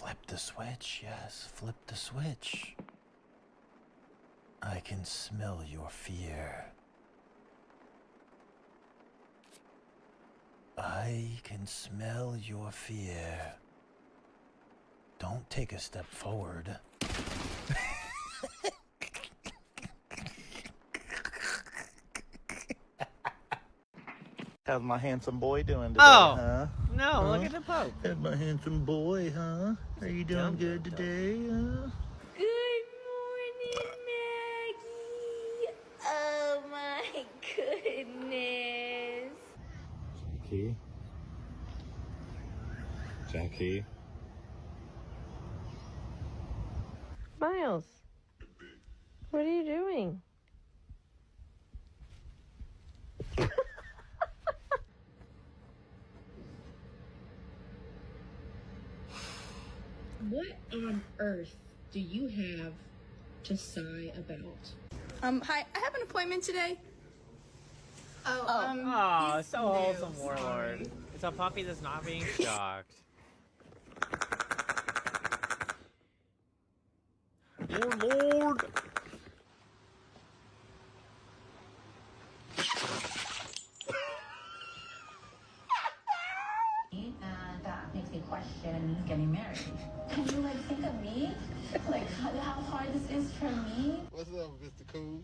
Flip the switch, yes, flip the switch. I can smell your fear. I can smell your fear. Don't take a step forward. How's my handsome boy doing today, huh? No, look at the Pope. How's my handsome boy, huh? Are you doing good today, huh? Good morning, Maggie. Oh my goodness. Jackie. Miles, what are you doing? What on earth do you have to sigh about? Hi, I have an appointment today. Oh, he's so new, wholesome, sorry. Warlord. It's a puppy that's not being shocked. Warlord! And that makes me question getting married. Can you like think of me? Like how hard this is for me? What's up, Mr. Cool?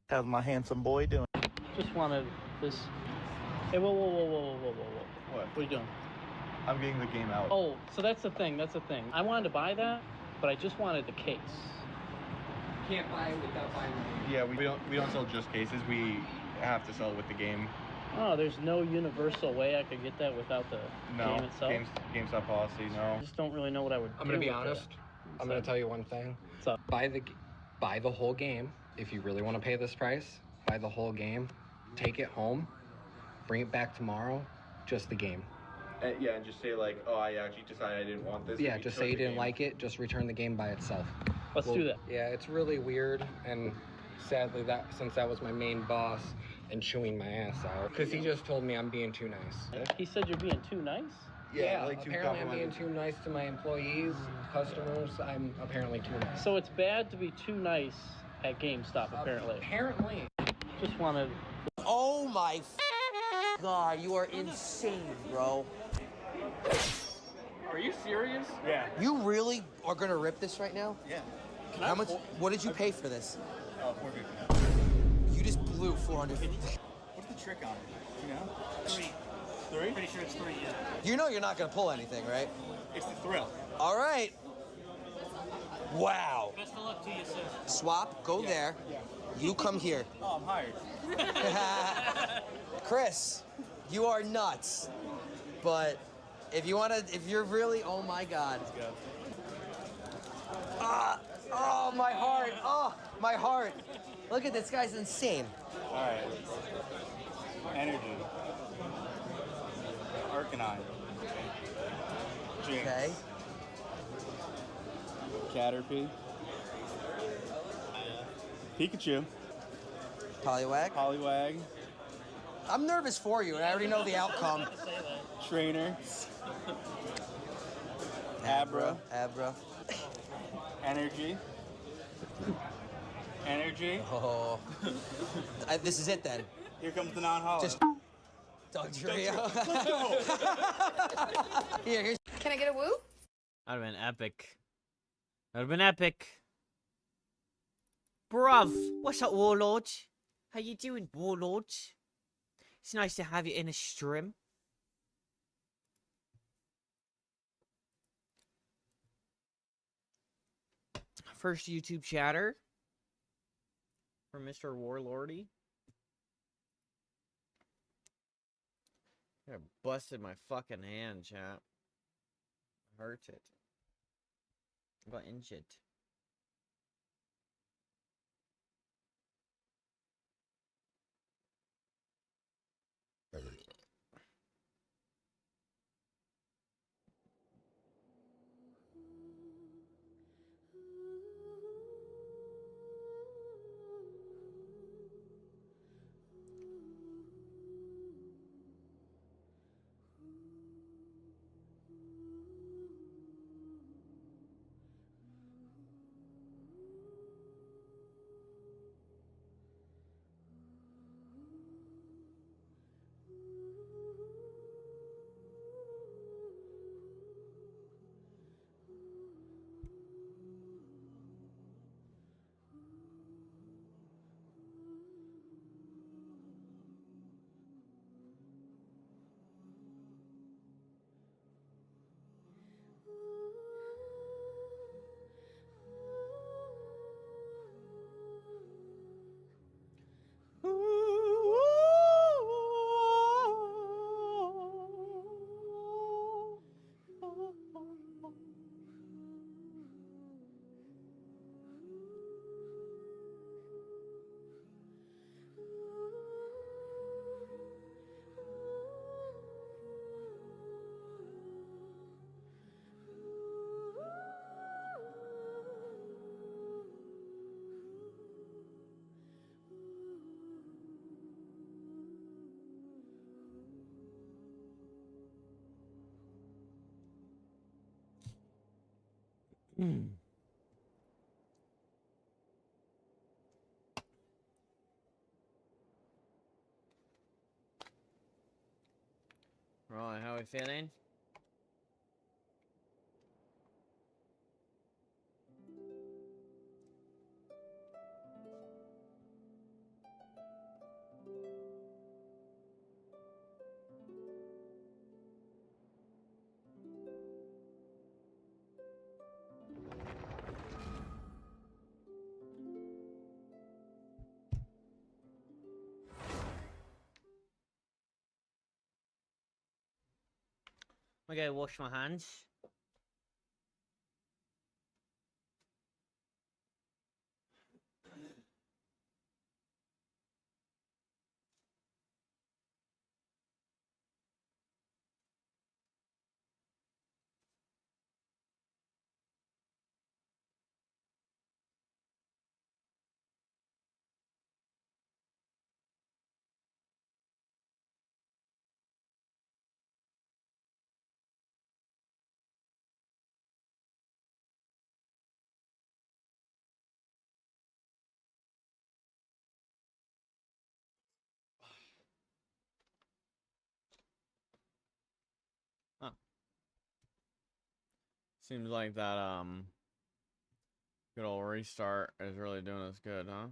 How's my handsome boy doing? Just wanted this. Hey, whoa. What are you doing? I'm getting the game out. Oh, so that's the thing. I wanted to buy that, but I just wanted the case. Can't buy it without buying the game. Yeah, we don't sell just cases. We have to sell it with the game. Oh, there's no universal way I could get that without the No, game itself? GameStop policy, no. I just don't really know what I would I'm do gonna be with honest. it. I'm gonna tell you one thing. What's up? Buy the whole game. If you really want to pay this price, buy the whole game. Take it home. Bring it back tomorrow. Just the game. Yeah, and just say like, oh, I actually decided I didn't want this. Yeah, just say you didn't like it. Just return the game by itself. Let's do that. Yeah, it's really weird, and sadly, since that was my main boss and chewing my ass out, because he just told me I'm being too nice. He said you're being too nice? Yeah, like too apparently I'm being complimentary. too nice to my employees, customers. I'm apparently too nice. So it's bad to be too nice at GameStop, apparently. Apparently. Just wanted... Oh my God, you are insane, bro. Are you serious? Yeah. You really are gonna rip this right now? Yeah. How much? What did you pay for this? $450. You just blew 450. What's the trick on it? You know? 3. 3? Pretty sure it's 3, yeah. You know you're not gonna pull anything, right? It's the thrill. All right. Wow. Best of luck to you, sir. Swap, go there. Yeah. You come here. Oh, I'm hired. Chris, you are nuts. But if you're really, oh my God. Let's go. Oh, my heart. Oh, my heart. Look at this guy's insane. All right. Energy. Arcanine. Jinx. Okay. Caterpie. Pikachu. Poliwag. Poliwag. I'm nervous for you, and I already know the outcome. Trainer. Abra. Energy. Energy. Oh. This is it then. Here comes the non-hollow. Just Dugtrio. Let's go. Here's. Can I get a woo? That'd have been epic. That'd have been epic. Bruv, what's up, Warlord? How you doing, Warlord? It's nice to have you in a stream. First YouTube chatter from Mr. Warlordy. I busted my fucking hand, chat. Hurt it. I got injured. Right, how are we feeling? I'm gonna go wash my hands. Huh. Seems like that good old restart is really doing us good, huh?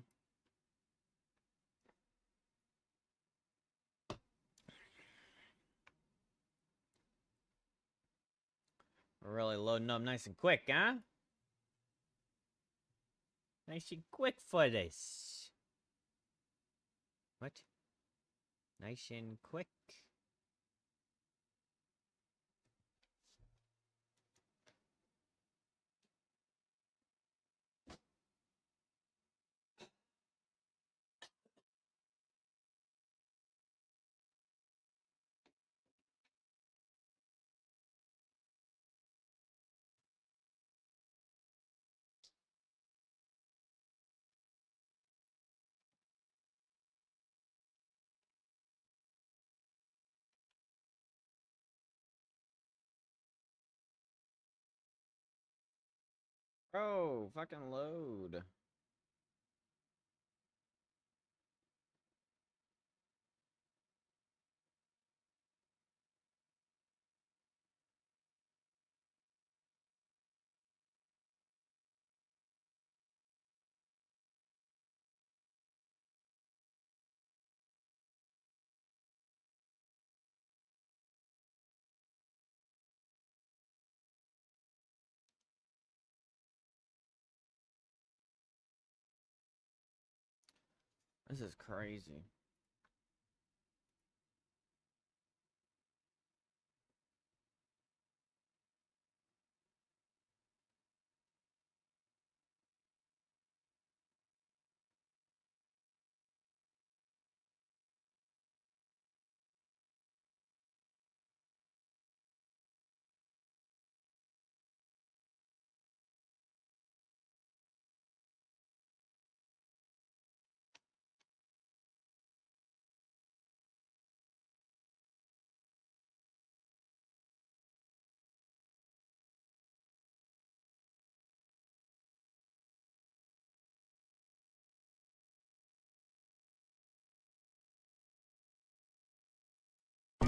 We're really loading up nice and quick, huh? Nice and quick for this. What? Nice and quick. Bro, fucking load. This is crazy.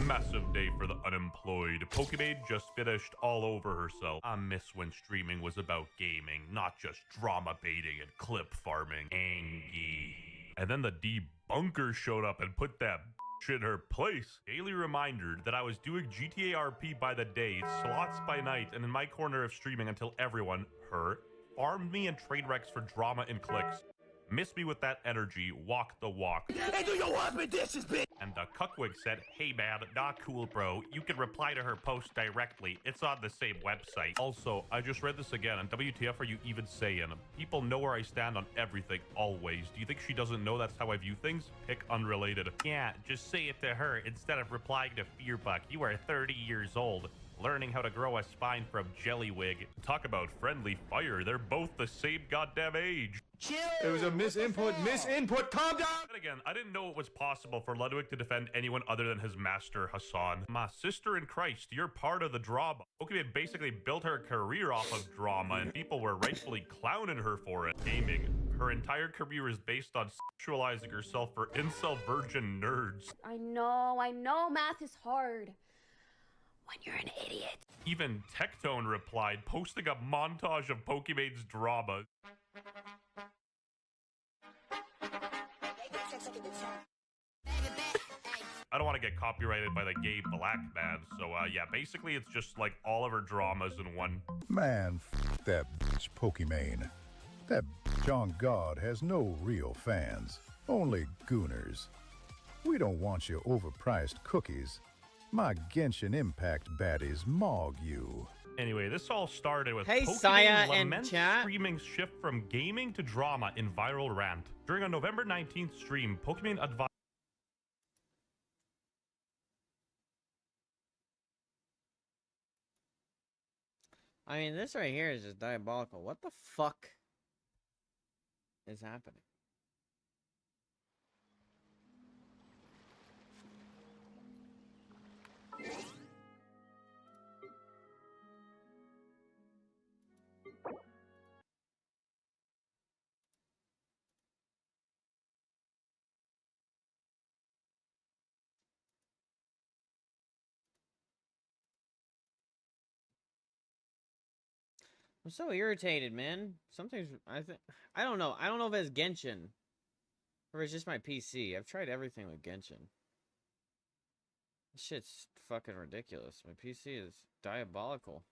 Massive day for the unemployed. Pokemade just finished all over herself. I miss when streaming was about gaming, not just drama baiting and clip farming. Angie. And then the debunker showed up and put that in her place. Daily reminder that I was doing GTA RP by the day, slots by night, and in my corner of streaming until everyone, her, farmed me and trade wrecks for drama and clicks. Miss me with that energy, walk the walk. Hey, do your husband dishes, bitch! And the cuckwig said, hey man, not cool bro, you can reply to her post directly, it's on the same website. Also, I just read this again, and WTF are you even saying? People know where I stand on everything, always. Do you think she doesn't know that's how I view things? Pick unrelated. Yeah, just say it to her instead of replying to Fearbuck. You are 30 years old. Learning how to grow a spine from Jellywig. Talk about friendly fire, they're both the same goddamn age. Chill. It was a misinput. Calm down. And again, I didn't know it was possible for Ludwig to defend anyone other than his master, Hassan. My sister in Christ, you're part of the drama. Pokemon basically built her career off of drama, and people were rightfully clowning her for it. Gaming. Her entire career is based on sexualizing herself for incel virgin nerds. I know math is hard when you're an idiot. Even Tectone replied, posting a montage of Pokemon's drama. I don't want to get copyrighted by the gay black man, so yeah, basically it's just like all of her dramas in one. Man, that bitch Pokimane. That bitch on God has no real fans, only gooners. We don't want your overpriced cookies. My Genshin Impact baddies mog you. Anyway, this all started with Hey, Pokemon Saya laments and chat. streaming's shift from gaming to drama in viral rant. During a November 19th stream, Pokemon advised I mean, this right here is just diabolical. What the fuck is happening? I'm so irritated, man. Something's I don't know. I don't know if it's Genshin or it's just my PC. I've tried everything with Genshin. This shit's fucking ridiculous. My PC is diabolical.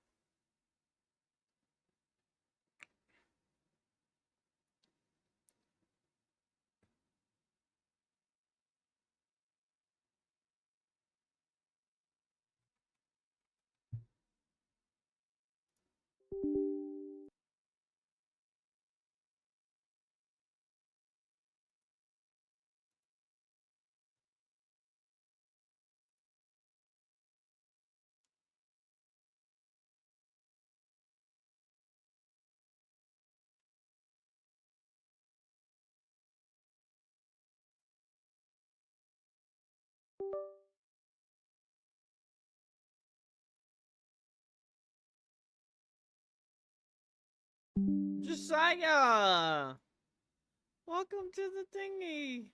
Josiah! Welcome to the thingy.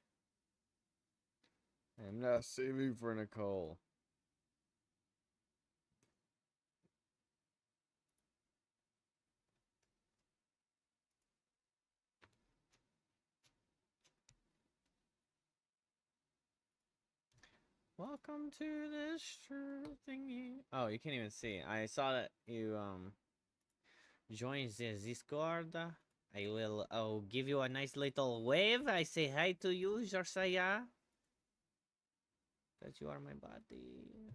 I'm not saving for Nicole. Welcome to this thingy. Oh, you can't even see. I saw that you joined the Discord. I will give you a nice little wave. I say hi to you, Josiah. That you are my buddy.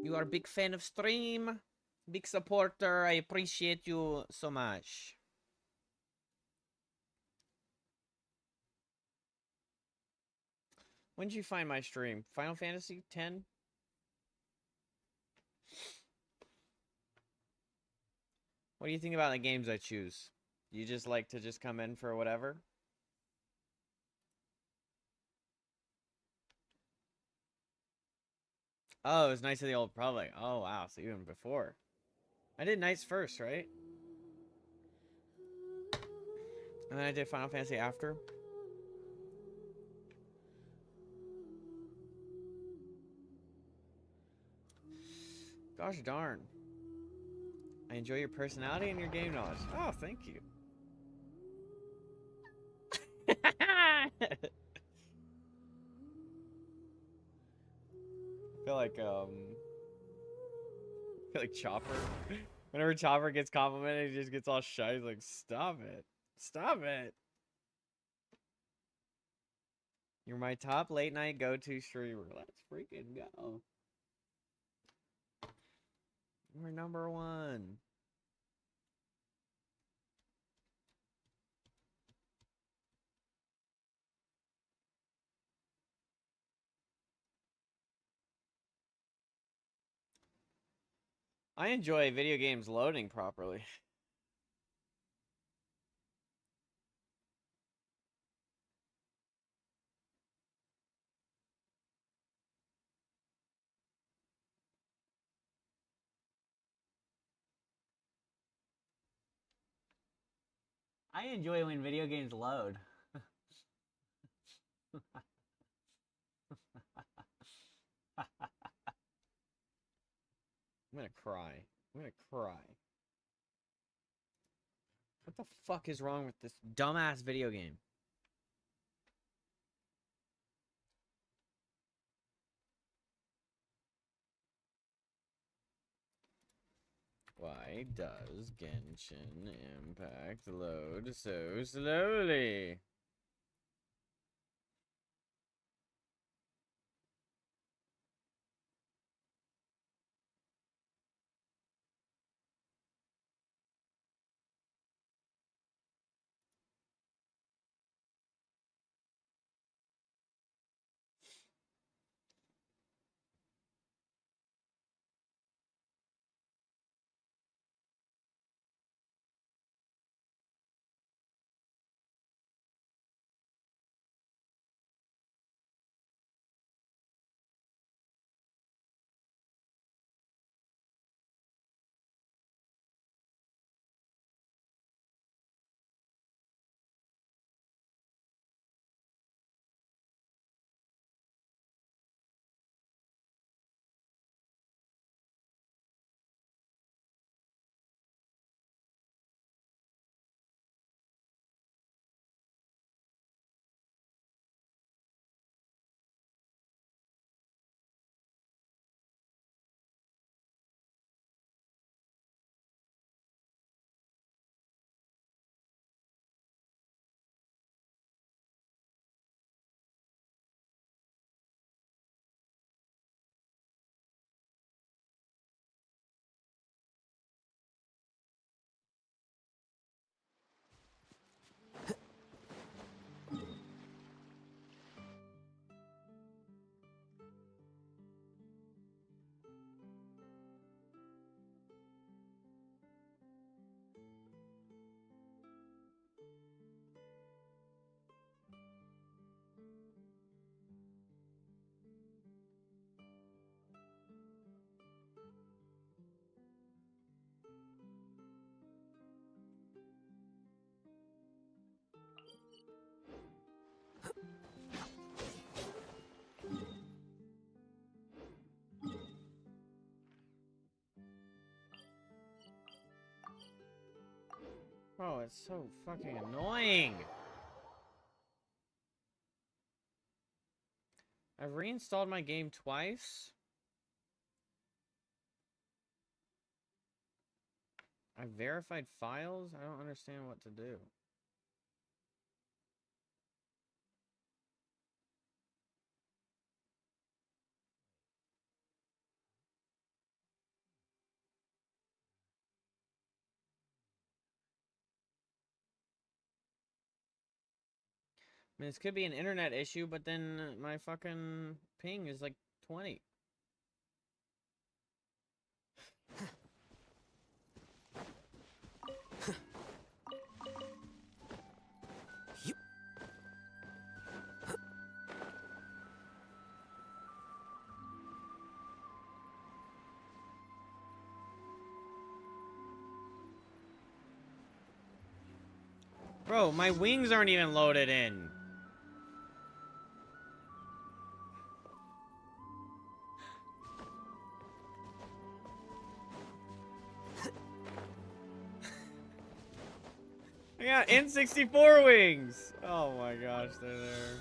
You are a big fan of stream. Big supporter. I appreciate you so much. When did you find my stream? Final Fantasy X? What do you think about the games I choose? You just like to just come in for whatever? Oh, it was Knights of the Old Republic. Oh, wow. So even before. I did Knights first, right? And then I did Final Fantasy after. Gosh darn. I enjoy your personality and your game knowledge. Oh, thank you. I feel like Chopper. Whenever Chopper gets complimented, he just gets all shy. He's like, stop it. Stop it. You're my top late night go-to streamer. Let's freaking go. We're number one. I enjoy video games loading properly. I enjoy when video games load. I'm gonna cry. I'm gonna cry. What the fuck is wrong with this dumbass video game? Why does Genshin Impact load so slowly? Bro, it's so fucking annoying. I've reinstalled my game twice. I verified files? I don't understand what to do. I mean, this could be an internet issue, but then my fucking ping is like 20. Bro, my wings aren't even loaded in. I got N64 wings. Oh my gosh, they're there.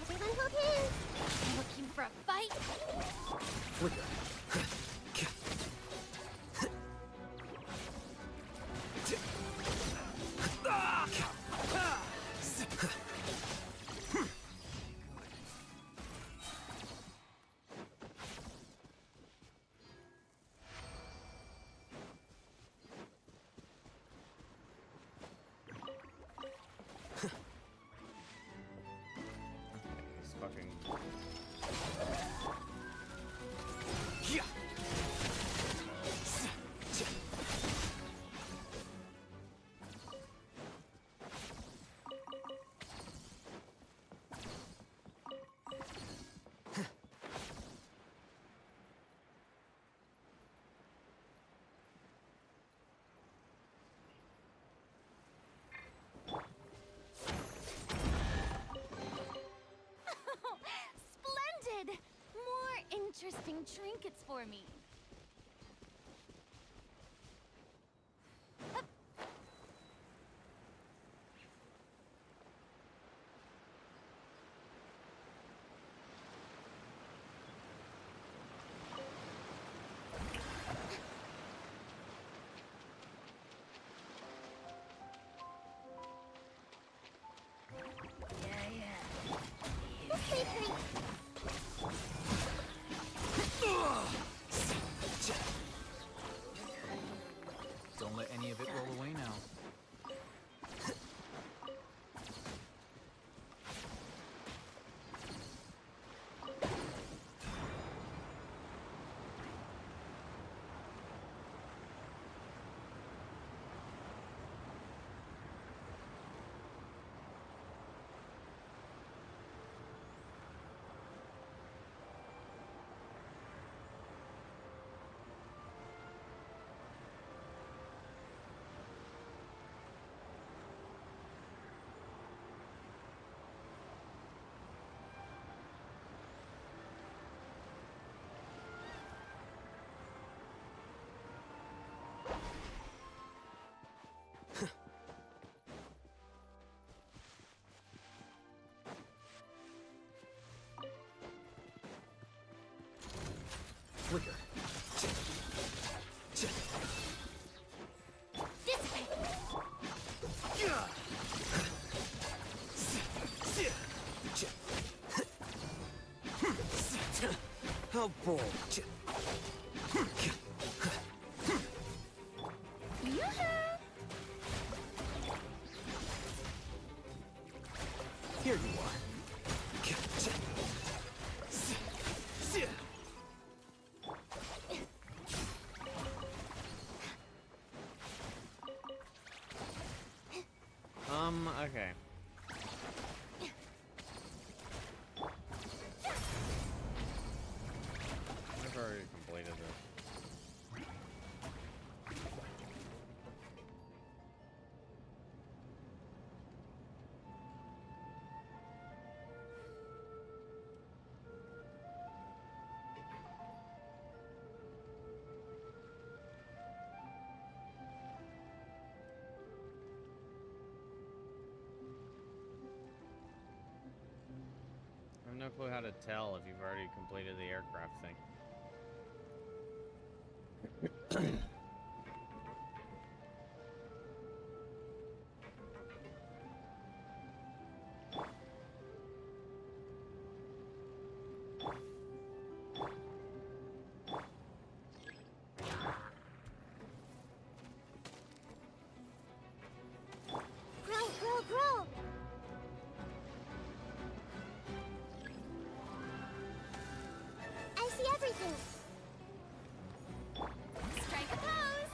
Everyone hold hands. Looking for a fight? some trinkets for me. Don't let any of it roll away now. Flicker. Oh boy. Here you are. Okay. I've already completed this. I have no clue how to tell if you've already completed the aircraft thing. Grow! I see everything. Strike a pose.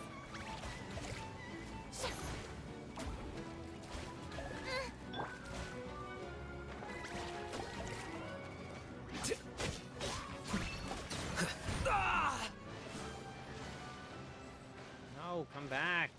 No, come back.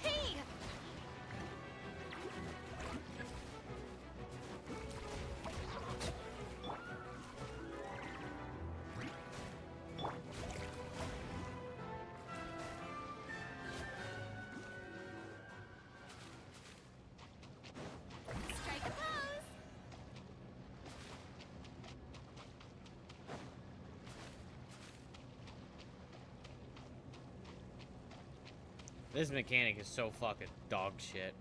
Hey! Strike a pose. This mechanic is so fucking dog shit.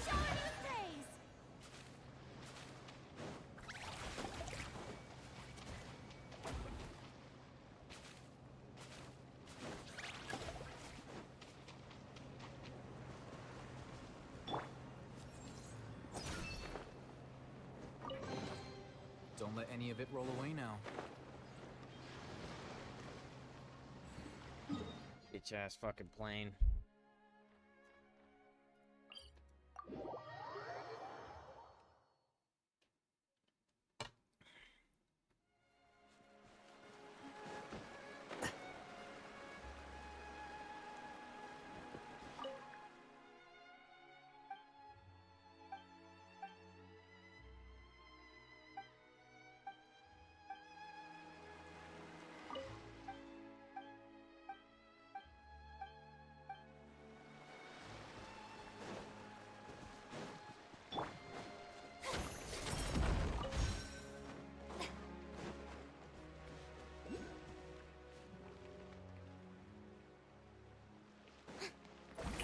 Show her new praise. any of it roll away now. Bitch ass fucking plane.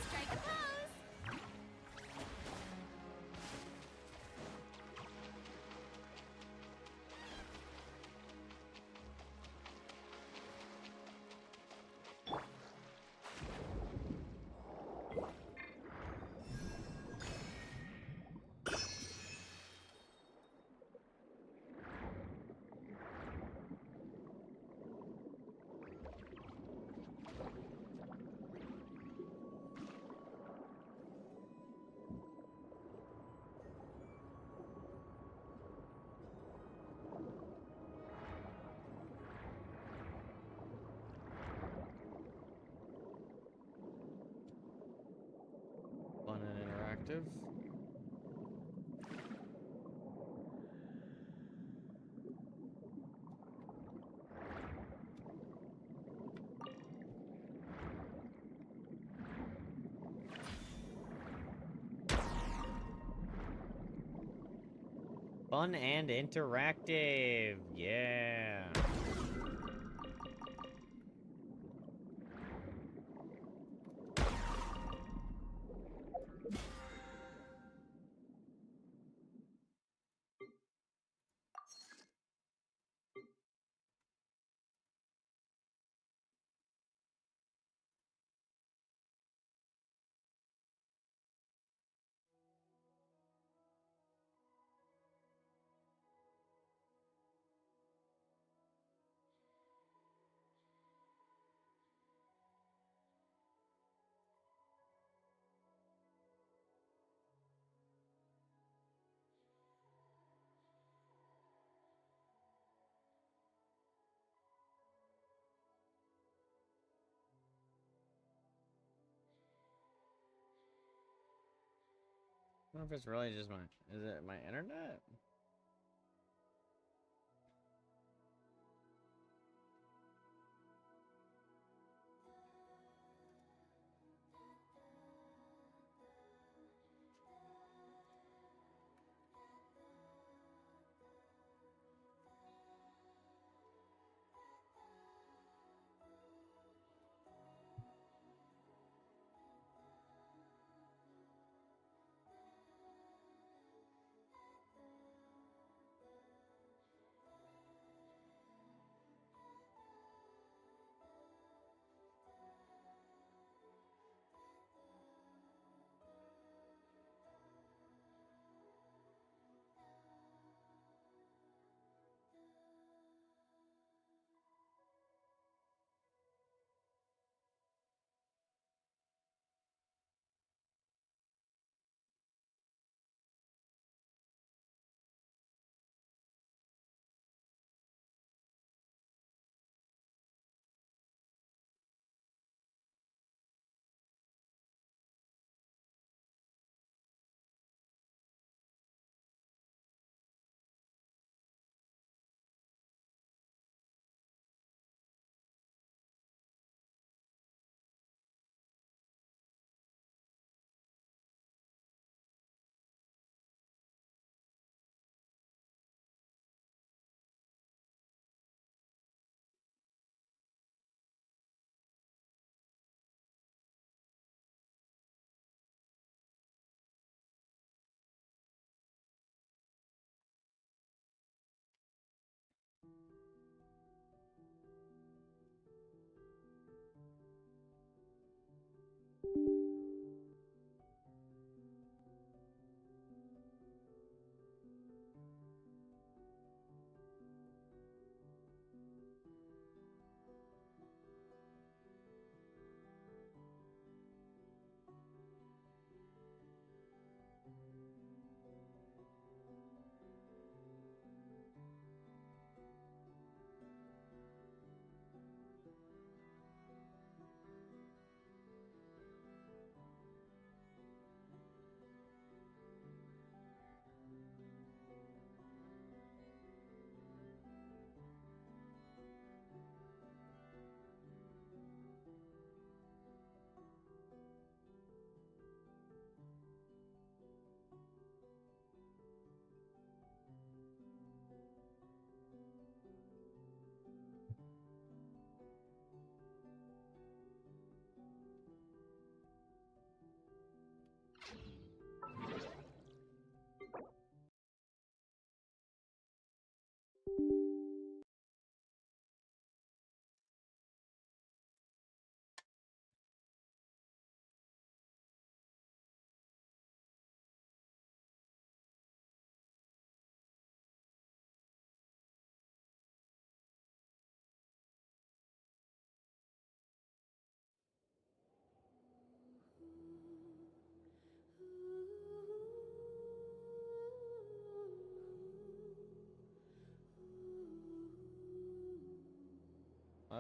Strike a pose. Fun and interactive. Fun and interactive. Yeah. I don't know if it's really just is it my internet?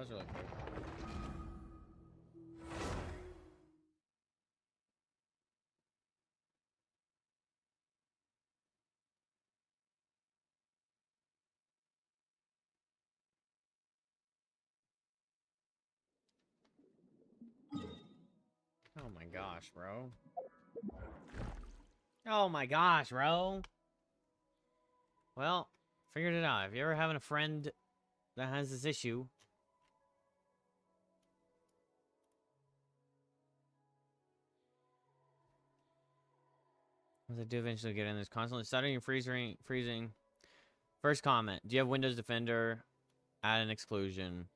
was really cool. Oh my gosh, bro. Oh my gosh, bro. Well, figured it out. If you're ever having a friend that has this issue, as I do eventually get in, there's constantly stuttering and freezing. First comment: do you have Windows Defender? Add an exclusion.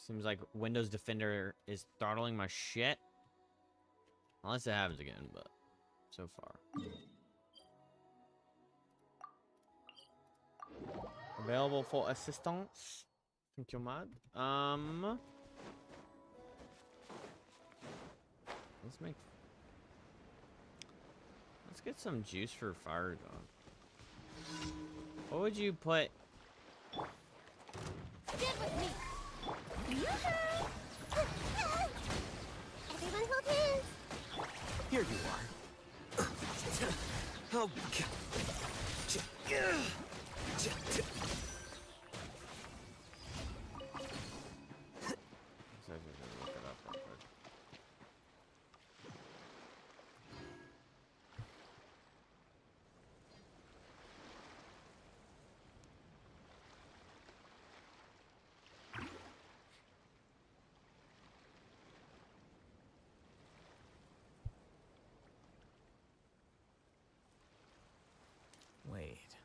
Seems like Windows Defender is throttling my shit. Unless it happens again, but so far. Available for assistance. Thank you, Mad. Let's get some juice for fire dog. What would you put? Get with me. Everyone hold hands. Here you are. Oh, God. Wait.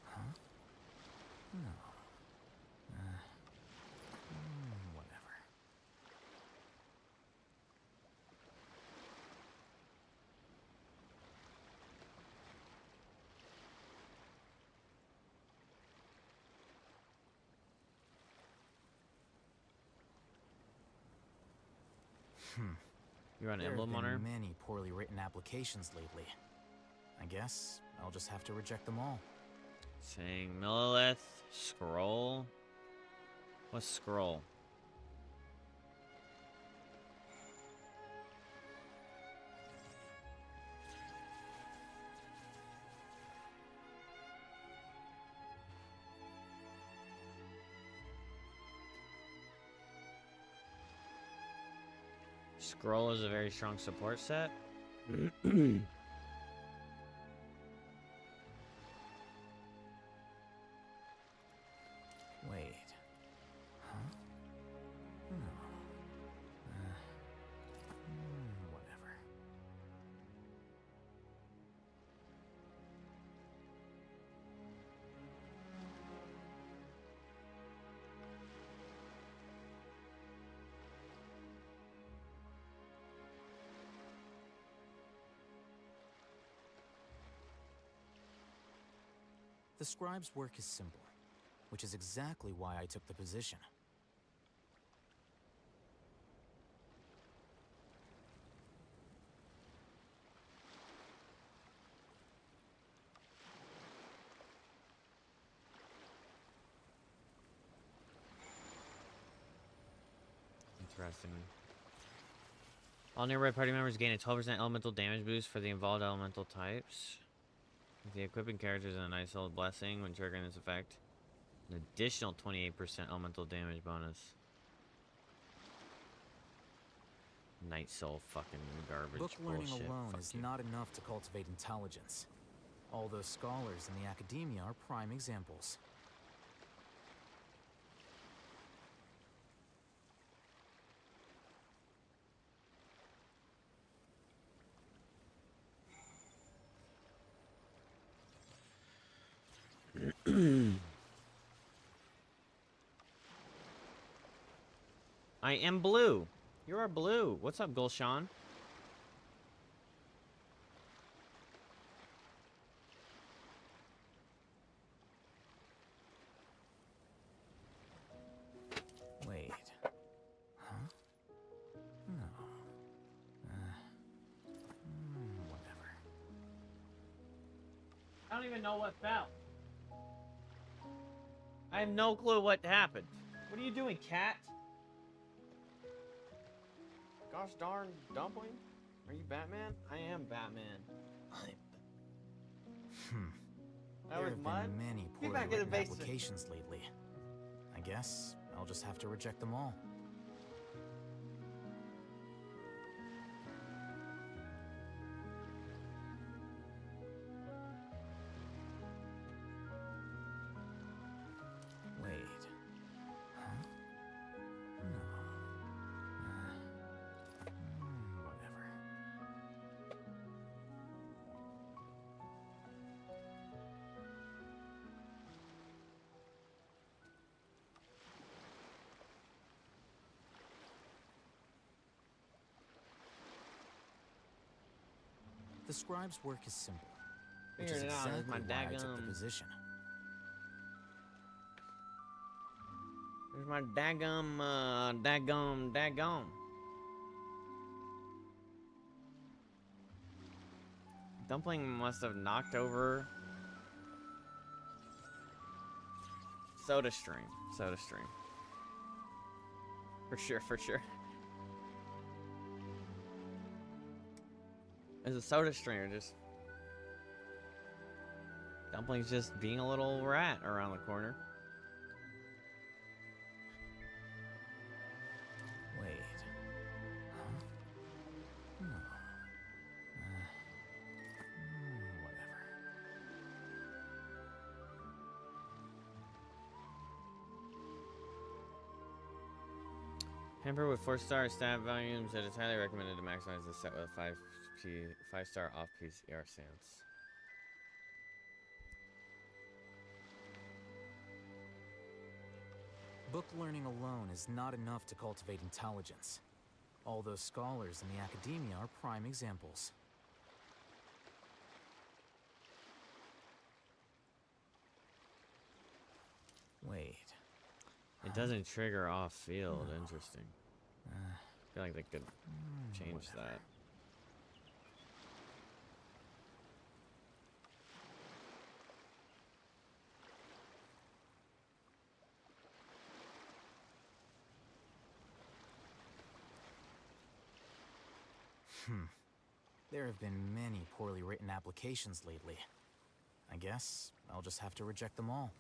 Huh? No. Whatever. You're on There Emblem have on her? been many poorly written applications lately. I guess I'll just have to reject them all. Saying Millilith, scroll. What's scroll? Scroll is a very strong support set. Wait. Huh? No. Whatever. The scribe's work is simple, which is exactly why I took the position. Interesting. All nearby party members gain a 12% elemental damage boost for the involved elemental types. If the equipping character is an isolated blessing when triggering this effect, an additional 28% elemental damage bonus. Night Soul fucking garbage Book learning bullshit. alone Fuck is you. not enough to cultivate intelligence. All those scholars in the academia are prime examples. I am blue. You are blue. What's up, Gulshan? don't even know what fell. I have no clue what happened. What are you doing, cat? Gosh darn dumpling? Are you Batman? I am Batman. That There was have mud? been many Get poorly back in the written basement. applications lately. I guess I'll just have to reject them all. Wait. Huh? No. Whatever. The scribe's work is simple, which is Figured it out, it's exactly my why I took the daggum- position. There's my daggum. Dumpling must have knocked over Soda Stream. For sure. As a Soda Stream, or just Dumpling's just being a little rat around the corner. Wait. Huh? No. Whatever. Hamper with 4-star stat volumes. It is highly recommended to maximize the set with a 5-star off-piece ER stance. Book learning alone is not enough to cultivate intelligence. All those scholars in the academia are prime examples. Wait. It doesn't trigger off-field. Interesting. I feel like they could change that. There have been many poorly written applications lately. I guess I'll just have to reject them all.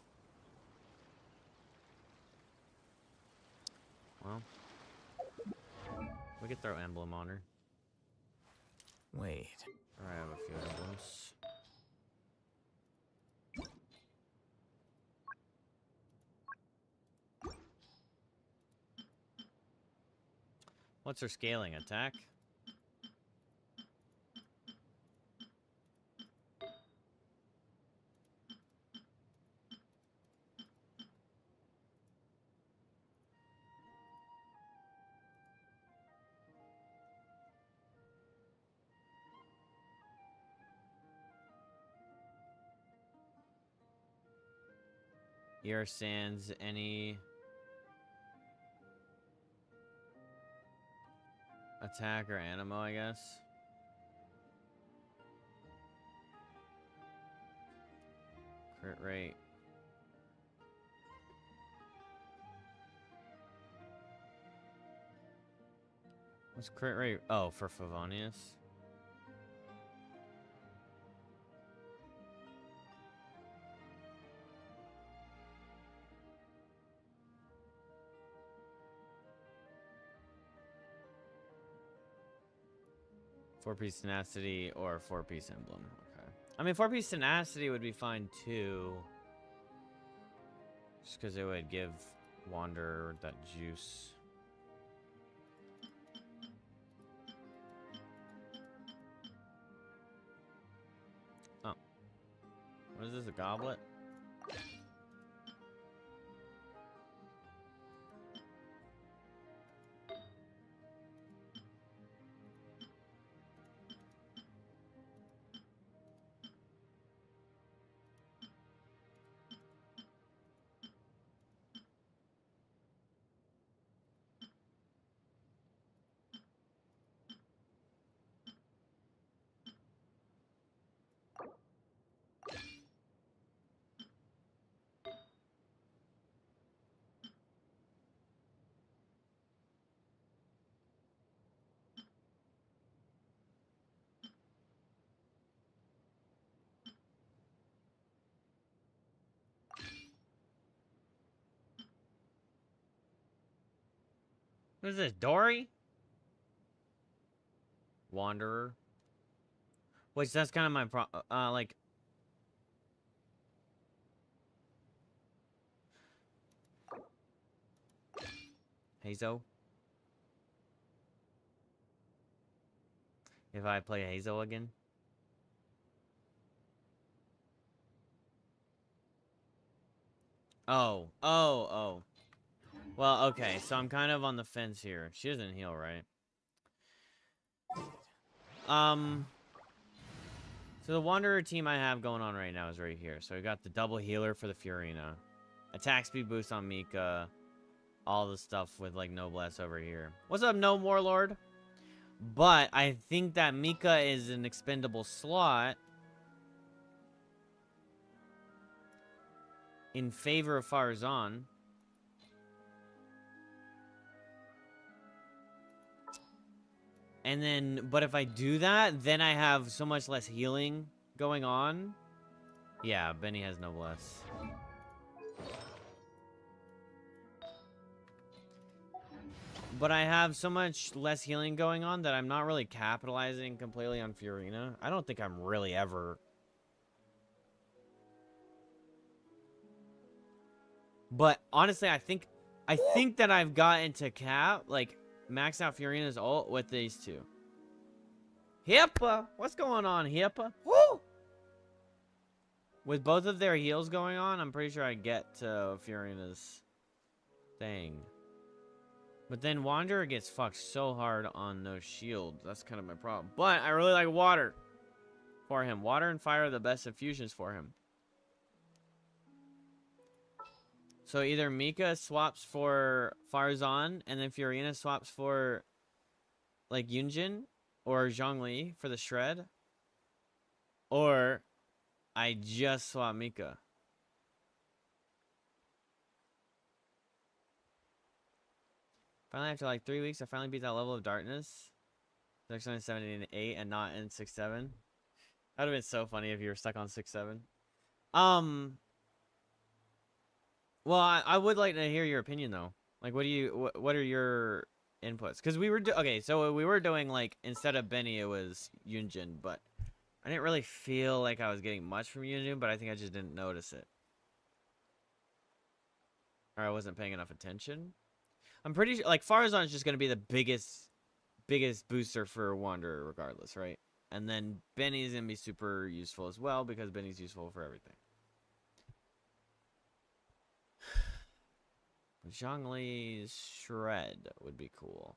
Well, we could throw emblem on her. Wait. I have a few emblems. What's her scaling? Attack? Your sans any attack or animo, I guess. Crit rate. What's crit rate? Oh, for Favonius. Four-piece tenacity or four-piece emblem. Okay. I mean, four-piece tenacity would be fine too. Just because it would give Wanderer that juice. Oh. What is this, a goblet? What is this, Dory? Wanderer. Which that's kind of my like. Hazo. If I play Hazo again. Oh. Well, okay, so I'm kind of on the fence here. She doesn't heal, right? So the Wanderer team I have going on right now is right here. So we got the double healer for the Furina. Attack speed boost on Mika. All the stuff with, like, Noblesse over here. What's up, No Warlord? But I think that Mika is an expendable slot in favor of Farzan. And then, but if I do that, then I have so much less healing going on. Yeah, Benny has Noblesse. But I have so much less healing going on that I'm not really capitalizing completely on Furina. I don't think I'm really ever. But honestly, I think that I've gotten to cap, like, max out Furina's ult with these two. Hippa! What's going on, Hippa? Woo! With both of their heals going on, I'm pretty sure I get to Furina's thing. But then Wanderer gets fucked so hard on no shield. That's kind of my problem. But I really like water for him. Water and fire are the best infusions for him. So either Mika swaps for Farzan, and then Furina swaps for, like, Yunjin or Zhongli for the shred. Or I just swap Mika. Finally, after like 3 weeks, I finally beat that level of darkness. 670 and 8 and not in 6-7. That would have been so funny if you were stuck on 6-7. Well, I would like to hear your opinion though. Like, what are your inputs? Because we were okay, so we were doing, like, instead of Benny, it was Yunjin, but I didn't really feel like I was getting much from Yunjin, but I think I just didn't notice it, or I wasn't paying enough attention. I'm pretty sure, like, Farzan is just gonna be the biggest booster for Wanderer, regardless, right? And then Benny's gonna be super useful as well because Benny's useful for everything. Zhongli's shred would be cool.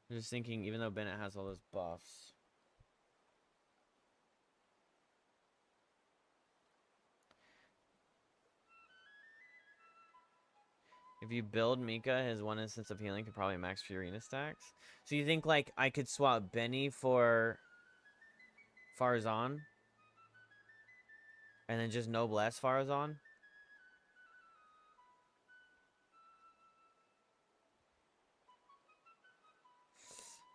I'm just thinking, even though Bennett has all those buffs. If you build Mika, his one instance of healing could probably max Furina stacks. So you think, like, I could swap Benny for Farzan? And then just Noblesse Farzan?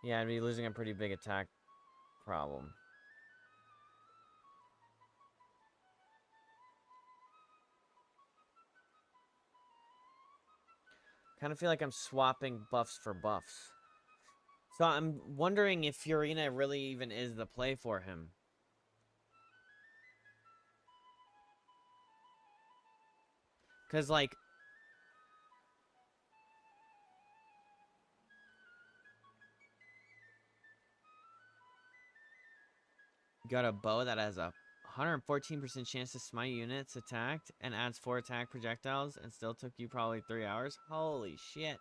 Yeah, I'd be losing a pretty big attack problem. Kind of feel like I'm swapping buffs for buffs. So I'm wondering if Furina really even is the play for him. Because, like, you got a bow that has a 114% chance to smite units attacked and adds 4 attack projectiles and still took you probably 3 hours. Holy shit.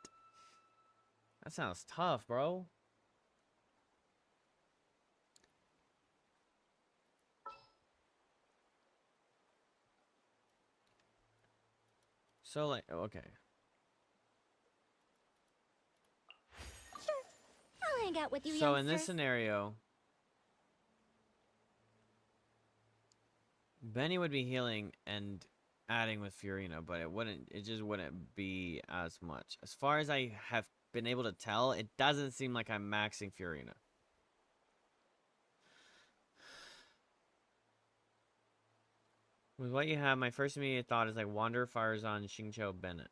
That sounds tough, bro. So, like, okay. Sure. I'll hang out with you, So in this youngsters. scenario, Benny would be healing and adding with Furina, but it just wouldn't be as much. As far as I have been able to tell, it doesn't seem like I'm maxing Furina. With what you have, my first immediate thought is like Wander, Farzan, Xingqiu, Bennett.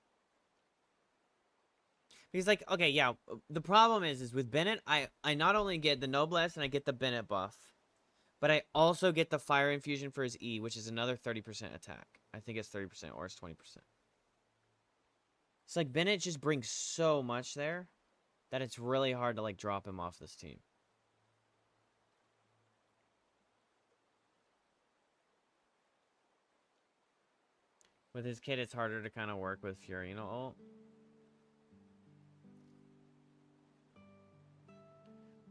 He's like, okay, yeah. The problem is with Bennett, I not only get the Noblesse and I get the Bennett buff, but I also get the Fire Infusion for his E, which is another 30% attack. I think it's 30% or it's 20%. It's like Bennett just brings so much there that it's really hard to like drop him off this team. With his kid, it's harder to kind of work with FURINA ult.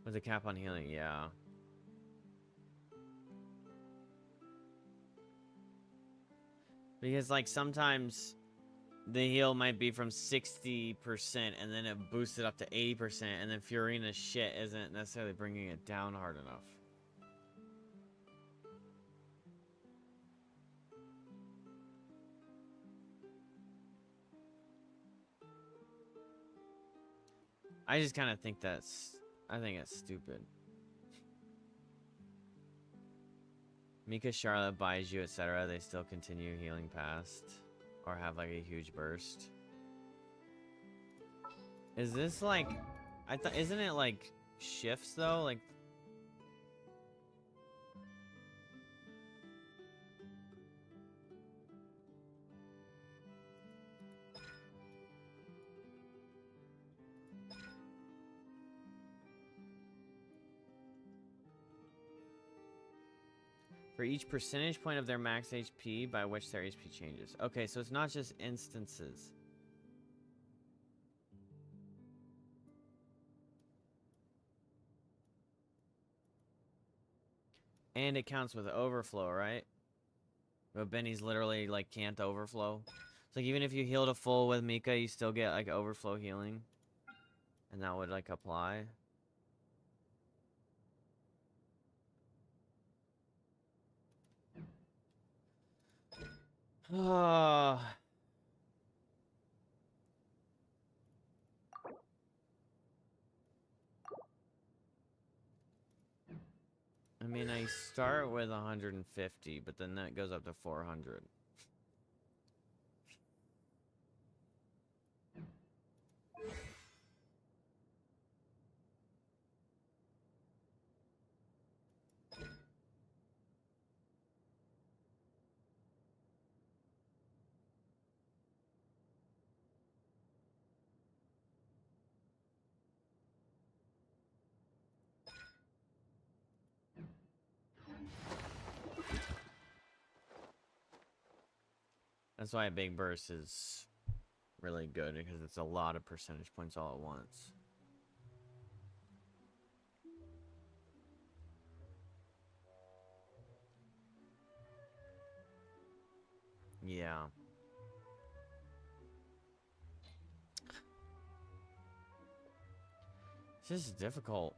With a cap on healing, yeah. Because, like, sometimes the heal might be from 60% and then it boosts it up to 80%, and then FURINA's shit isn't necessarily bringing it down hard enough. I just kind of think I think it's stupid. Mika, Charlotte, Baiju, etc. They still continue healing past or have like a huge burst. Is this like, isn't it like shifts though? Like, for each percentage point of their max HP by which their HP changes. Okay, so it's not just instances. And it counts with overflow, right? But Benny's literally like can't overflow. It's like even if you healed a full with Mika, you still get like overflow healing. And that would like apply. Oh. I mean, I start with 150, but then that goes up to 400. That's why a big burst is really good, because it's a lot of percentage points all at once. Yeah. It's just difficult.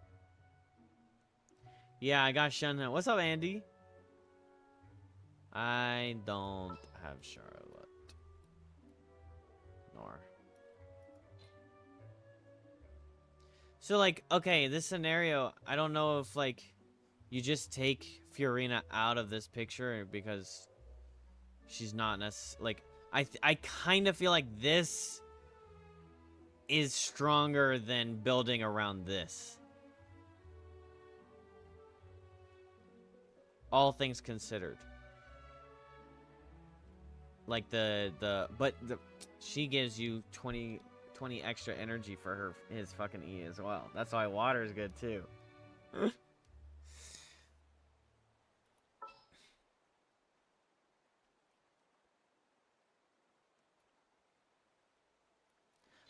Yeah, I got Shunna. What's up, Andy? I don't have Charlotte. Nor. So, like, okay, this scenario, I don't know if, like, you just take FURINA out of this picture because she's not necessarily, like, I kind of feel like this is stronger than building around this. All things considered. Like she gives you 20 extra energy for his fucking E as well. That's why water is good too.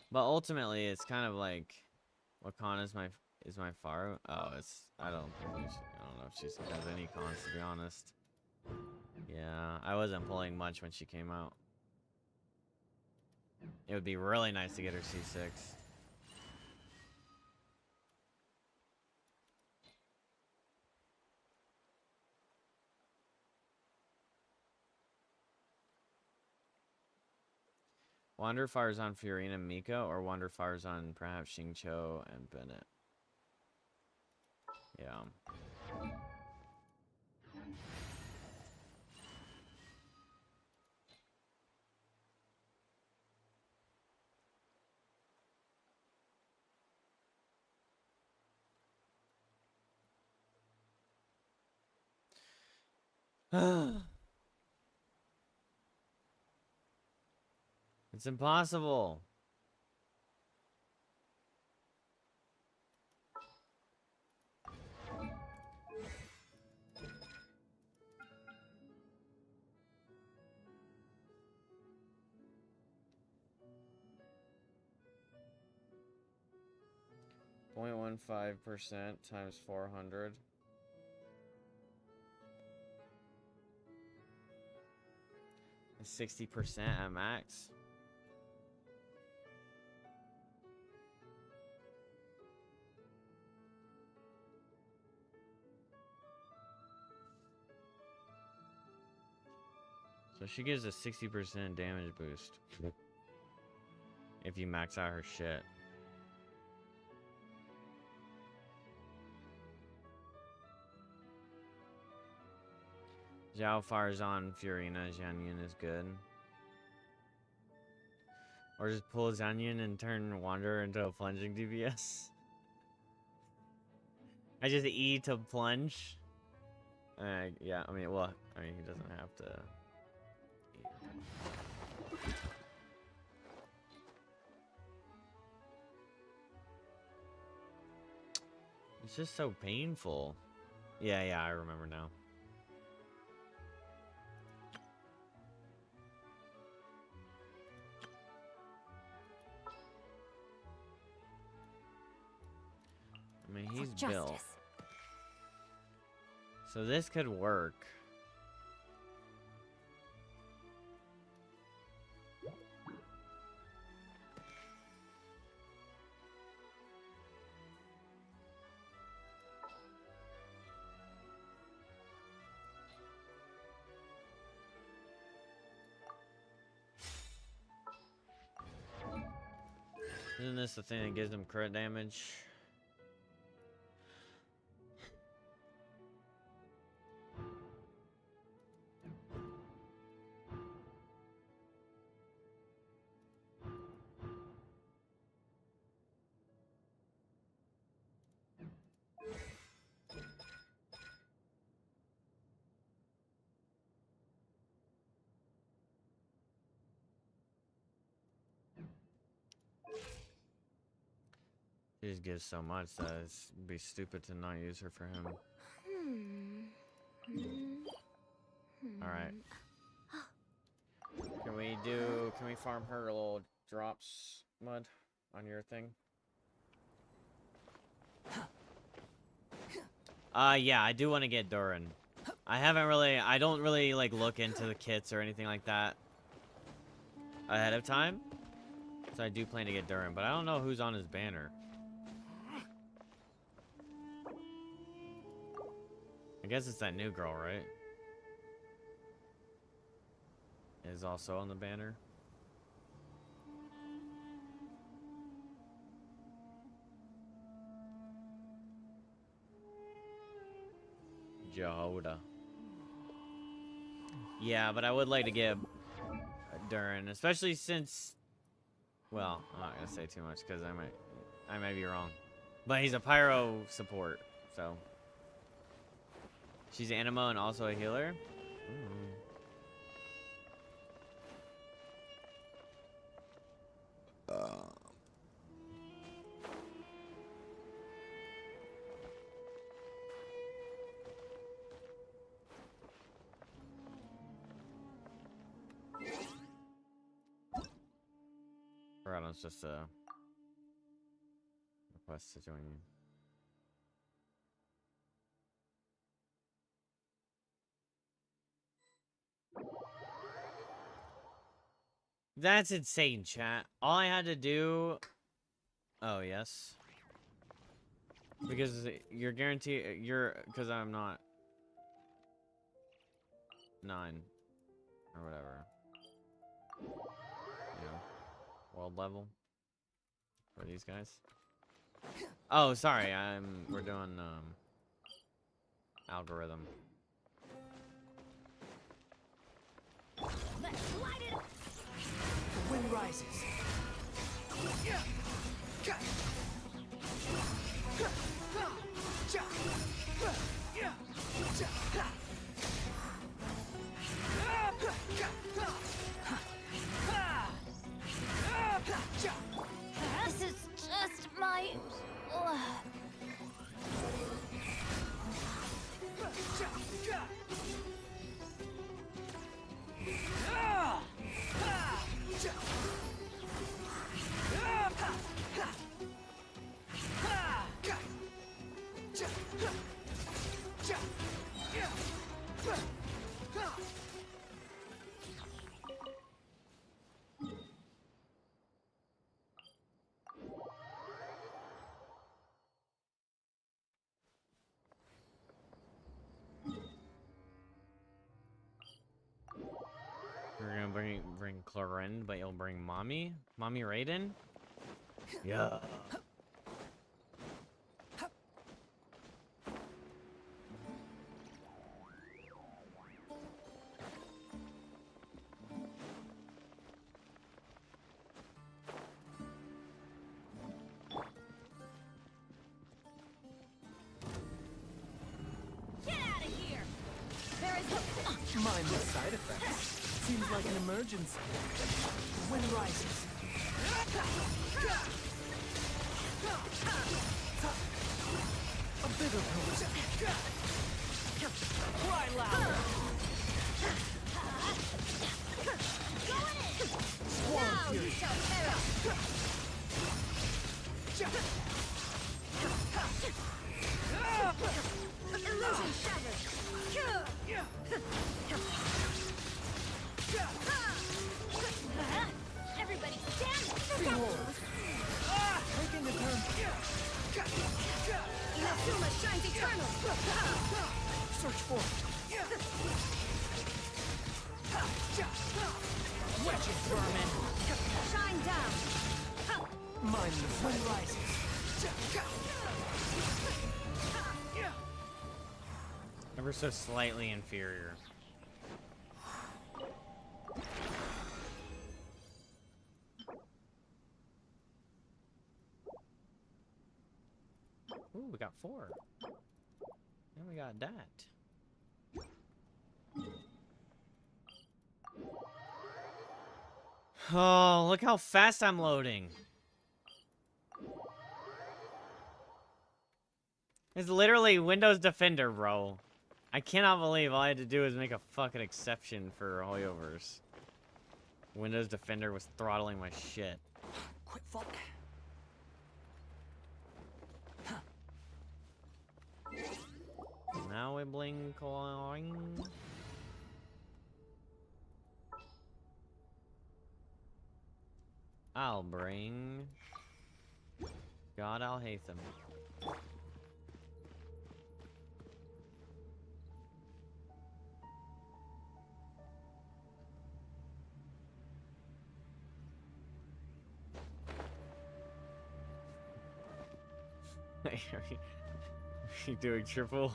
But ultimately, it's kind of like, Wakana is my Faru. Oh, I don't know if she has any cons, to be honest. Yeah, I wasn't pulling much when she came out. It would be really nice to get her C6. Wander fires on FURINA and Mika, or Wander fires on perhaps Xingqiu and Bennett. Yeah. It's impossible. .15% times 400. That's 60% at max. So she gives a 60% damage boost if you max out her shit. Zhao fires on Furina. Zhanyun is good. Or just pull Zhanyun and turn Wanderer into a plunging DPS. I just E to plunge. Yeah, I mean, he doesn't have to. It's just so painful. Yeah, I remember now. I mean, he's built. So this could work. Isn't this the thing that gives them crit damage? She just gives so much that it'd be stupid to not use her for him. Alright. Can we farm her little drops, Mud, on your thing? Yeah, I do want to get Durin. I don't really like look into the kits or anything like that ahead of time. So I do plan to get Durin, but I don't know who's on his banner. I guess it's that new girl, right? Is also on the banner. Jehoda. Yeah, but I would like to get Durin, especially since, well, I'm not gonna say too much because I might be wrong. But he's a pyro support, so. She's Animo and also a healer. It's just a request to join you. That's insane, chat. All I had to do... Oh, yes. Because you're guaranteed... Because I'm not... 9. Or whatever. Yeah. World level. For these guys. Oh, sorry. We're doing, algorithm. Let's light it up. The wind rises. bring Chlorine, but you'll bring Mommy? Mommy Raiden? Yeah. Get out of here! There is mindless side effects. Seems like an emergency. The wind rises. A bigger person. Cry louder. Swarm Now you fury. shall perish. Illusion shattered. Everybody stand. Behold. Taking the turn. Inazuma shines eternal. Search for it. Wretched vermin. Shine down. Mindless wind rises. Ever so slightly inferior. Ooh, we got 4. And we got that. Oh, look how fast I'm loading. It's literally Windows Defender, bro. I cannot believe all I had to do was make a fucking exception for Hoyoverse. Windows Defender was throttling my shit. Quick fuck. Now we blink coin. I'll bring God I'll hate them. Are you doing triple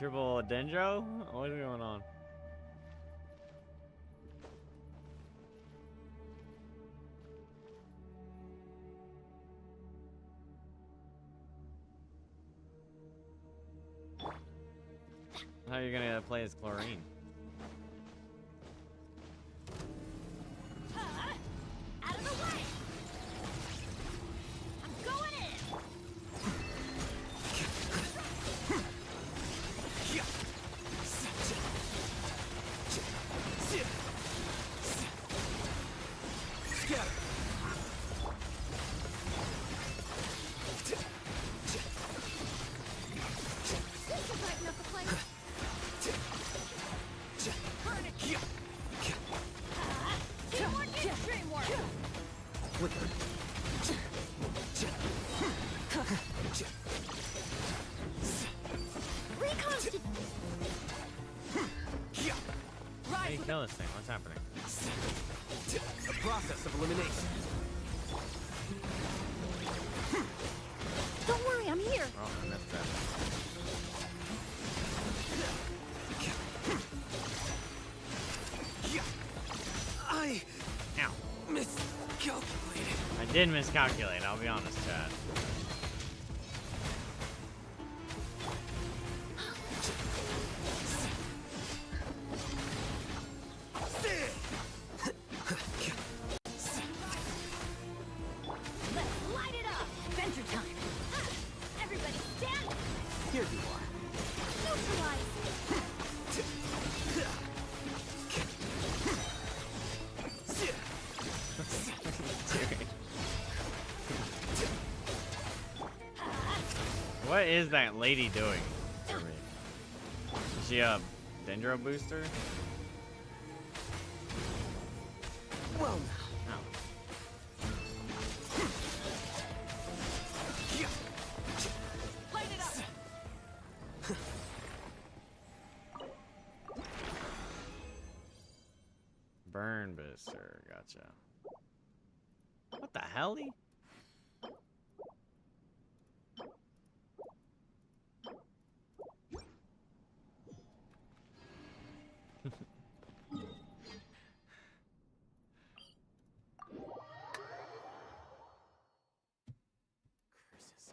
dendro? What's going on? How are you gonna play as Chlorine? Out of the way. I'm going in. Scatter. This will brighten up the place. Burn it. Teamwork is dreamwork. Flicker. Reconstitute. How do you kill this thing? What's happening? A process of elimination. Don't worry, I'm here. Oh, I missed that. I Ow. miscalculated. I did miscalculate, I'll be honest, Chad. Let's light it up. Adventure time. Everybody stand. Here you are. Neutralize. What is that lady doing for me? Is she a dendro booster? Well No. light it up. Burn. Turnbuster, gotcha. What the hell? Curses.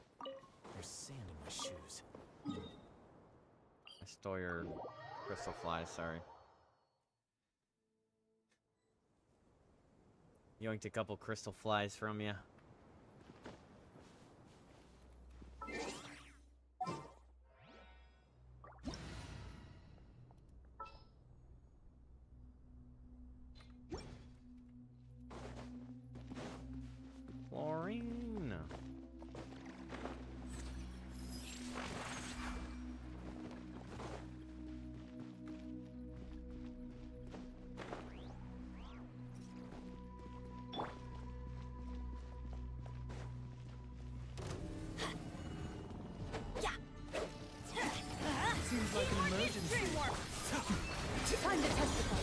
There's sand in my shoes. I stole your crystal flies, sorry. Yoinked a couple crystal flies from you. Fluorine. Seems like an emergency. Time to testify.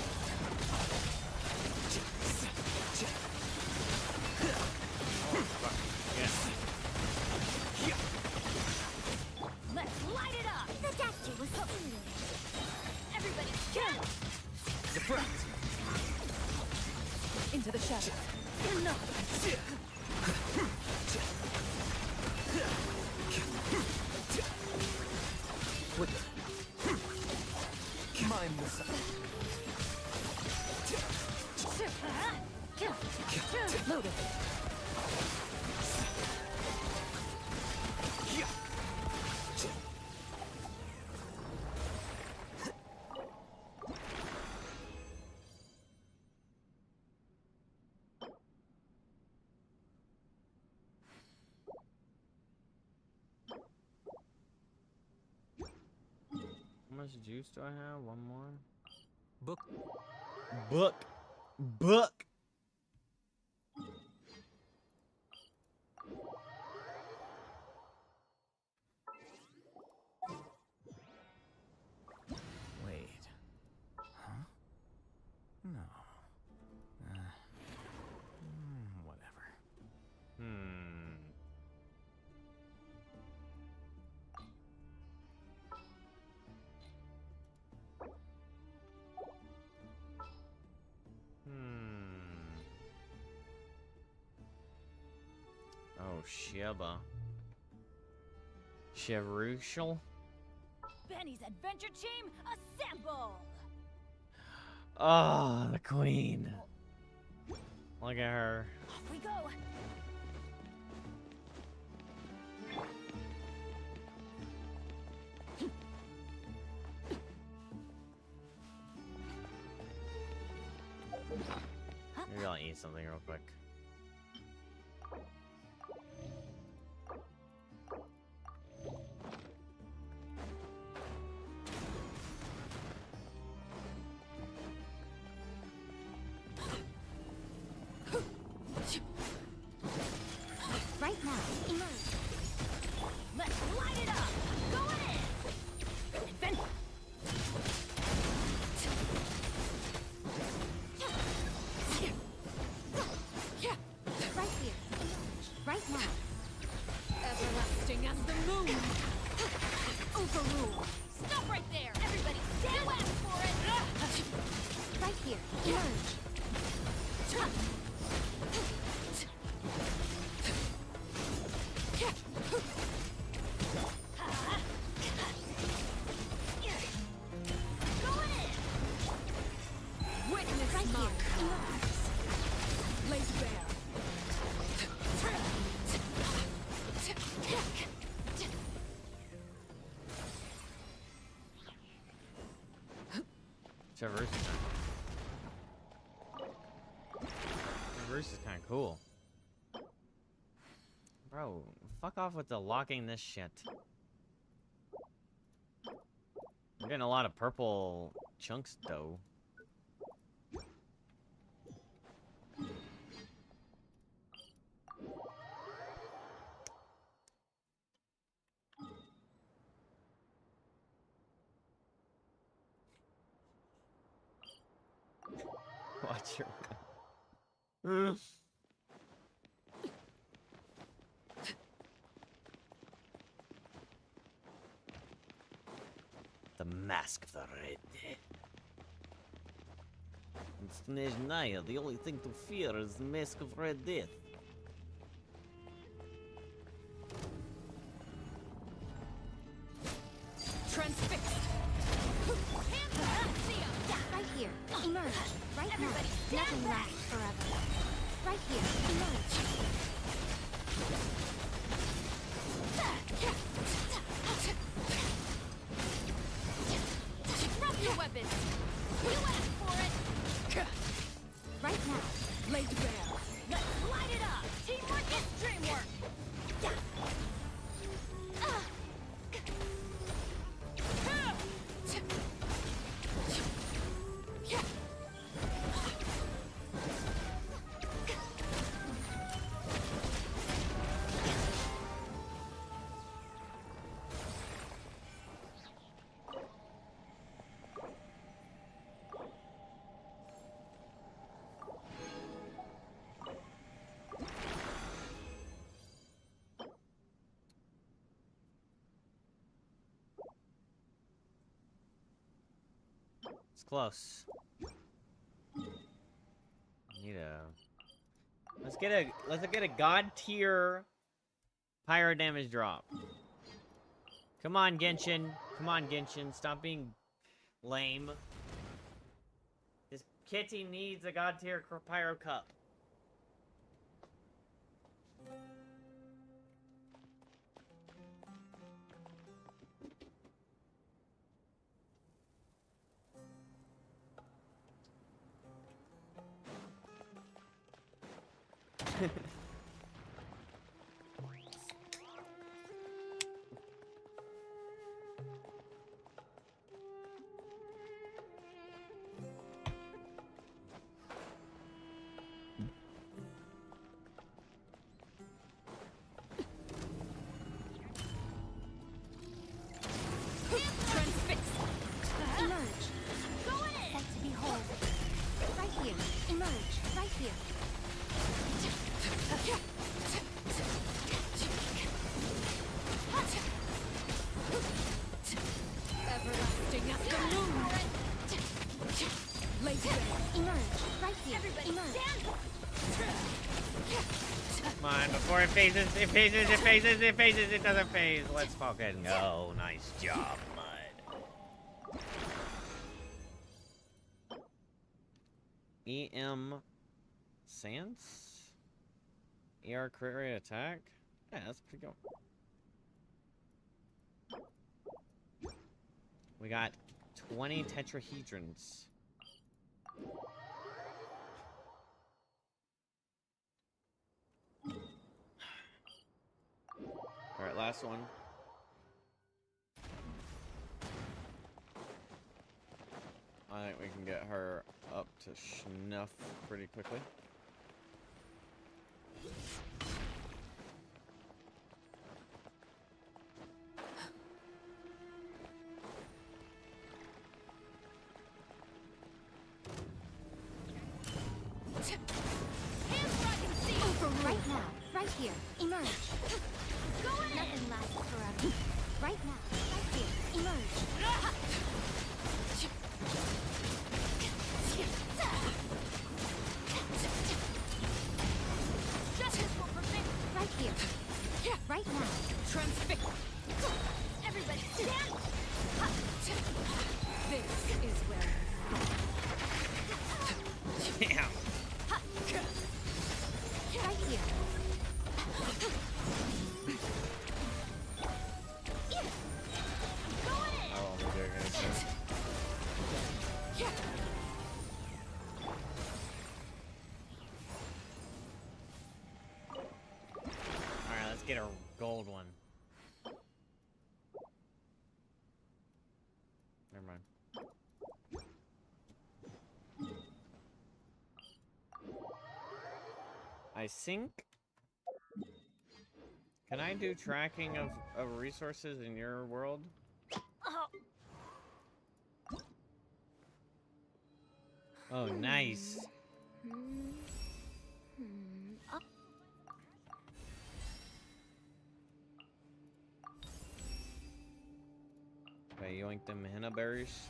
Let's light it up! The statue was clean. Everybody, jump! The front. Into the shadows. With it. Mine this side. Loaded. How much juice do I have? One more? Book. Book. Book. Wait. Huh? No. Whatever. Oh, Sheba. Chevrushal? Benny's adventure team, assemble! Oh, the queen. Look at her. Off we go! Maybe I'll eat something real quick. Right now, emerge! Let's light it up! Go in! Advent! Right here, emerge! Right now! Everlasting as the moon! Overrule! Stop right there! Everybody, stand up for it! Right here, emerge! Witness Right my here, cards. Laid bare. Traverse is kind of cool. Bro, fuck off with the locking this shit. I'm getting a lot of purple chunks though. Watch your. The Mask of the Red Death. It's Snezhnaya. The only thing to fear is the Mask of Red Death. Transfixed. Right here. Emerge. Right now. Nothing lasts forever. Right here. Emerge. Drop your weapon. You asked for it. Right now. Laid bare. Let's light it up. Teamwork is dreamwork. It's close. Need a. Let's get a god tier pyro damage drop. Come on, Genshin. Come on, Genshin. Stop being lame. This kitty needs a god tier pyro cup. Come on, before it phases, it phases, it phases, it phases, it doesn't phase. Let's fucking go. Nice job, Mud. EM Sans? ER crit rate attack? Yeah, that's pretty good. We got 20 tetrahedrons. Alright, last one. I think we can get her up to snuff pretty quickly. Right now, right here, emerge. Nothing lasts forever. Right now, right here, emerge. Justice will prevail. Right here, right now. Transfix. Everybody stand. This is where. Damn. Right here. Oh, we're doing it. Alright, let's get a gold one. Never mind. I think. Can I do tracking of resources in your world? Oh, nice. Oh. Okay, yoink them henna berries.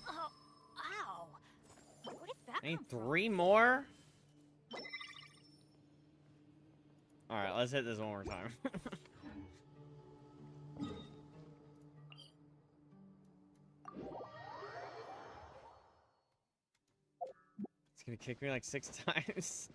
Oh, ow. Where did that Ain't come from? 3 more? Alright, let's hit this one more time. It's gonna kick me like 6 times.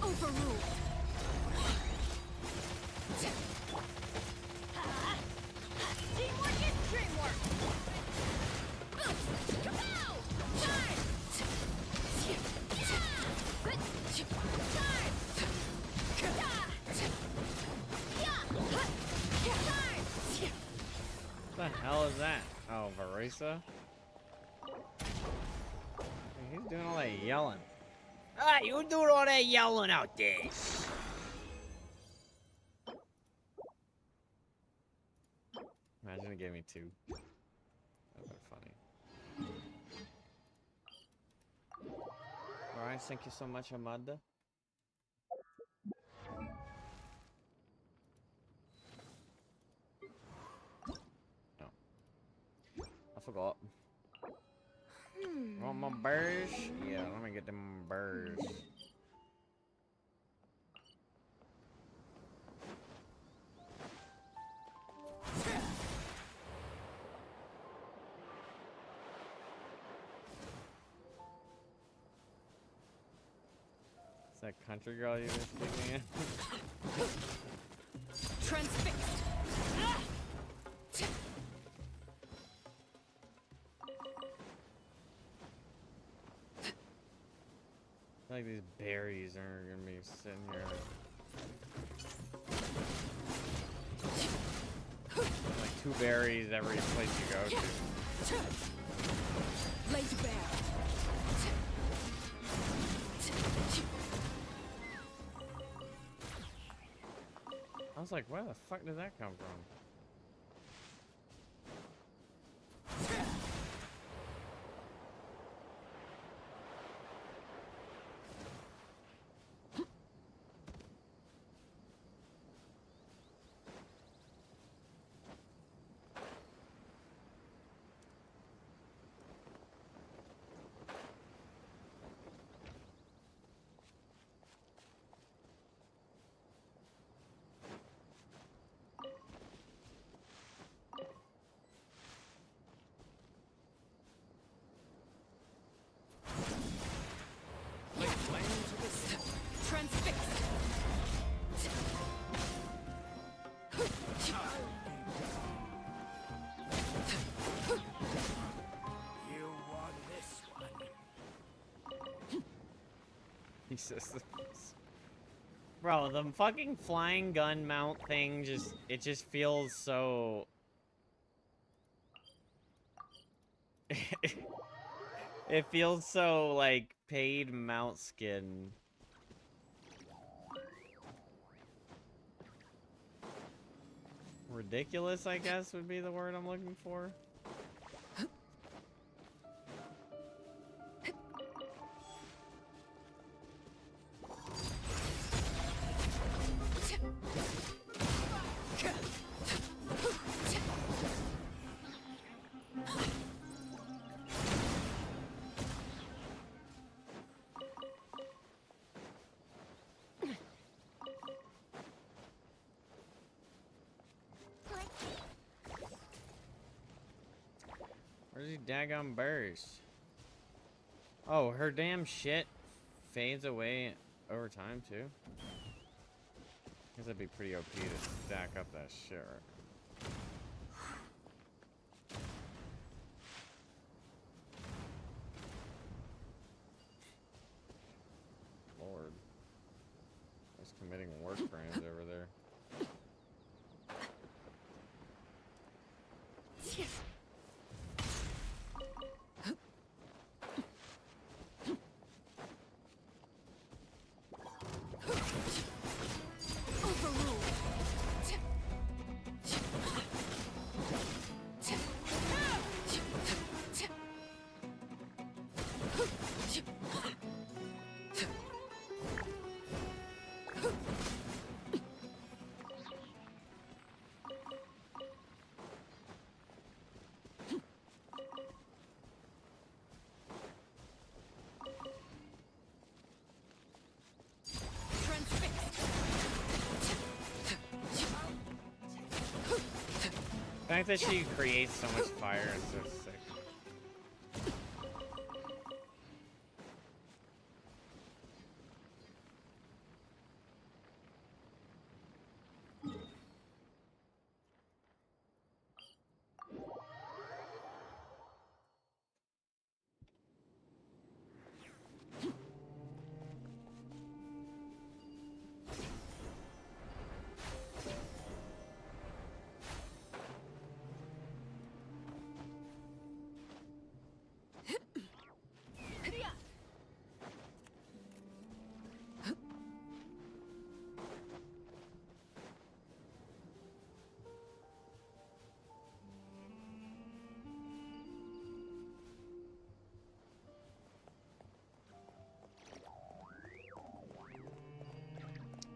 Overruled. Teamwork is dreamwork. Kapow! Time! What the hell is that? Oh, Varisa? He's doing all that yelling. Ah, you doing all that yelling out there? Imagine it gave me 2. That would be funny. Alright, thank you so much, Amanda. No. I forgot. Want my birds? Yeah, let me get them birds. Is that country girl you were speaking in? Transfixed. Ah! I feel like these berries are gonna be sitting here. Like 2 berries every place you go to. Laid bare. I was like, where the fuck did that come from? Transfixed. You won this one. He says this. Bro, the fucking flying gun mount thing it just feels so... It feels so, like, paid mount skin. Ridiculous, I guess, would be the word I'm looking for. Where's these daggone birds? Oh, her damn shit fades away over time, too. This would be pretty OP to stack up that shit right. Lord. He's committing war crimes over there. The fact that she creates so much fire is so sick.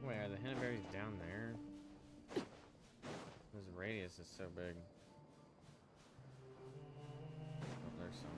Wait, are the hennaberries down there? This radius is so big. Oh, there's some.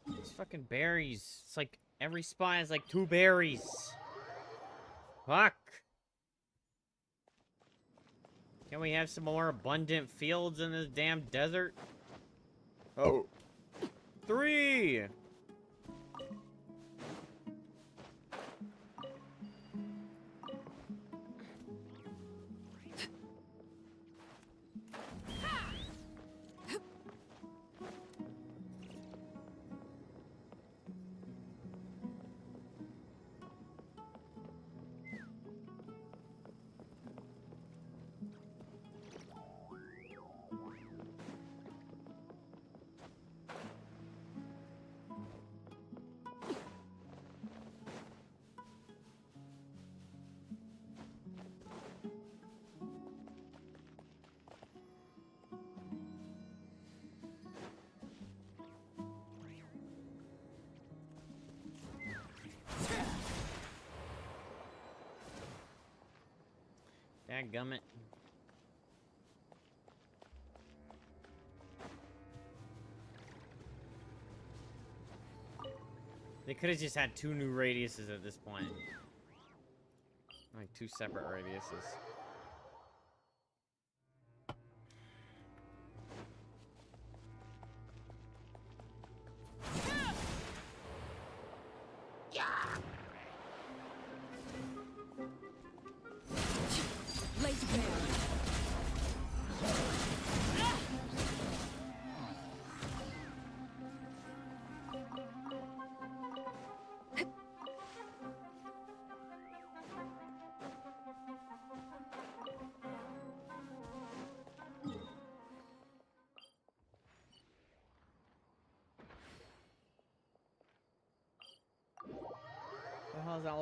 These fucking berries. It's like every spot has like 2 berries. Fuck. Can we have some more abundant fields in this damn desert? Oh. 3! Dadgummit. They could have just had 2 new radiuses at this point. Like 2 separate radiuses.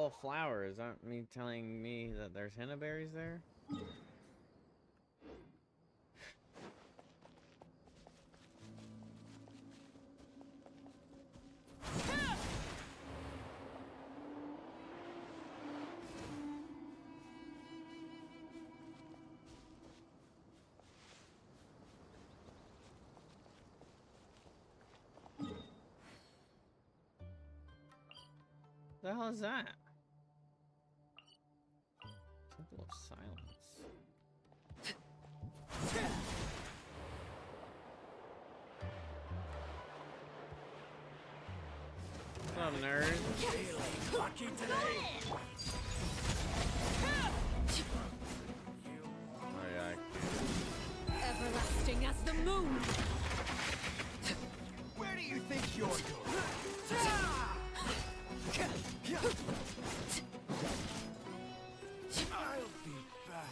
full of flowers. Aren't me telling me that there's henna berries there? The hell is that? Temple of Silence. What's up, nerd? Feeling lucky today? Oh yeah. Everlasting as the moon. Where do you think you're going? I'll be back.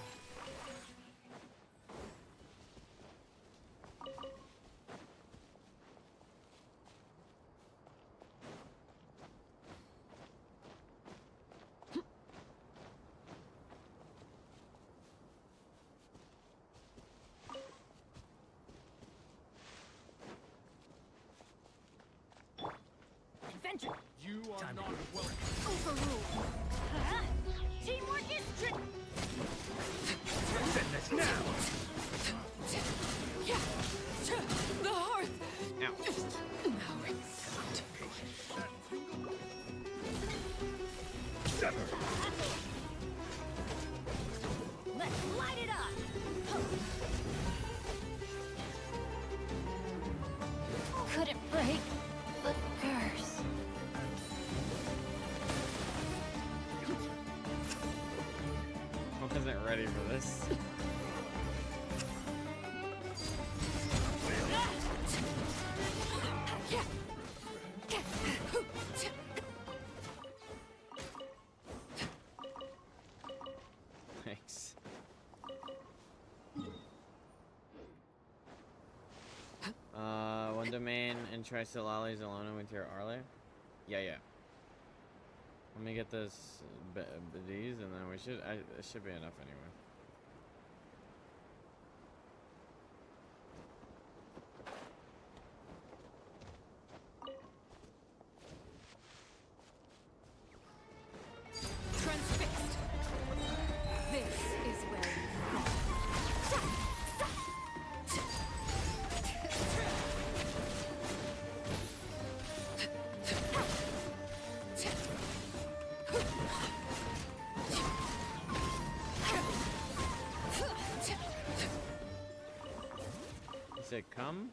Adventure. You are not welcome. Overruled. Huh? Teamwork is Send this now. the hearth. Ow. Now it's let's light it up. Couldn't break the curse. I wasn't ready for this. Thanks. One domain and try Silali's alone with your Arle. Yeah. Let me get this these, and then we should. It should be enough anyway. Transfixed. This is where you go. You said come?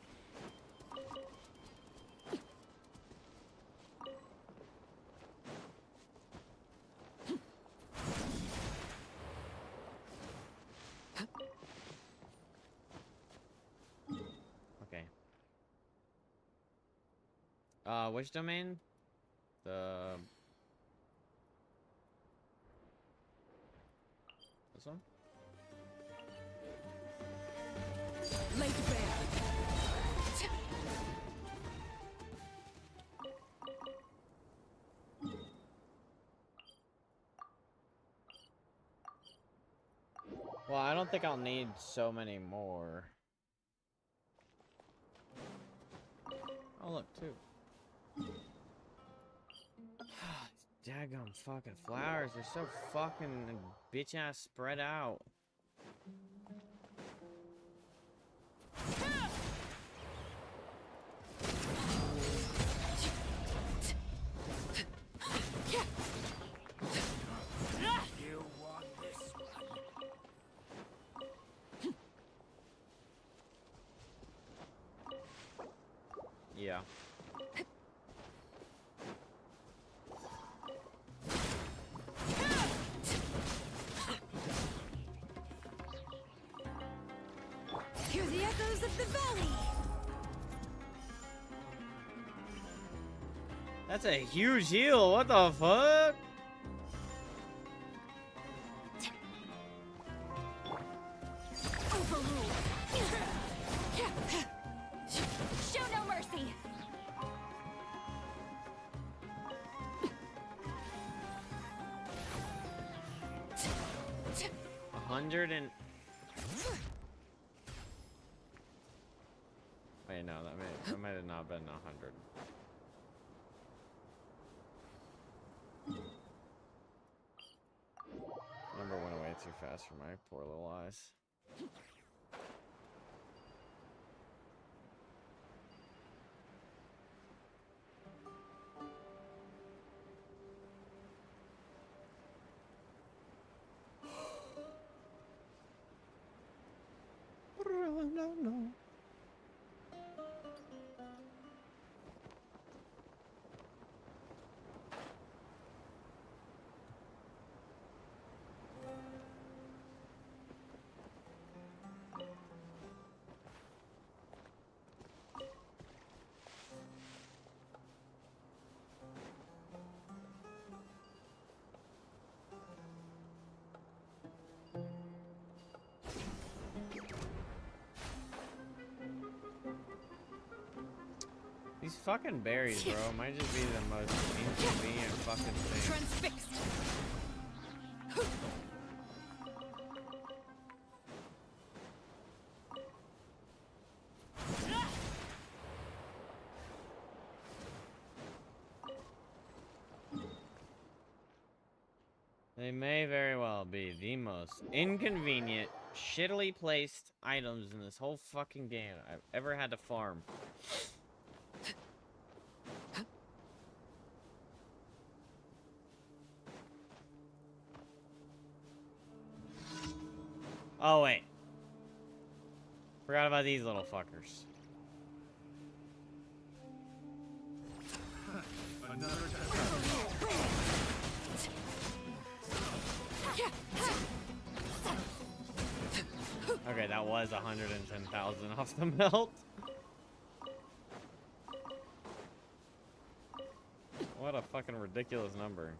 Okay. Which domain? This one? Laid bare. Well, I don't think I'll need so many more. Oh, look, two. Daggum fucking flowers. They're so fucking bitch ass spread out. You want this one? Yeah. Hear the echoes of the valley. That's a huge heal. What the fuck? Overruled. Show no mercy. 100 and... Wait, no, that might have not been 100. Number went away too fast for my poor little eyes. No. These fucking berries, bro, might just be the most inconvenient fucking thing. Transfixed. They may very well be the most inconvenient, shittily placed items in this whole fucking game I've ever had to farm. Oh, wait. Forgot about these little fuckers. Okay, that was 110,000 off the melt. What a fucking ridiculous number.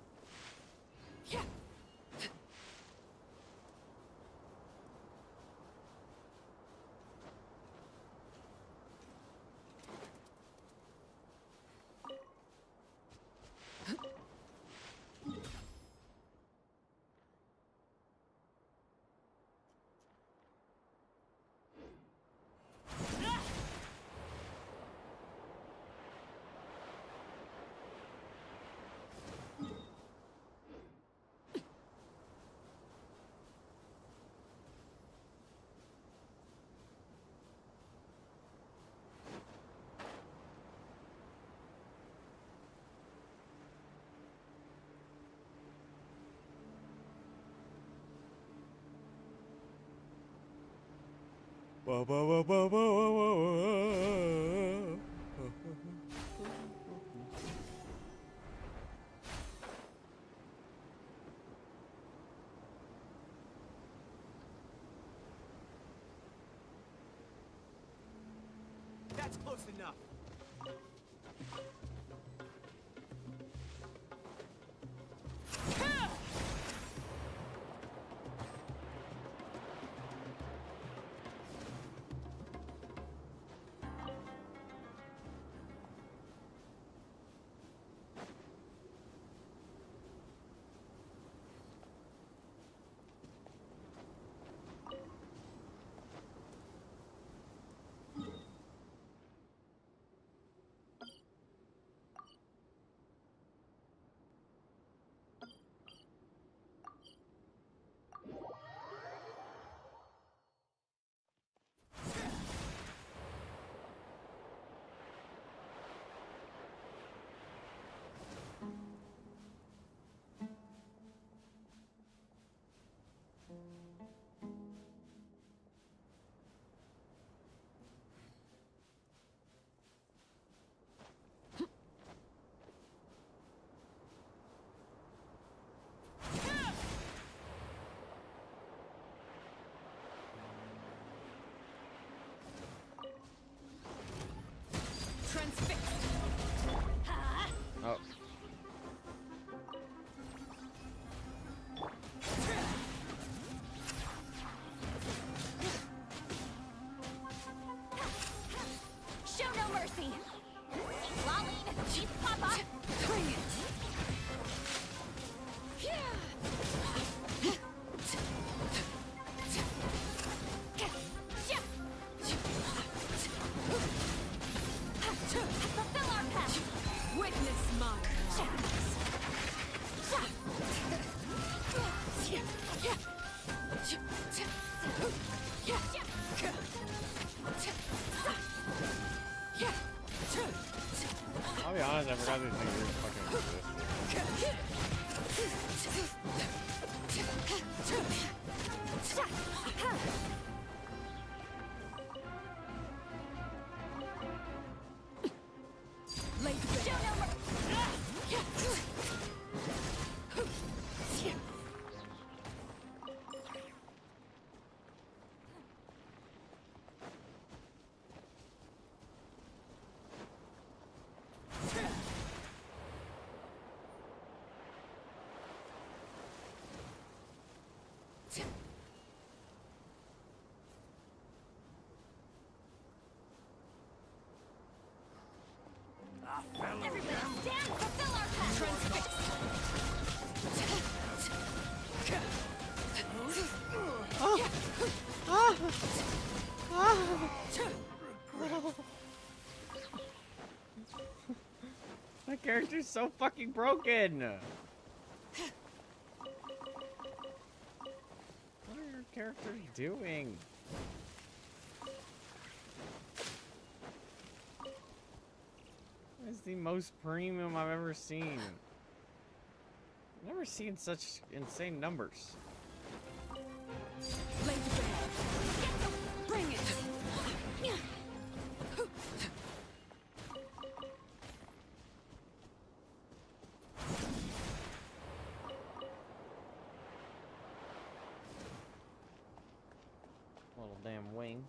Whoa, whoa, whoa, whoa, whoa, whoa, whoa. That's close enough. Oh. Show no mercy. Lolling, cheap papa. I'll be honest, I forgot these things fucking existed. Everybody stand, fulfill our path. My character's so fucking broken. What are your characters doing? That's the most premium I've ever seen. I've never seen such insane numbers. Bring it. Little damn wing.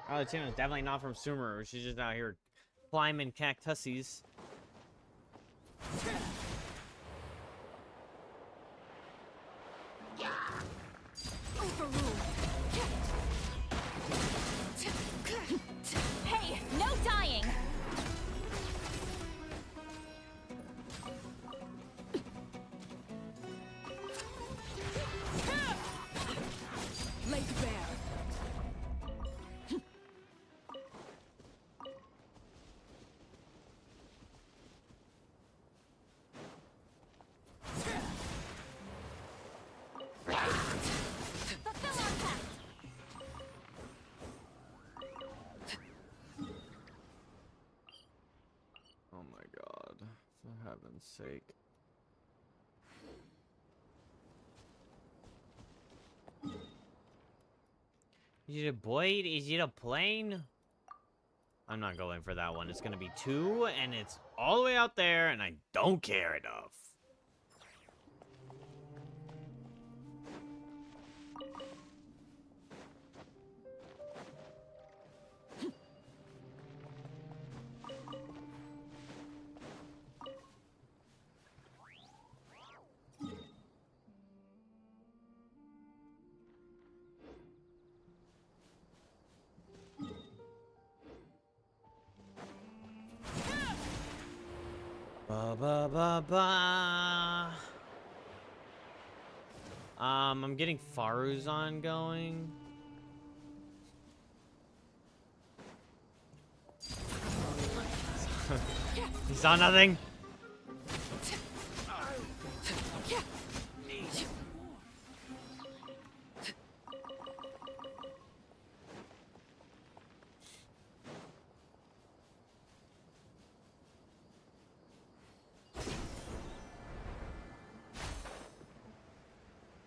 ARLECCHINO is definitely not from Sumeru. She's just out here climbing cactuses. Hey, no dying. Lake Bear. Oh my god. For heaven's sake. Is it a Boyd? Is it a plane? I'm not going for that one. It's gonna be 2, and it's all the way out there, and I don't care enough. Ba ba ba ba. I'm getting Faruzan going. He saw nothing.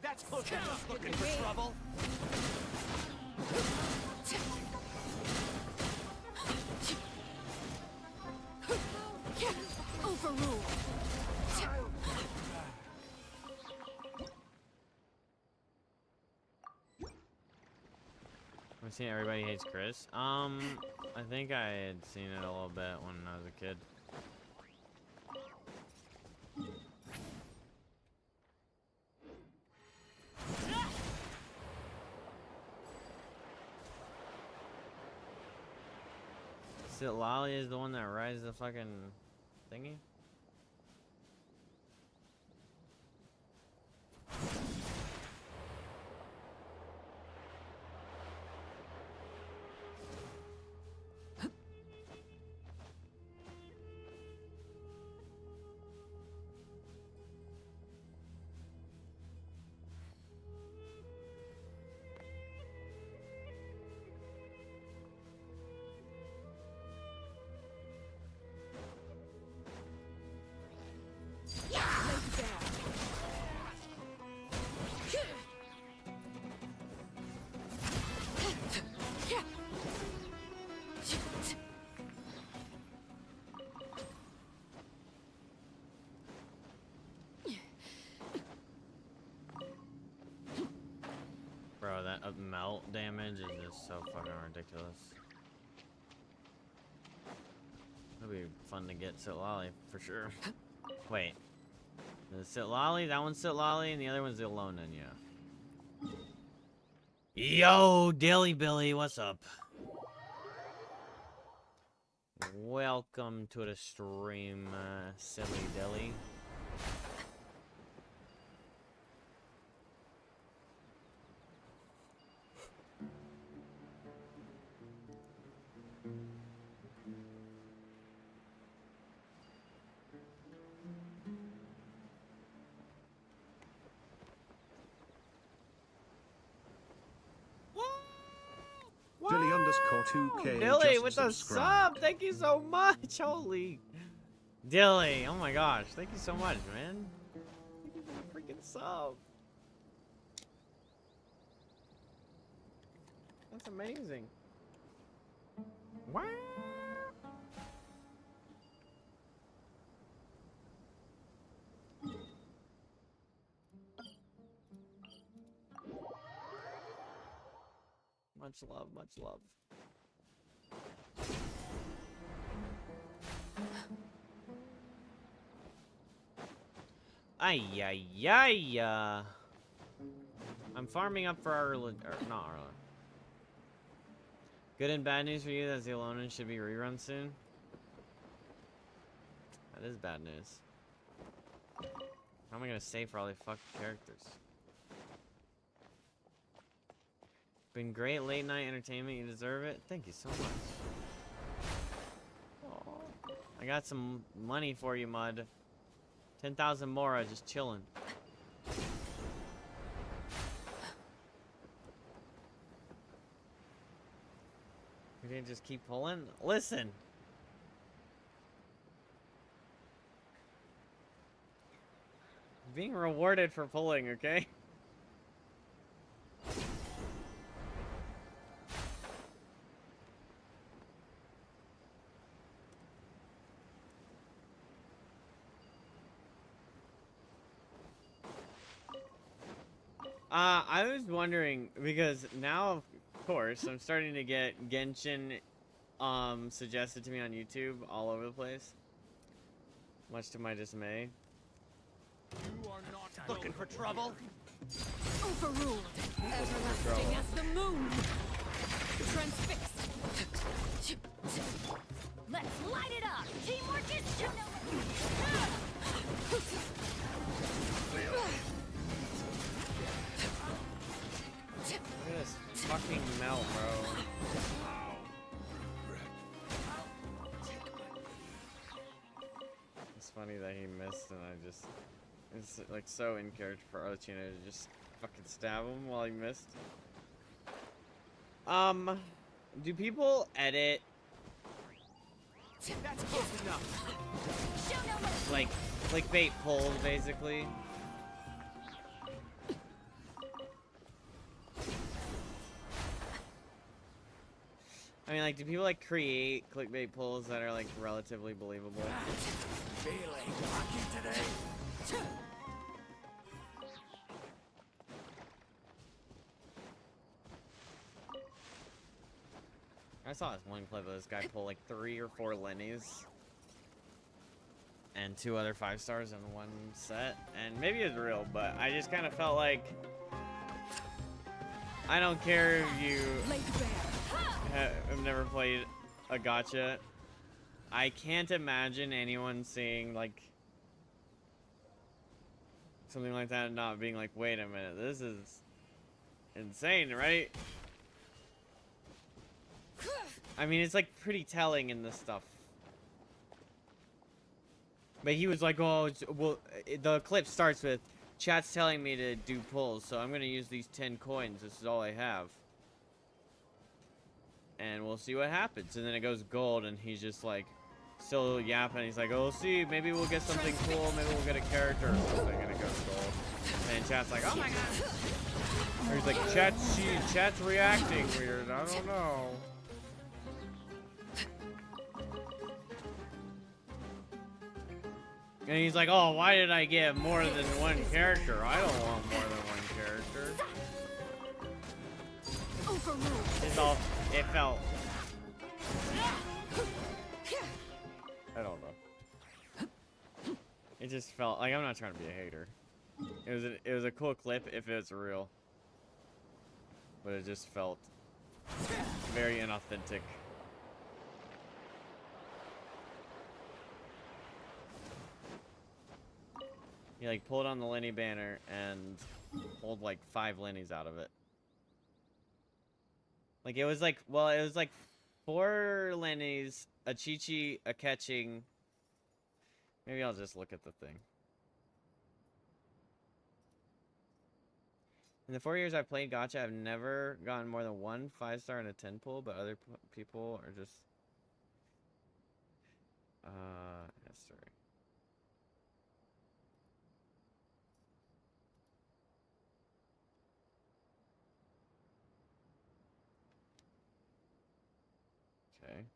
That's close enough looking for trouble. Overruled. I've seen Everybody Hates Chris. I think I had seen it a little bit when I was a kid. Lolly is the one that rides the fucking thingy? melt damage is just so fucking ridiculous. It'll be fun to get Sitlali for sure. Wait. The Sitlali? That one's Sitlali and the other one's Ilonin, yeah. Yo, Dilly Billy, what's up? Welcome to the stream, silly Dilly. Dilly _2K. Dilly just with the subscribed. sub, thank you so much. Holy Dilly, oh my gosh, thank you so much, man. Thank you for the freaking sub. That's amazing. Wow. Much love, much love. Ay, ay, ay, I'm farming up for not Arlen. Good and bad news for you that the Alonin should be rerun soon. That is bad news. How am I gonna save for all these fucking characters? Been great late night entertainment. You deserve it. Thank you so much. Aww. I got some money for you, Mud. 10,000 more. Just chilling. We didn't just keep pulling. Listen. Being rewarded for pulling, okay? I was wondering, because now, of course, I'm starting to get Genshin suggested to me on YouTube all over the place. Much to my dismay. You are not looking for trouble. Overruled. Everlasting as the moon. Transfixed. Let's light it up. Teamwork is Look at this fucking melt, bro. It's funny that he missed and I just... It's like so in character for ARLECCHINO to just fucking stab him while he missed. Do people edit... That's close enough. like, clickbait polls, basically? I mean, like, do people, like, create clickbait polls that are, like, relatively believable? Feeling lucky today. I saw this one clip of this guy pull, like, 3 or 4 Lennies. And 2 other 5 stars in one set. And maybe it's real, but I just kind of felt like... I don't care if you... I've never played a gacha. I can't imagine anyone seeing like something like that and not being like, wait a minute, this is insane, right? I mean, it's like pretty telling in this stuff. But he was like, oh, well, the clip starts with, chat's telling me to do pulls, so I'm gonna use these 10 coins, this is all I have. And we'll see what happens. And then it goes gold, and he's just like, still yapping. He's like, oh, see, maybe we'll get something cool. Maybe we'll get a character or something. And it goes gold. And chat's like, oh my god. Or he's like, chat's reacting weird. I don't know. And he's like, oh, why did I get more than one character? I don't want more than one character. It's all. It felt. I don't know. It just felt like I'm not trying to be a hater. It was a cool clip if it's real, but it just felt very inauthentic. He like pulled on the Lenny banner and pulled like 5 Lennies out of it. Like it was like, well, it was like 4 Lennies, a Chi-Chi, a catching. Maybe I'll just look at the thing. In the 4 years I've played Gacha, I've never gotten more than 1 5-star and a 10 pull, but other people are just... history. Okay.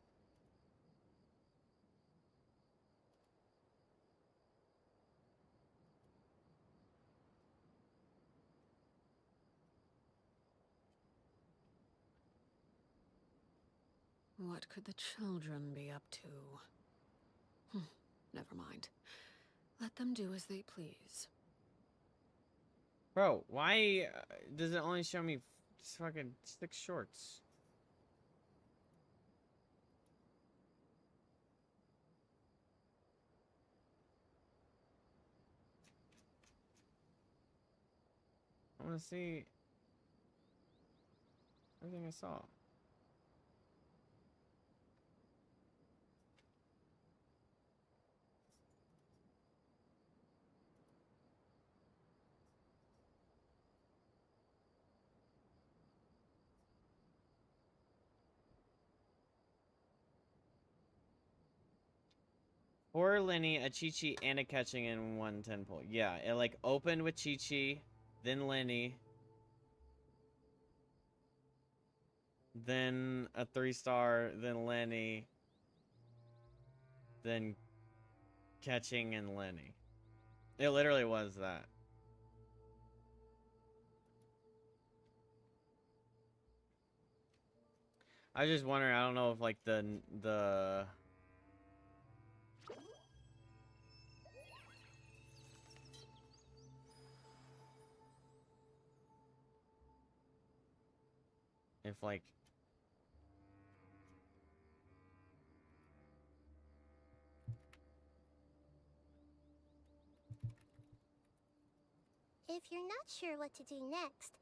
What could the children be up to? Never mind. Let them do as they please. Bro, why does it only show me fucking 6 shorts? I want to see everything I saw. Or Lenny, a Chi-Chi, and a catching in 1 10 pull. Yeah, it like opened with Chi-Chi, then Lenny, then a 3-star, then Lenny, then catching and Lenny. It literally was that. I was just wondering, I don't know if like the if like If you're not sure what to do next,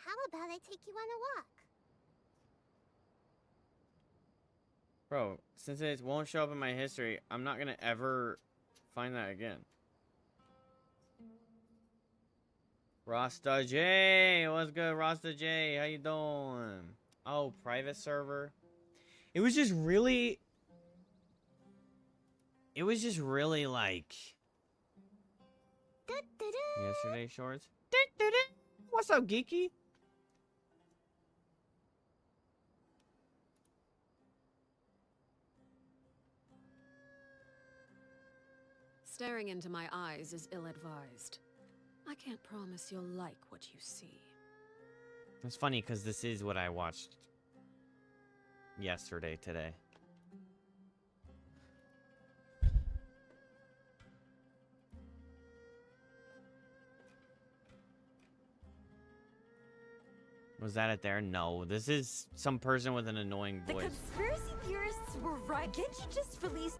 how about I take you on a walk? Bro, since it won't show up in my history, I'm not gonna ever find that again. Rasta J, what's good, Rasta J? How you doing? Oh, private server. It was just really like yesterday shorts. What's up, Geeky? Staring into my eyes is ill-advised. I can't promise you'll like what you see. It's funny because this is what I watched yesterday, today. Was that it there? No, this is some person with an annoying The voice. conspiracy theorists were right. GENSHIN just released...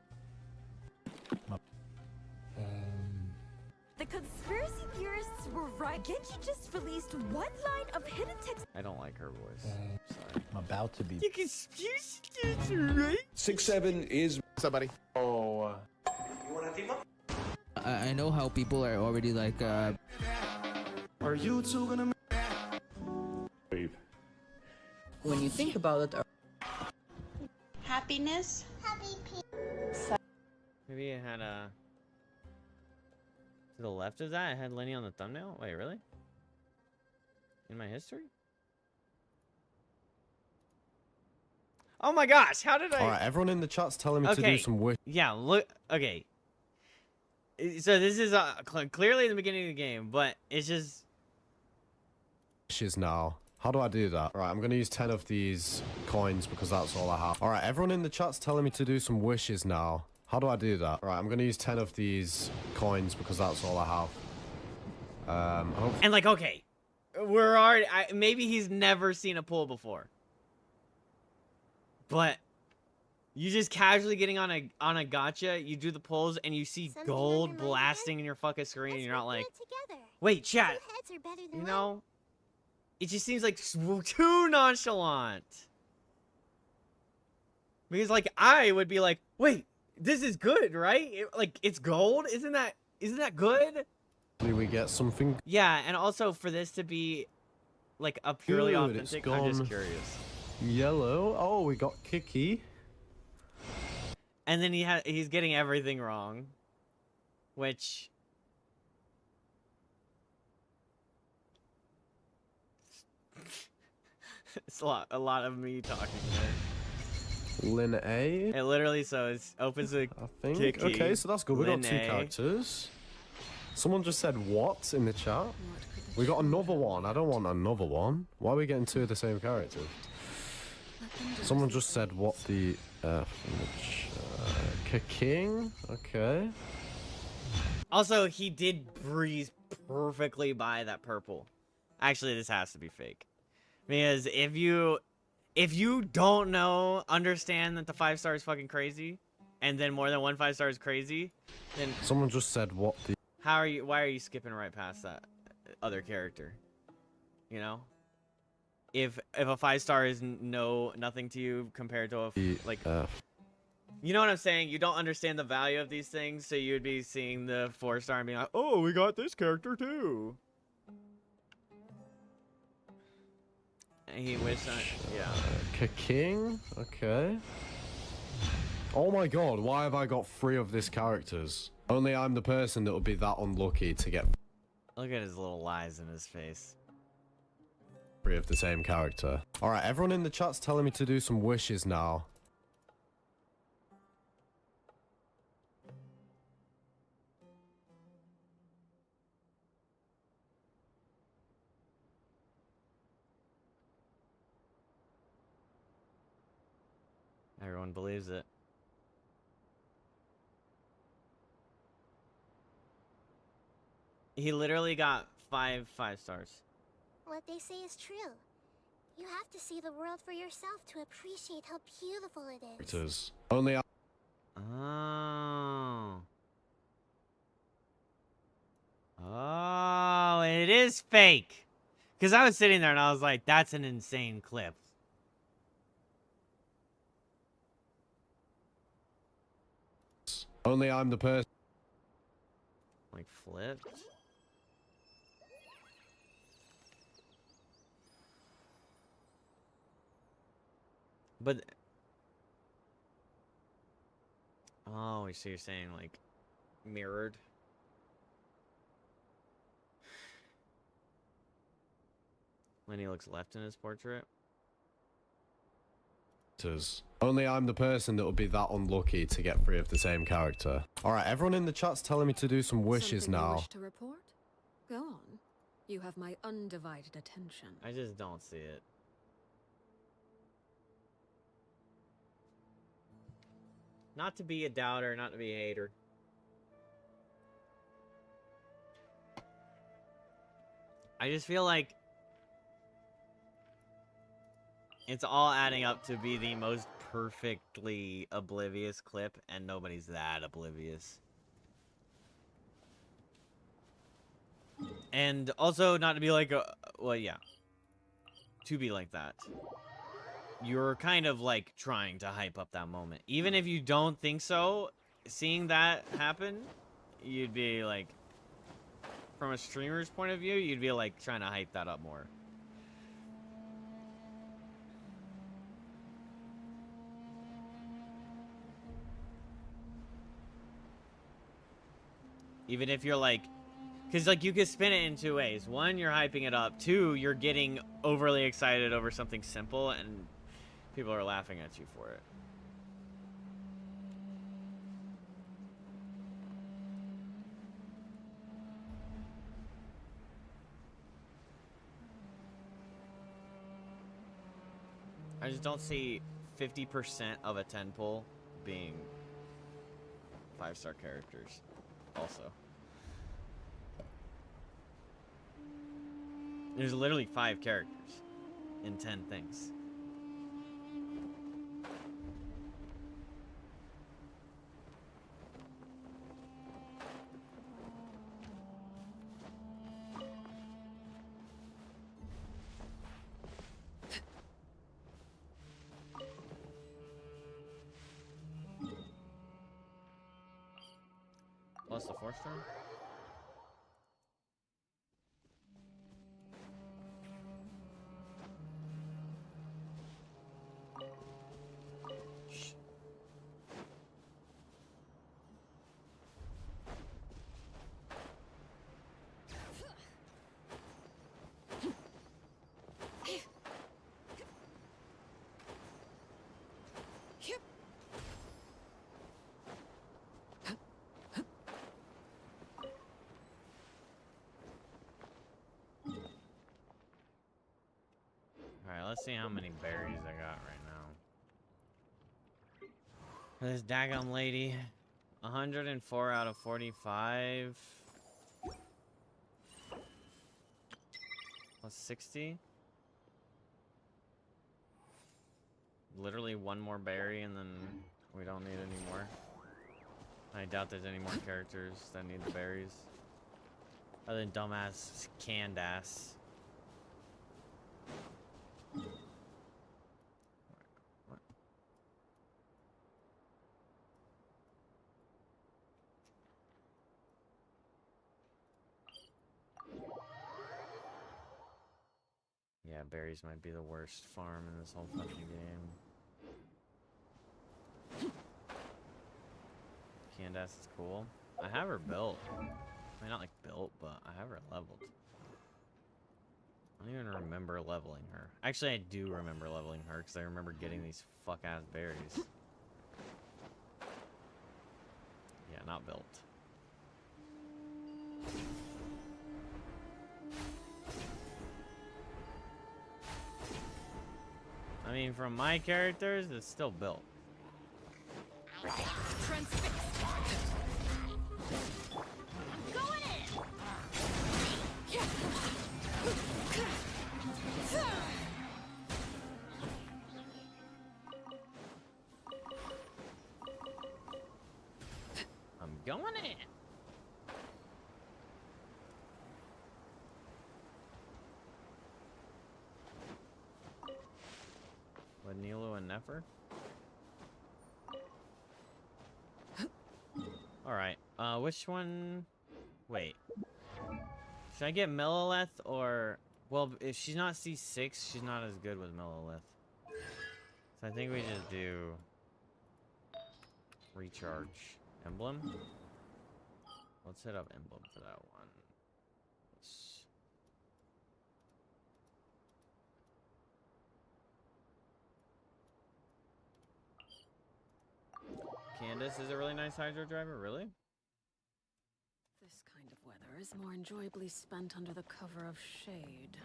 The conspiracy theorists were right. GENSHIN just released 1 line of hidden text... I don't like her voice. Sorry. I'm about to be. The conspiracy theorists are right. 6-7 is somebody. Oh. You wanna team up? I know how people are already like, Are you two gonna When you think about it, Happiness. Maybe it had a... To the left of that, it had Lenny on the thumbnail? Wait, really? In my history? Oh my gosh, how did I... Alright, everyone in the chat's telling me to do some wishes. Yeah, look, okay. So this is clearly the beginning of the game, but it's just... Wishes now. How do I do that? All right, I'm going to use 10 of these coins because that's all I have. All right, everyone in the chat's telling me to do some wishes now. How do I do that? All right, I'm going to use 10 of these coins because that's all I have. And like, okay, we're already, maybe he's never seen a pool before, but you just casually getting on a gotcha, you do the pulls and you see gold blasting in your fucking screen and you're not like, wait, chat, you know, it just seems like too nonchalant. Because like, I would be like, wait, this is good, right? Like, it's gold? Isn't that good? We get something. Yeah, and also for this to be like a purely Dude, authentic, I'm just curious. Yellow. Oh, we got Kiki. And then he's getting everything wrong, which it's a lot of me talking there. Lin A. It literally opens a I think. Kiki, Okay, so that's good. We got Lin 2 A. characters. Someone just said what in the chat? We got another one. I don't want another one. Why are we getting 2 of the same character? Someone just said what the King. Okay. Also, he did breeze perfectly by that purple. Actually, this has to be fake. Because if you don't understand that the 5-star is fucking crazy, and then more than one 5-star is crazy, then Someone just said what the why are you skipping right past that other character? You know? If a 5-star is nothing to you compared to you know what I'm saying? You don't understand the value of these things, so you'd be seeing the 4-star and being like, oh, we got this character too. And he wished King. Okay. Oh my god, why have I got 3 of these characters? Only I'm the person that would be that unlucky to get Look at his little lies in his face. 3 of the same character. Alright, everyone in the chat's telling me to do some wishes now. Everyone believes it. He literally got 5 5-stars. What they say is true. You have to see the world for yourself to appreciate how beautiful it is. Only Oh. Oh, it is fake. Because I was sitting there and I was like, that's an insane clip. Only I'm the person. Like, flipped? But... Oh, so you're saying, like, mirrored? When he looks left in his portrait? Only I'm the person that would be that unlucky to get 3 of the same character. Alright, everyone in the chat's telling me to do some wishes Something you now. wish to report? Go on. You have my undivided attention. I just don't see it. Not to be a doubter, not to be a hater. I just feel like it's all adding up to be the most perfectly oblivious clip, and nobody's that oblivious. And also not to be like, well, yeah. To be like that. You're kind of like trying to hype up that moment. Even if you don't think so, seeing that happen, you'd be like, from a streamer's point of view, you'd be like trying to hype that up more. Even if you're like, because like you could spin it in 2 ways. 1, you're hyping it up. 2, you're getting overly excited over something simple and people are laughing at you for it. I just don't see 50% of a 10 pull being 5-star characters also. There's literally 5 characters in 10 things. Plus the 4th turn? Alright, let's see how many berries I got right now. For this daggum lady, 104 out of 45. Plus 60. Literally one more berry and then we don't need any more. I doubt there's any more characters that need the berries. Other than dumbass canned ass. What? Yeah, berries might be the worst farm in this whole fucking game. Candace is cool. I have her built. I mean, not like built, but I have her leveled. I don't even remember leveling her. Actually, I do remember leveling her because I remember getting these fuck-ass berries. Yeah, not built. I mean, from my characters, it's still built. Going in. I'm going in. With Nilo and Nefer? Alright, which one? Wait. Should I get Mellileth or... Well, if she's not C6, she's not as good with Mellileth. So I think we just do... Recharge. Emblem? Let's hit up Emblem for that one. Candace is a really nice Hydro driver, really? This kind of weather is more enjoyably spent under the cover of shade.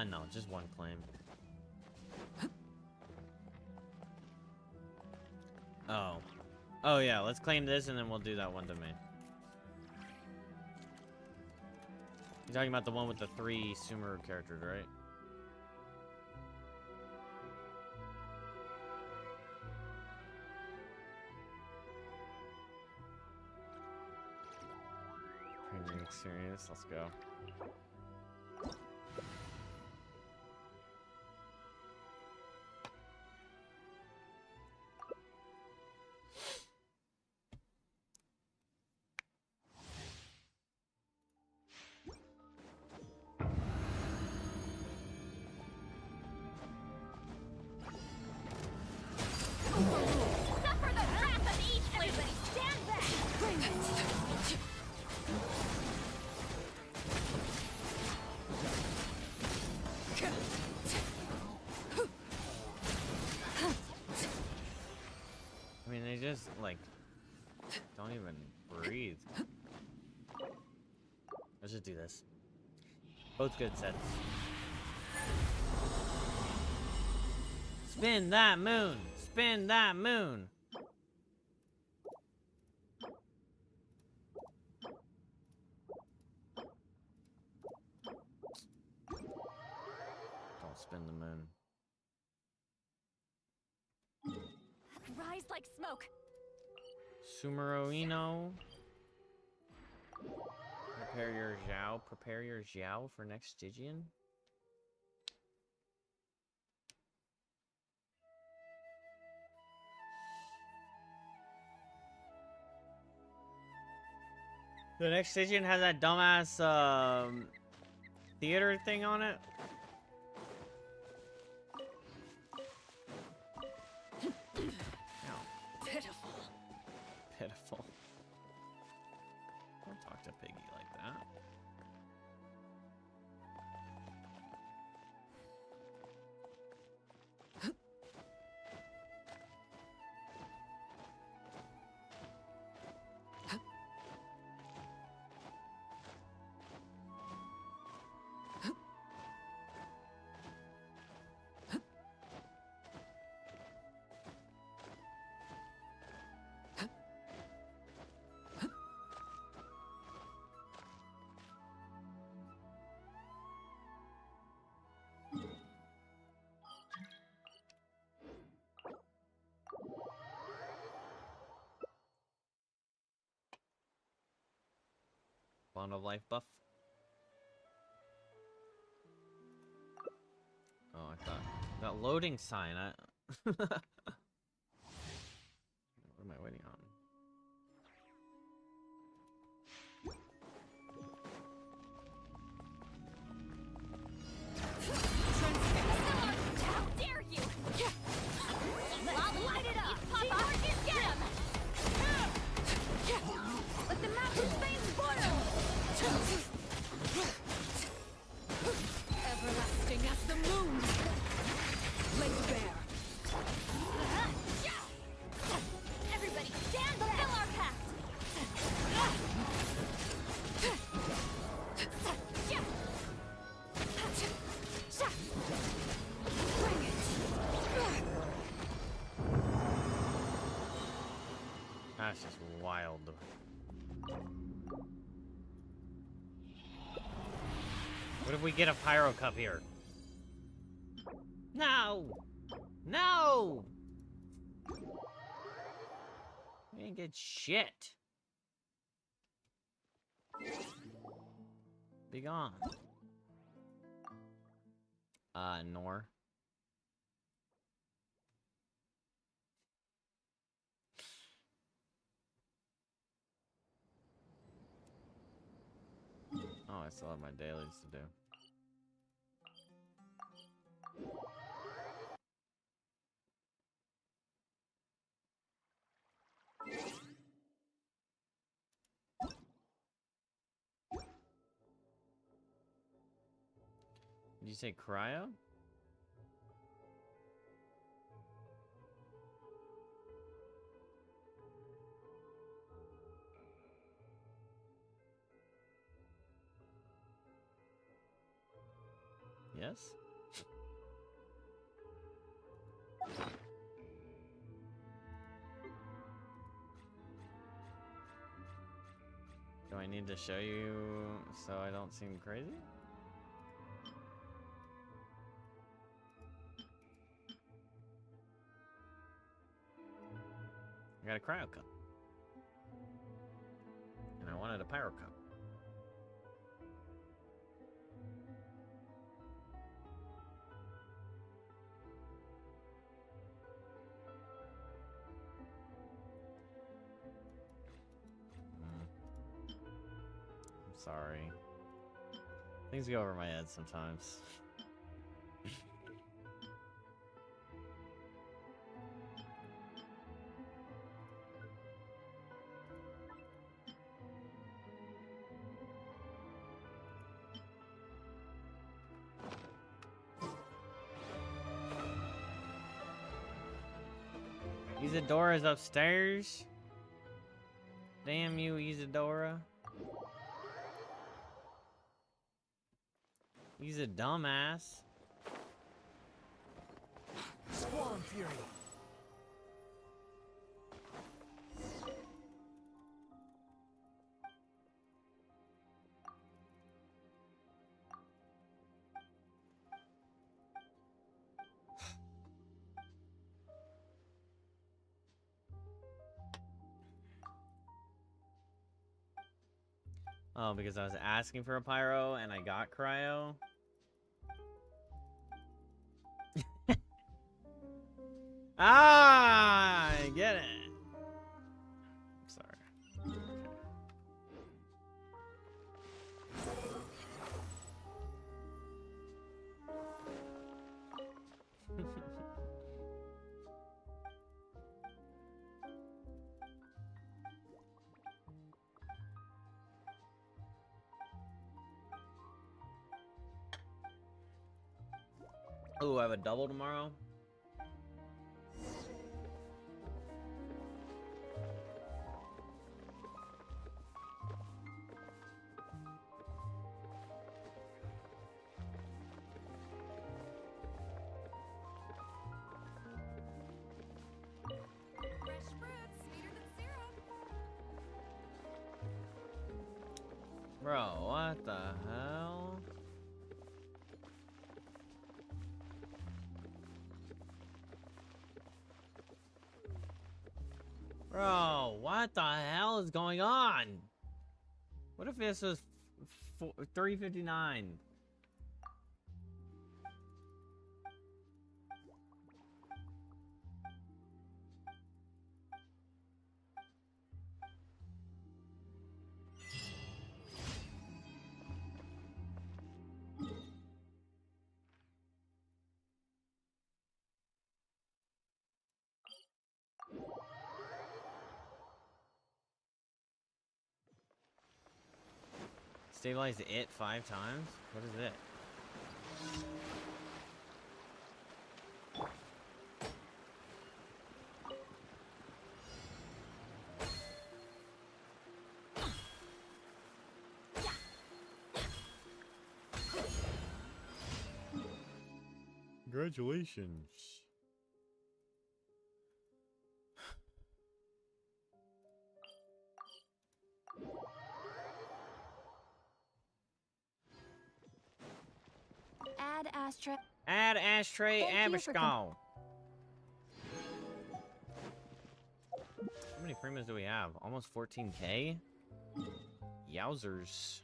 No, just one claim. Oh. Oh yeah, let's claim this and then we'll do that one domain. You're talking about the one with the 3 Sumeru characters, right? Premium experience, let's go. Suffer the wrath of each. Everybody stand back. I mean, they just, like, Don't even breathe. Let's just do this. Both good sets. Spin that moon! Spin that moon! Don't spin the moon. Rise like smoke. Sumeroino. Prepare your Zhao. Prepare your Zhao for next Stygian. The next Stygian has that dumbass theater thing on it. Pitiful. Pitiful. Don't talk to Piggy like that. Bond of Life buff. Oh, I thought that loading sign. What am I waiting on? How dare you! Light it up! Teamwork is get him! Let the mountain's veins boil! Everlasting as the moon! Laid bare. Everybody stand back! Fill our pact! Bring it! That's just wild. What if we get a Pyro Cup here? No! No! We didn't get shit. Be gone. Nor. Oh, I still have my dailies to do. Did you say cryo? Yes? Do I need to show you so I don't seem crazy? I got a cryo cup. And I wanted a pyro cup. I'm sorry. Things go over my head sometimes. Isadora's upstairs. Damn you, Isadora. He's a dumbass. Squall and Fury. Oh, because I was asking for a pyro and I got cryo. Ah, I get it. Sorry. Oh, I have a double tomorrow. Bro, what the hell? Bro, what the hell is going on? What if this was 359? Stabilize it 5 times? What is it? Congratulations. Add ashtray. Add ashtray Thank you for Abishkal. How many primos do we have? Almost 14k? Yowzers.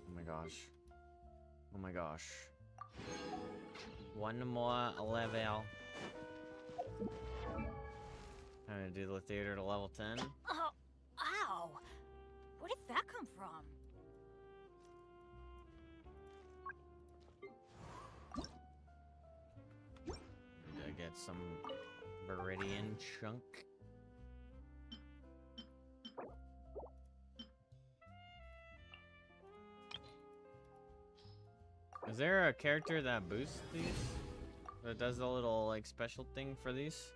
Oh my gosh. Oh my gosh. One more level. I'm gonna do the theater to level 10. Oh, ow! Where did that come from? To get some Viridian chunk. Is there a character that boosts these? That does the little, like, special thing for these?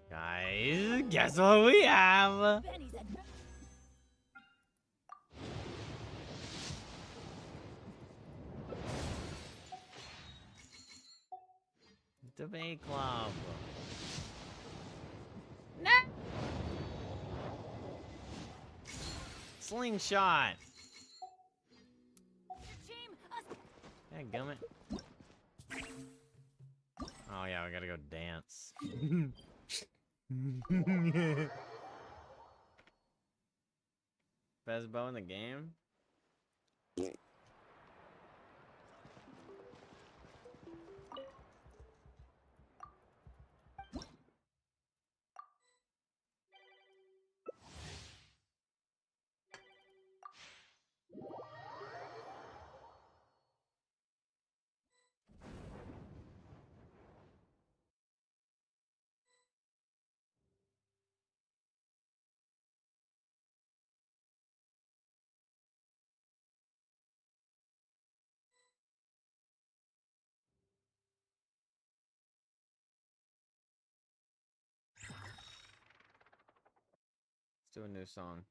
Guys, guess what we have? Debate club. No. Slingshot. Dadgummit. Oh yeah, we gotta go dance. Best bow in the game? do a new song.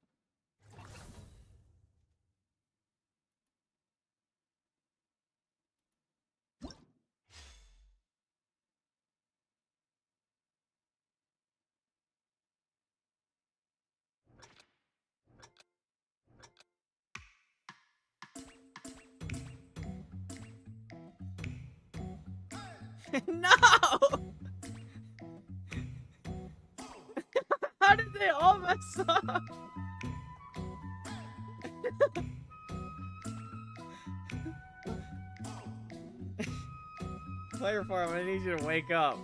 No! How did they all mess up? Player form, I need you to wake up.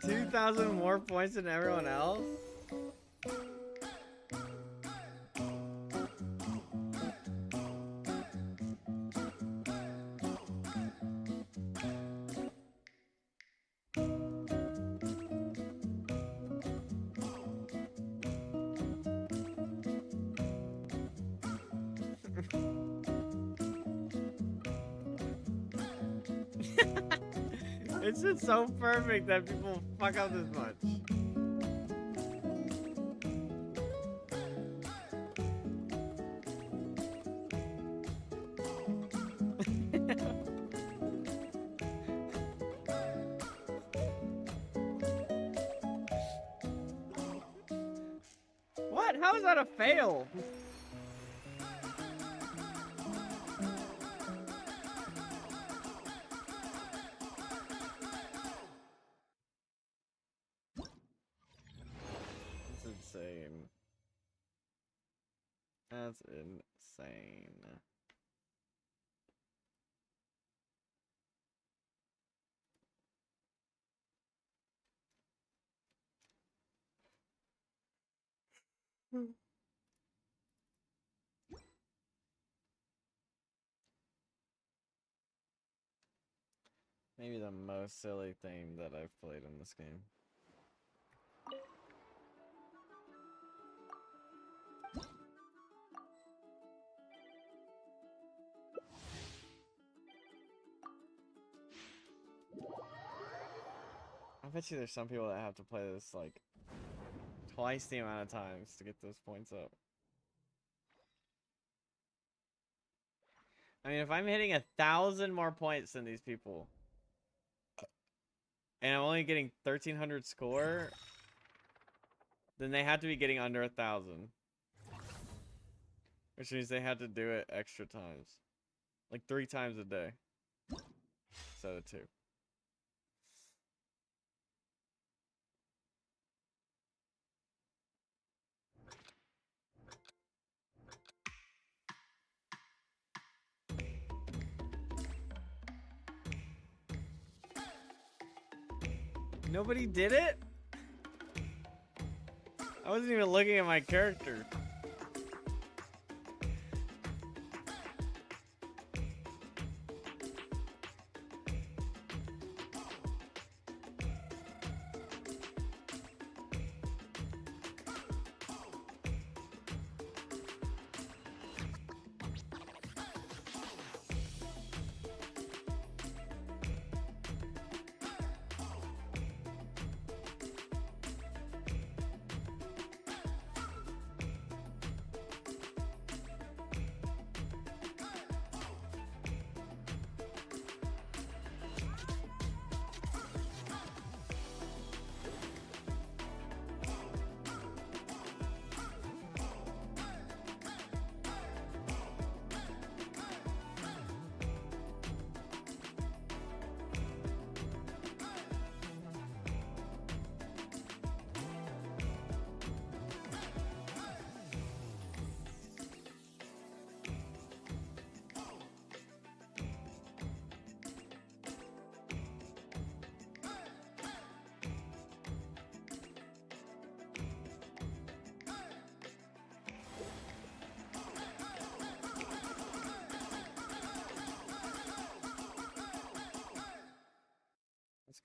$2,000 more points than everyone else? It's just so perfect that people fuck up this much. What? How is that a fail? Insane. That's insane. Maybe the most silly thing that I've played in this game. I bet you there's some people that have to play this like twice the amount of times to get those points up. I mean, if I'm hitting 1,000 more points than these people, and I'm only getting 1,300 score, then they had to be getting under 1,000. Which means they had to do it extra times. Like 3 times a day. Instead of 2. Nobody did it? I wasn't even looking at my character.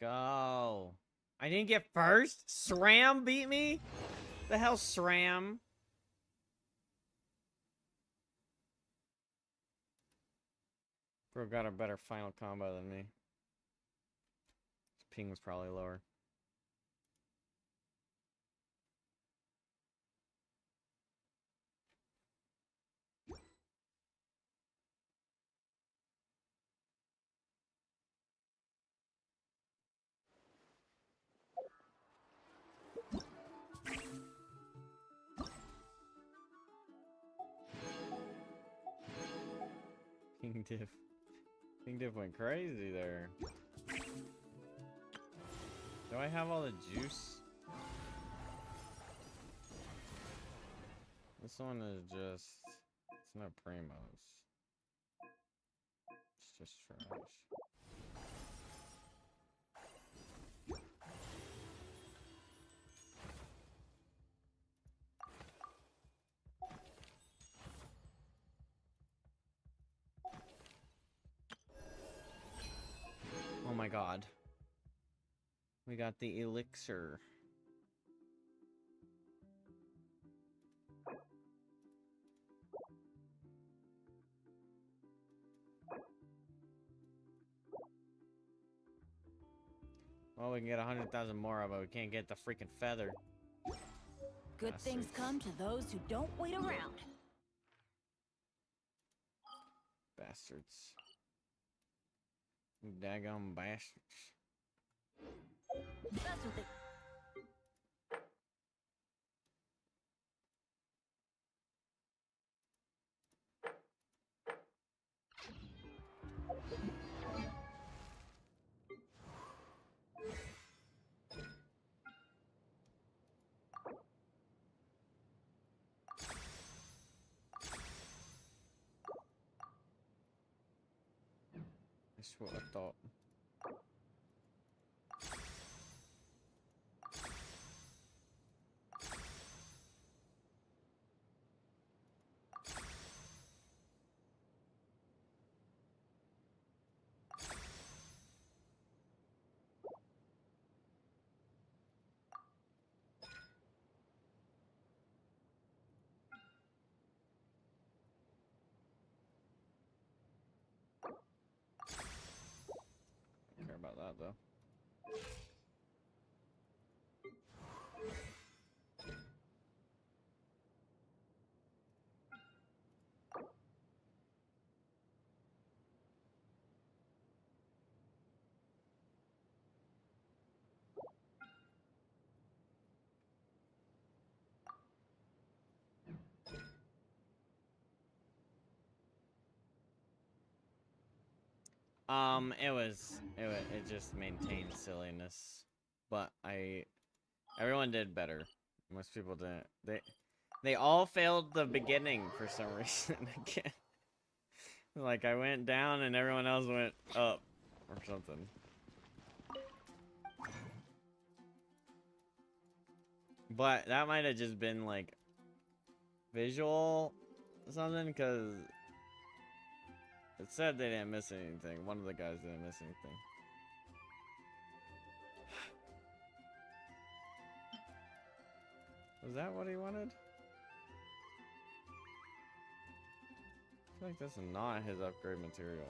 go. I didn't get first? SRAM beat me? The hell, SRAM? Bro got a better final combo than me. His ping was probably lower. Ping diff. Ping diff went crazy there. Do I have all the juice? This one is just... It's no primos. It's just trash. Oh my god. We got the elixir. Well, we can get 100,000 more of it. We can't get the freaking feather. Good things come to those who don't wait around. Bastards. You daggone bastards. That's what they... That's what I thought. Don't care about that though. It just maintained silliness, but everyone did better. Most people didn't. They all failed the beginning for some reason. Again, like I went down and everyone else went up or something. But that might have just been like visual something, because it said they didn't miss anything. One of the guys didn't miss anything. Was that what he wanted? I feel like that's not his upgrade material.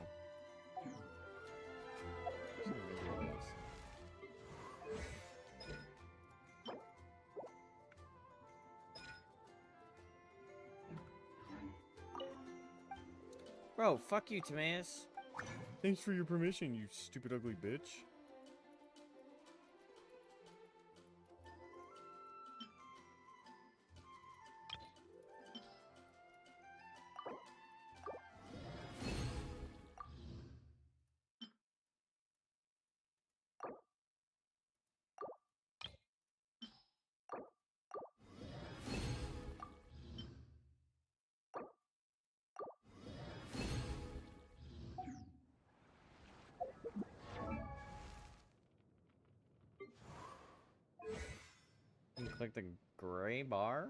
Maybe it is. Bro, fuck you, Timaeus. Thanks for your permission, you stupid ugly bitch. Click the gray bar.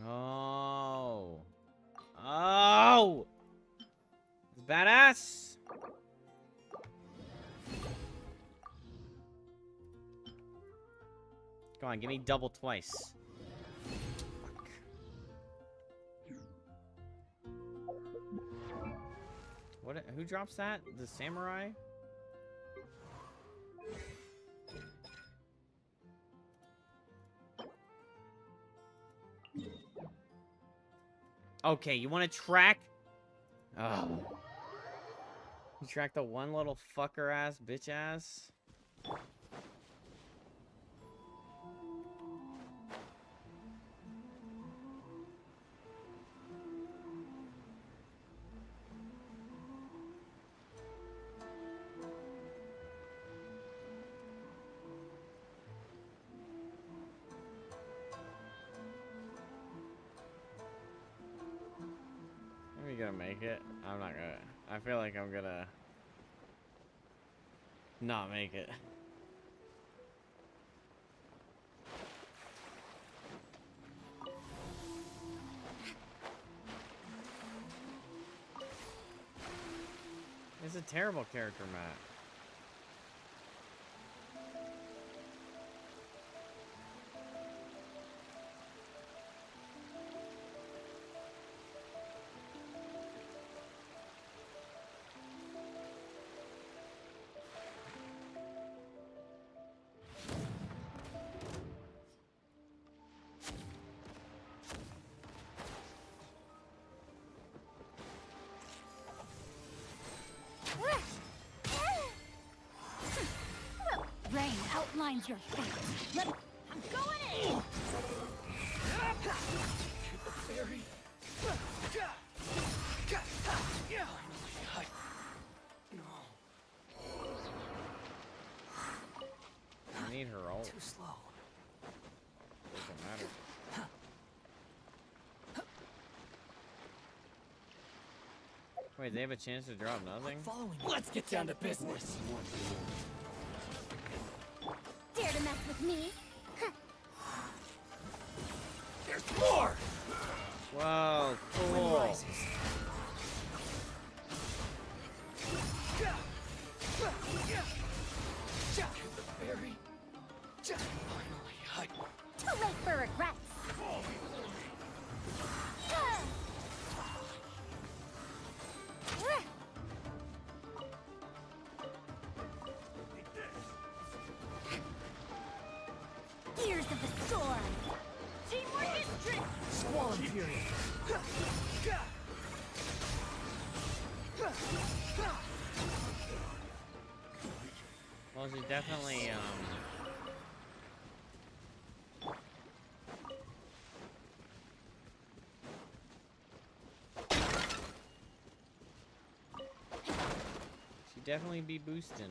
Oh. Oh! It's badass! Come on, give me double twice. Fuck. What? Who drops that? The samurai? Okay, you want to track? Oh. You track the one little fucker ass, bitch ass? Are we gonna make it? I'm not gonna. I feel like I'm gonna not make it. It's a terrible character, Matt. Rain outlines your fate. I'm going in! I need her ult. Too slow. Doesn't matter. Wait, they have a chance to drop nothing? Let's get down to business. Dare to mess with me? There's more! Whoa, cool. Too late for regrets. Gears of the storm. Teamwork is strength. Squall period. Well, she's definitely, she'd definitely be boosting.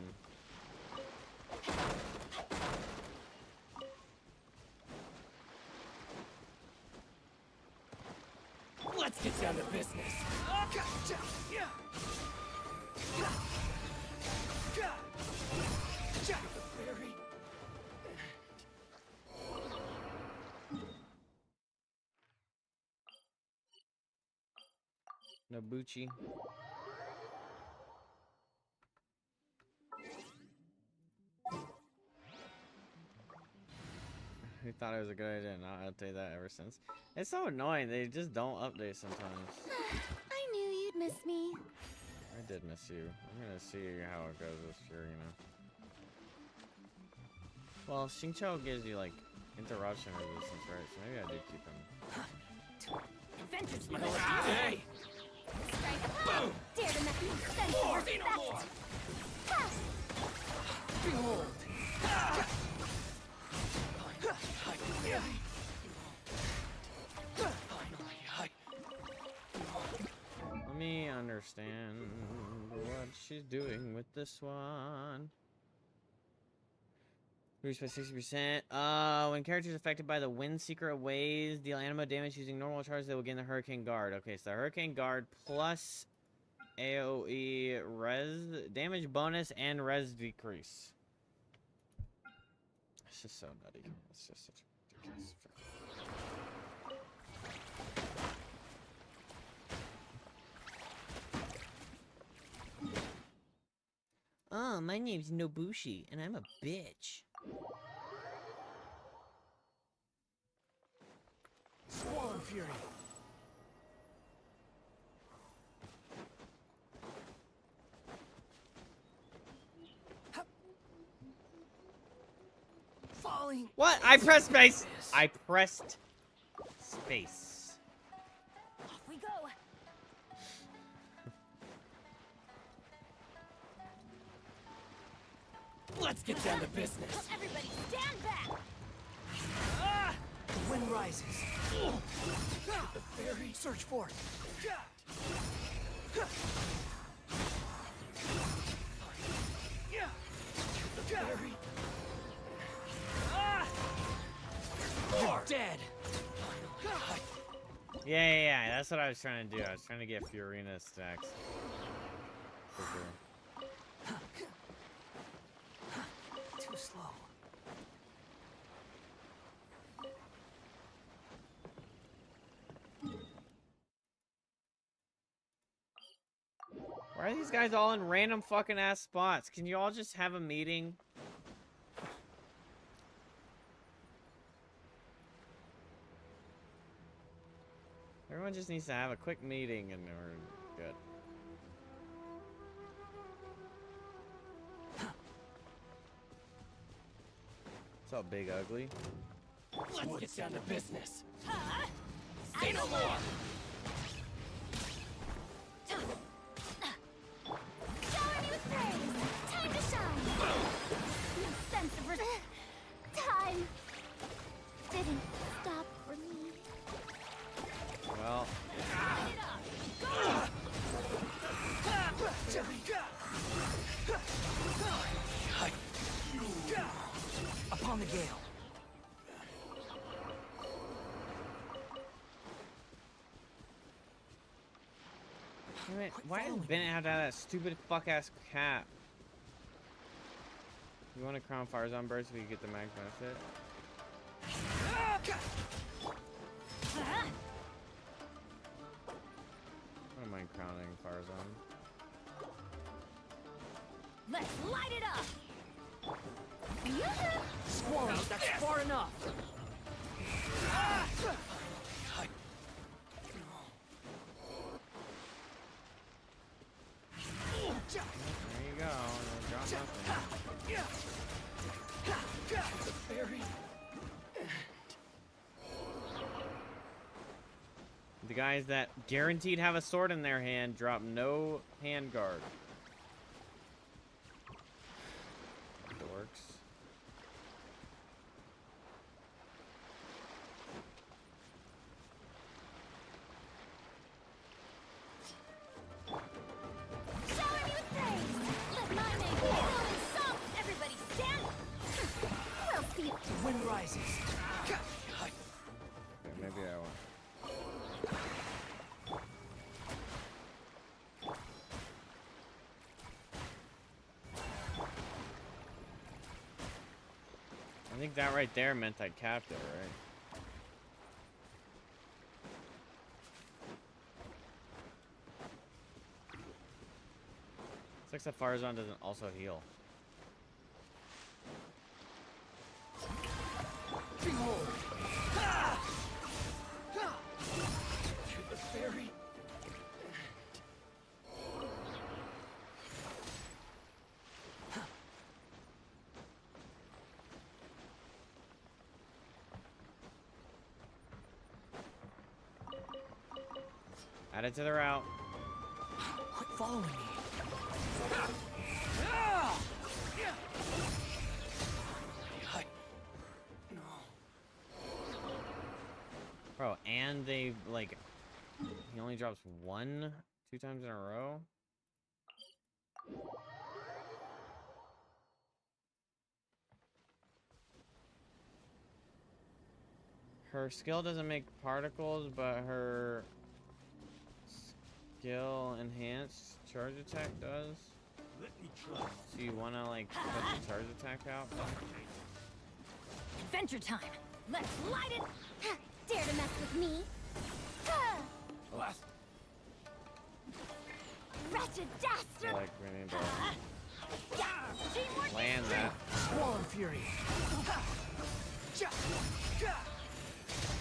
Let's get down to business. Nobuchi. Who thought it was a good idea to not update that ever since? It's so annoying. They just don't update sometimes. I knew you'd miss me. I did miss you. I'm gonna see how it goes with FURINA. Well, Xingqiu gives you like interruption resistance, right? So maybe I do keep him. Adventures You know what you say? Boom! Dare to mess with me. Sense of respect. Ha! Behold! Let me understand what she's doing with this one. Reduced by 60%. When characters affected by the Wind Secret Waves deal animo damage using normal charges, they will gain the Hurricane Guard. Okay, so the Hurricane Guard plus AoE res damage bonus and res decrease. It's just so nutty. It's just such a ridiculous. Oh, my name's Nobushi, and I'm a bitch. Swarm Fury. Falling. What? I pressed space. I pressed space. Off we go. Let's get down to business. Everybody stand back. The wind rises. The fairy. Search for it. The fairy. You're dead. Yeah. That's what I was trying to do. I was trying to get FURINA stacks. Quicker. Too slow. Why are these guys all in random fucking ass spots? Can you all just have a meeting? Everyone just needs to have a quick meeting and we're good. What's up, Big Ugly? Let's get down to business. Say no more. Shower me with praise. Time to shine. No sense of time didn't stop for me. Well. Upon the gale. Damn it, why does Bennett have to have that stupid fuck ass cap? You want to crown fire zone burst so you get the max benefit? I don't mind crowning fire zone. Let's light it up. Squirrel, that's far enough. There you go. Drop nothing. The fairy. The guys that guaranteed have a sword in their hand drop no hand guard. Dorks. Shower me with praise. Let my name be known in song. Everybody stand. We'll see. The wind rises. Okay, maybe I won't. I think that right there meant I capped it, right? Looks like the Farzan doesn't also heal. Primo. To the fairy. Add it to the route. Quit following me. Bro, and they, like, he only drops 2 times in a row? Her skill doesn't make particles, but her skill enhanced charge attack does. Let me try. So you wanna, like, put the charge attack out? Adventure time. Let's light it. Dare to mess with me? Blast. Wretched dastard. Like, we need to Land that. Swollen Fury.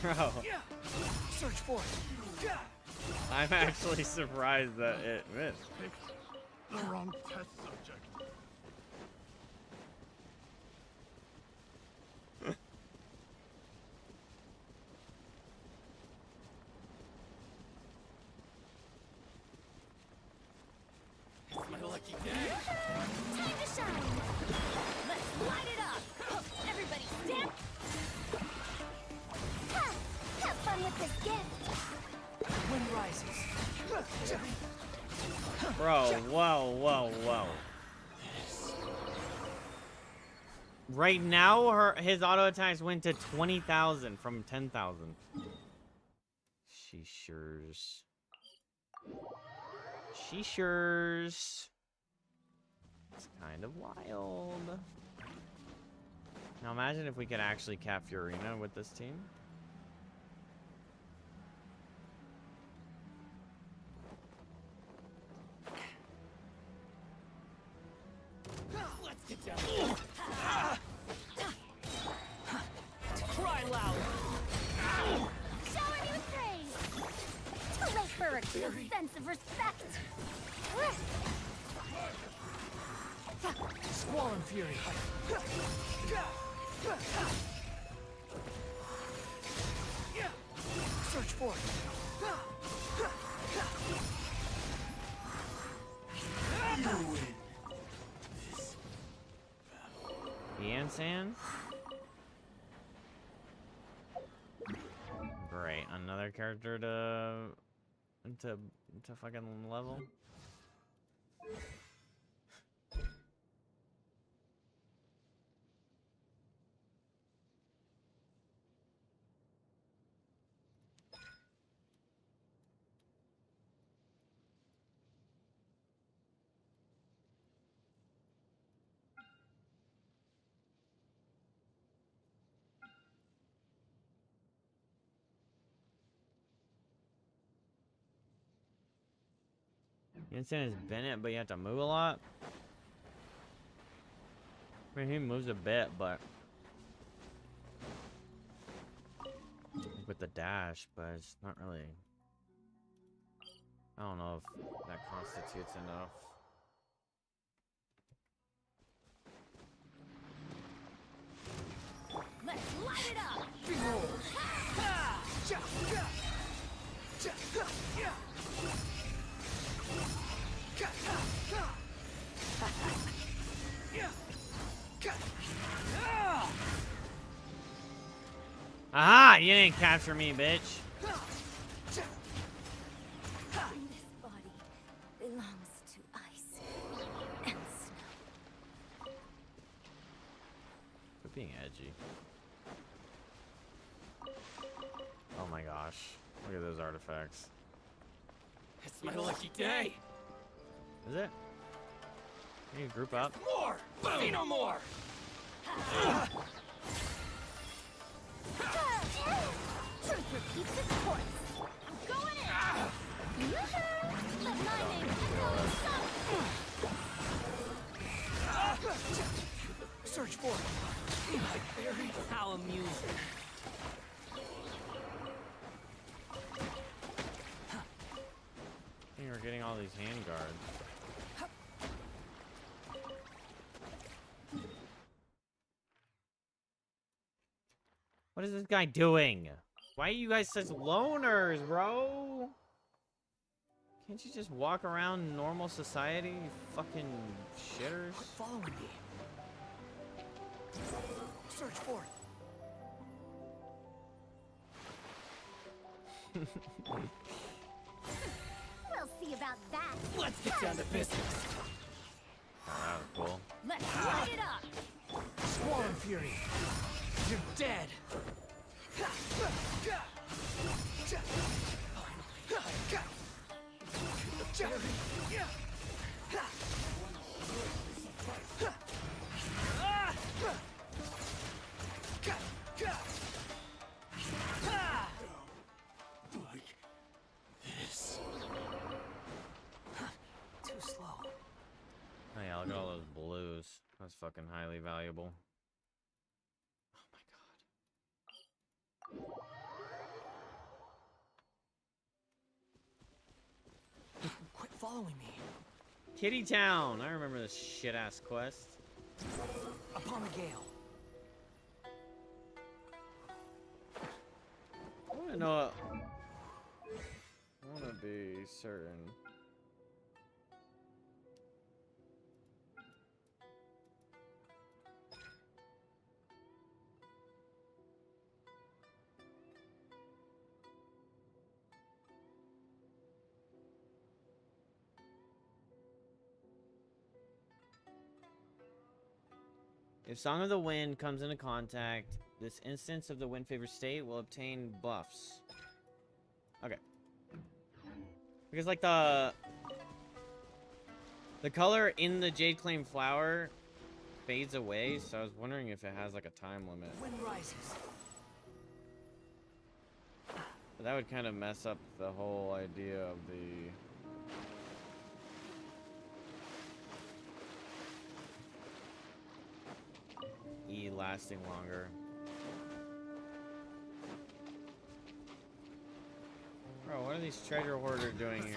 Bro, Search for it. I'm actually surprised that it missed. The wrong test subject. It's my lucky day. Time to shine. Let's light it up. Everybody stand. Ha! Have fun with this gift. Wind rises. Bro, whoa. Right now, his auto attacks went to 20,000 from 10,000. Sheeshers. It's kind of wild. Now imagine if we could actually cap FURINA with this team. Let's get down. Cry loud. Shower me with praise. Too late for a good sense of respect. Swollen Fury. Search for it. Yansan? Great, another character to fucking level. Instant is Bennett, but you have to move a lot. I mean, he moves a bit, but with the dash, but it's not really. I don't know if that constitutes enough. Let's light it up. Aha! You didn't capture me, bitch. This body belongs to ice and snow. Quit being edgy. Oh my gosh. Look at those artifacts. It's my lucky day. Is it? Can you group up? More. Say no more. Truth repeats its course. I'm going in. Let my name echo in some. Search for it. How amusing. I think we're getting all these hand guards. What is this guy doing? Why are you guys such loners, bro? Can't you just walk around normal society, you fucking shitters? Quit following me. Search for it. We'll see about that. Let's get down to business. Oh, that was cool. Let's light it up. Swollen Fury. You're dead. Oh yeah, look at all those fucking highly valuable. Quit following me. Kitty Town. I remember this shit ass quest. Upon the gale. I wanna know. I wanna be certain. If Song of the Wind comes into contact, this instance of the wind favored state will obtain buffs. Okay. Because like the color in the Jade Claim flower fades away, so I was wondering if it has like a time limit. Wind rises. But that would kind of mess up the whole idea of the E lasting longer. Bro, what are these treasure hoarders doing here?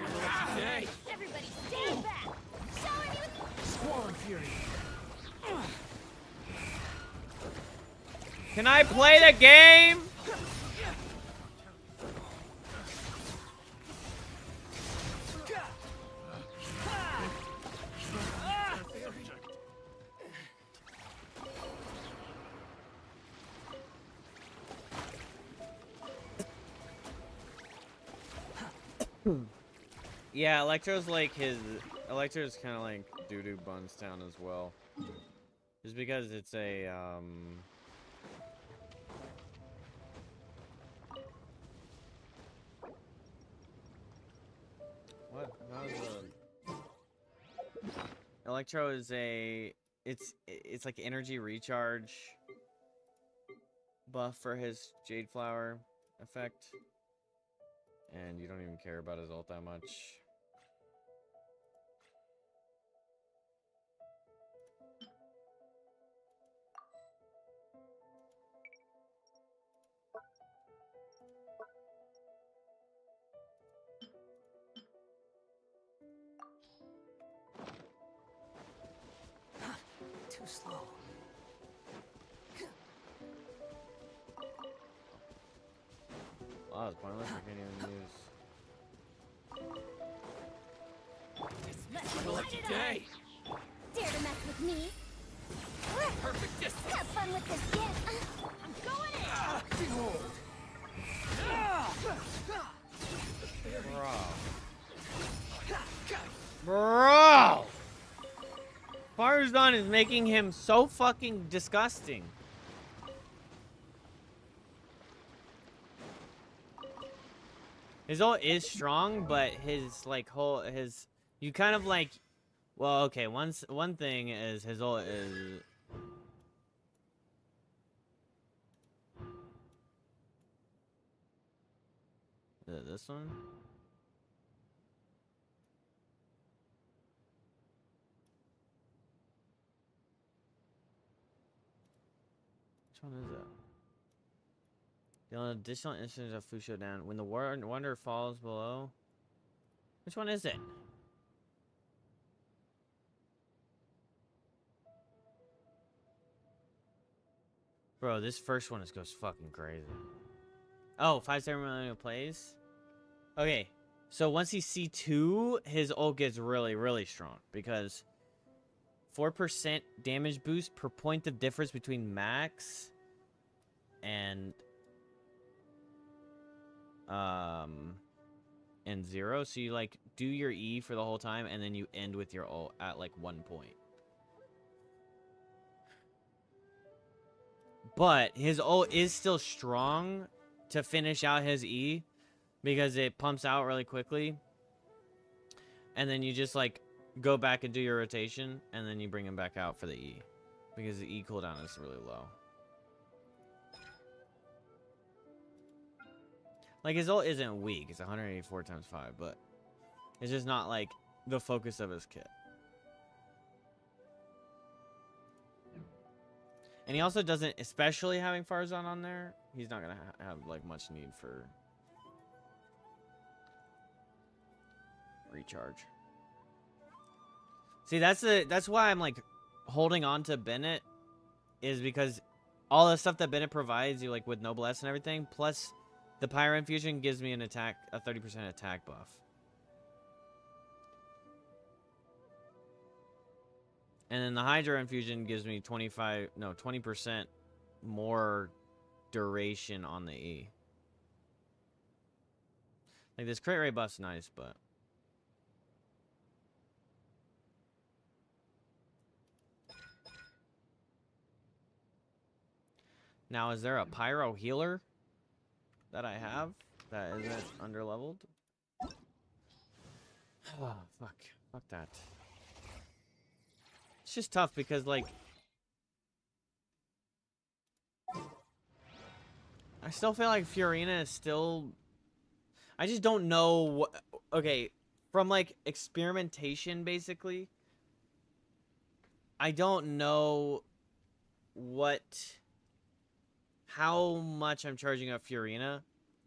Hey! Everybody stand back! Shower me with... Squall Fury. Can I play the game? Yeah, Electro's kind of like Doo-Doo Bunstown as well. Just because it's a, what? Electro is it's like energy recharge buff for his Jade Flower effect. And you don't even care about his ult that much. Too slow. Wow, it's pointless. I can't even use. What a day! Dare to mess with me? Perfect distance. Have fun with this gift. I'm going in! Behold! Bro! Farzan is making him so fucking disgusting. His ult is strong, but his like you kind of like, well, okay, one thing is his ult is this one? Which one is it? The additional instance of Fusho down when the wonder falls below. Which one is it? Bro, this first one goes fucking crazy. Oh, 5-7 million plays? Okay, so once he's C2, his ult gets really, really strong. Because 4% damage boost per point of difference between max and 0. So you like do your E for the whole time and then you end with your ult at like 1 point. But his ult is still strong to finish out his E because it pumps out really quickly. And then you just like go back and do your rotation and then you bring him back out for the E because the E cooldown is really low. Like, his ult isn't weak. It's 184 times 5, but it's just not, like, the focus of his kit. And he also doesn't, especially having Farzan on there, he's not gonna have like much need for recharge. See, that's why I'm like holding on to Bennett, is because all the stuff that Bennett provides you, like with Noblesse and everything, plus the Pyro Infusion gives me a 30% attack buff. And then the Hydra Infusion gives me 20% more duration on the E. Like, this crit rate buff's nice, but... Now, is there a Pyro Healer that I have that isn't underleveled? Oh, fuck. Fuck that. It's just tough because, like... I still feel like Furina is still... I just don't know what... Okay, from, like, experimentation, basically, I don't know how much I'm charging up Furina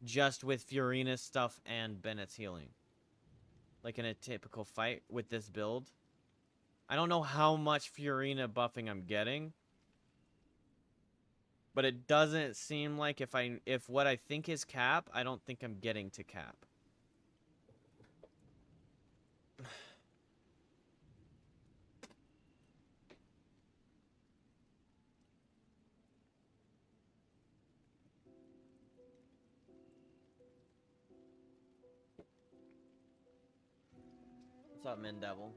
just with Furina's stuff and Bennett's healing. Like in a typical fight with this build. I don't know how much Furina buffing I'm getting. But it doesn't seem like if what I think is cap, I don't think I'm getting to cap. What's up, Min Devil?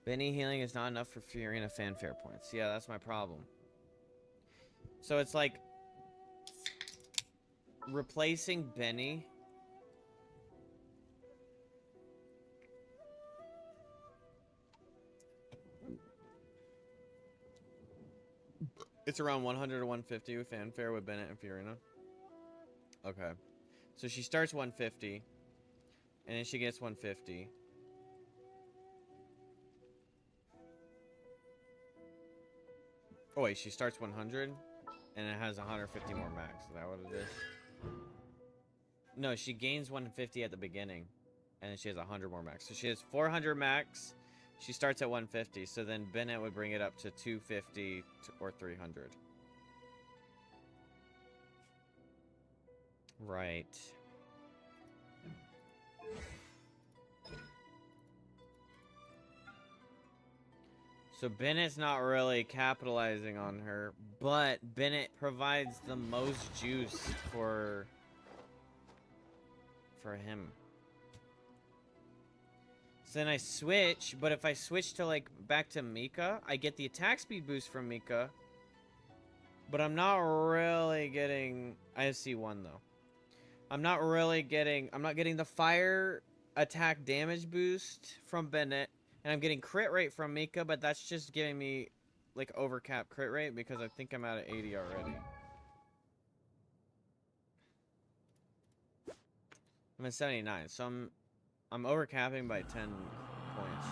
Benny healing is not enough for Furina fanfare points. Yeah, that's my problem. So it's like replacing Benny. It's around 100 or 150 with fanfare with Bennett and Furina. Okay. So she starts 150. And then she gets 150. Oh wait, she starts 100. And it has 150 more max. Is that what it is? No, she gains 150 at the beginning. And then she has 100 more max. So she has 400 max. She starts at 150. So then Bennett would bring it up to 250 or 300. Right. So Bennett's not really capitalizing on her, but Bennett provides the most juice for him. So then I switch, but if I switch to like back to Mika, I get the attack speed boost from Mika, but I'm not really getting... I have C1 though. I'm not getting the fire attack damage boost from Bennett. And I'm getting crit rate from Mika, but that's just giving me, like, overcap crit rate because I think I'm at 80 already. I'm at 79, so I'm overcapping by 10 points.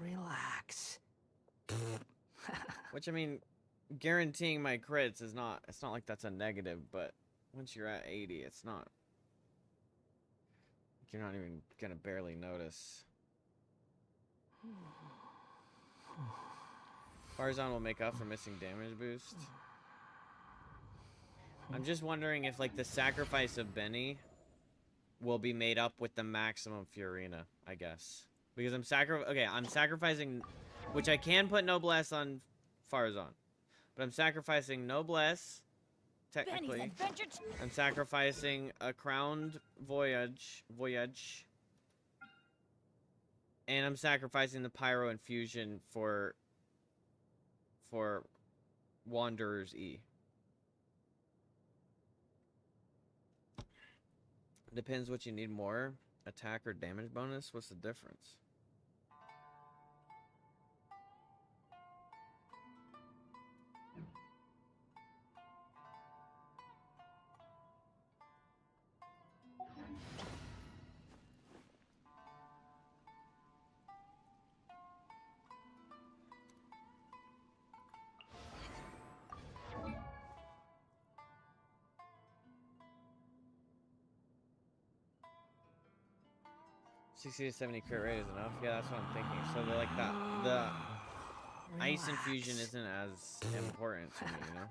Relax. Which, I mean, guaranteeing my crits is not, it's not like that's a negative, but once you're at 80, it's not. You're not even gonna barely notice. Farzan will make up for missing damage boost. I'm just wondering if, like, the sacrifice of Benny will be made up with the maximum Furina, I guess. Because I'm sacrificing, which I can put Noblesse on Farzan. But I'm sacrificing Noblesse, technically. I'm sacrificing a crowned voyage. And I'm sacrificing the Pyro Infusion for Wanderer's E. Depends what you need more. Attack or damage bonus? What's the difference? 60 to 70 crit rate is enough. Yeah, that's what I'm thinking. So the ice infusion isn't as important to me, you know.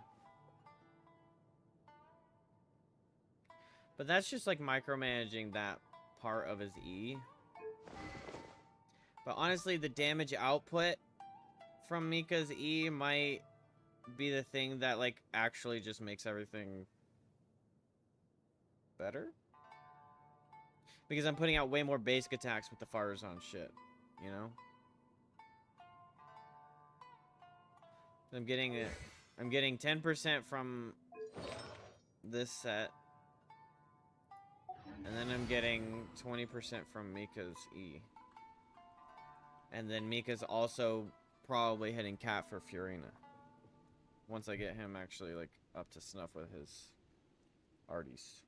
But that's just like micromanaging that part of his E. But honestly, the damage output from Mika's E might be the thing that like actually just makes everything better. Because I'm putting out way more basic attacks with the Farazan shit, you know? I'm getting 10% from this set. And then I'm getting 20% from Mika's E. And then Mika's also probably hitting Cat for Furina. Once I get him actually like up to snuff with his arties.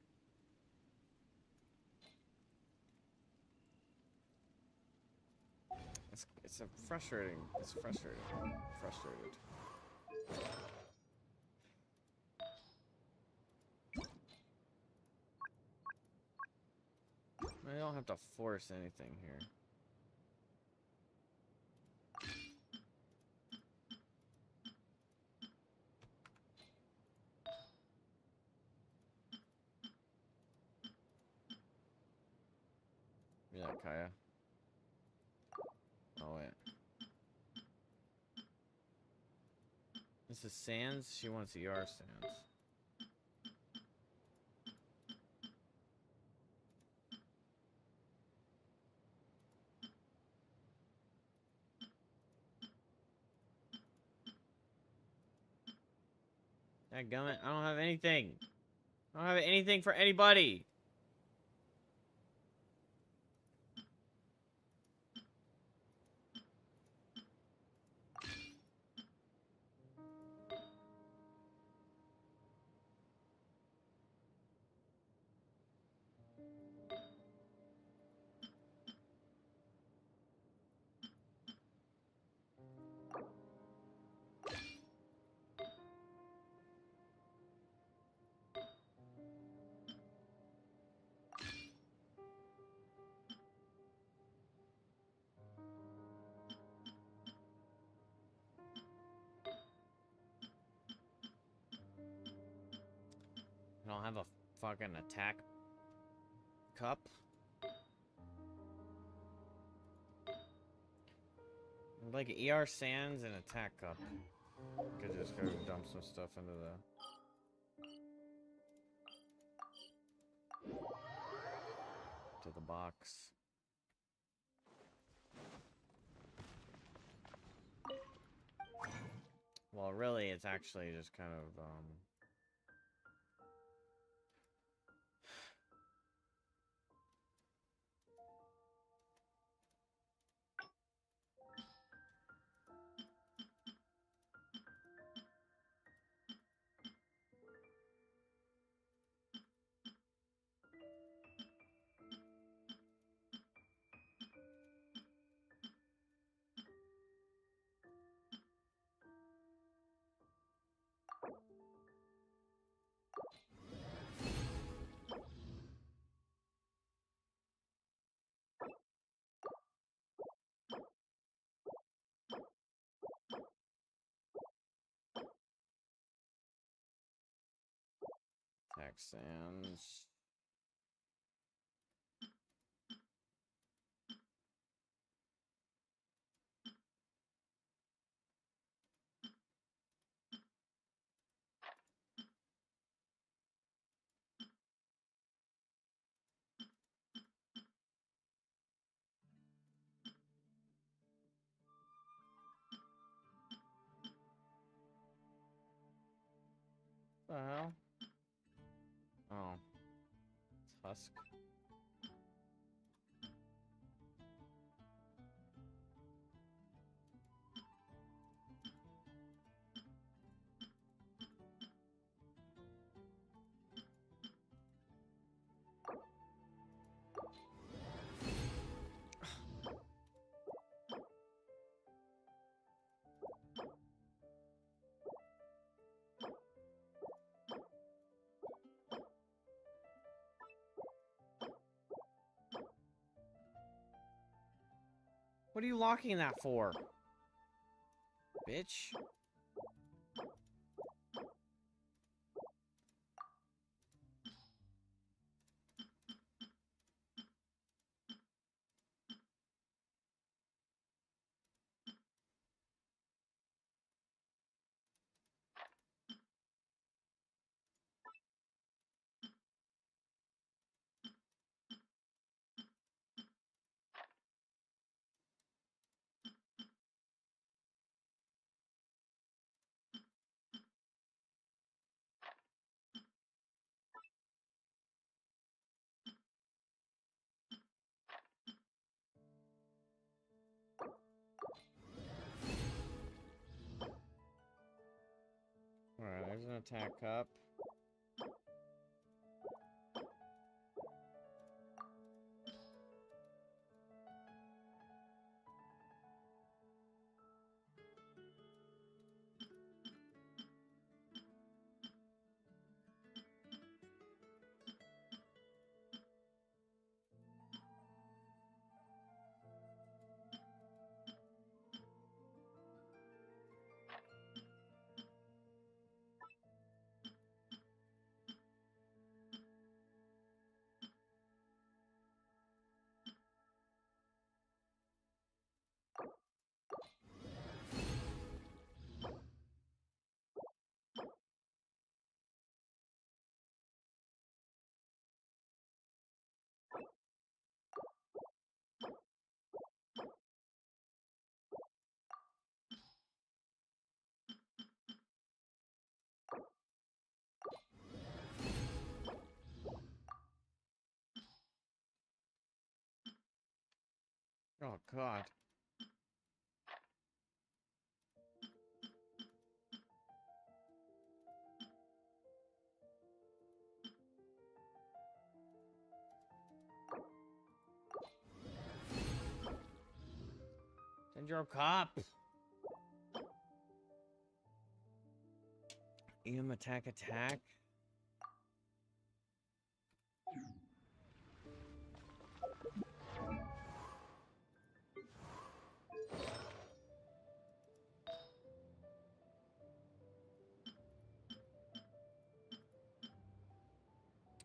It's a frustrating. It's frustrating. Frustrated. I don't have to force anything here. Yeah, Kaya. Oh wait. This is Sands. She wants ER Sands. Dadgummit, I don't have anything. I don't have anything for anybody. I don't have a fucking attack cup. Like ER Sands and attack cup. Could just go dump some stuff into the box. Well, really, it's actually just kind of attack Sands. What the hell? Oh. Tusk. What are you locking that for? Bitch. Alright, there's an attack up. Oh god. Send your cop. Attack.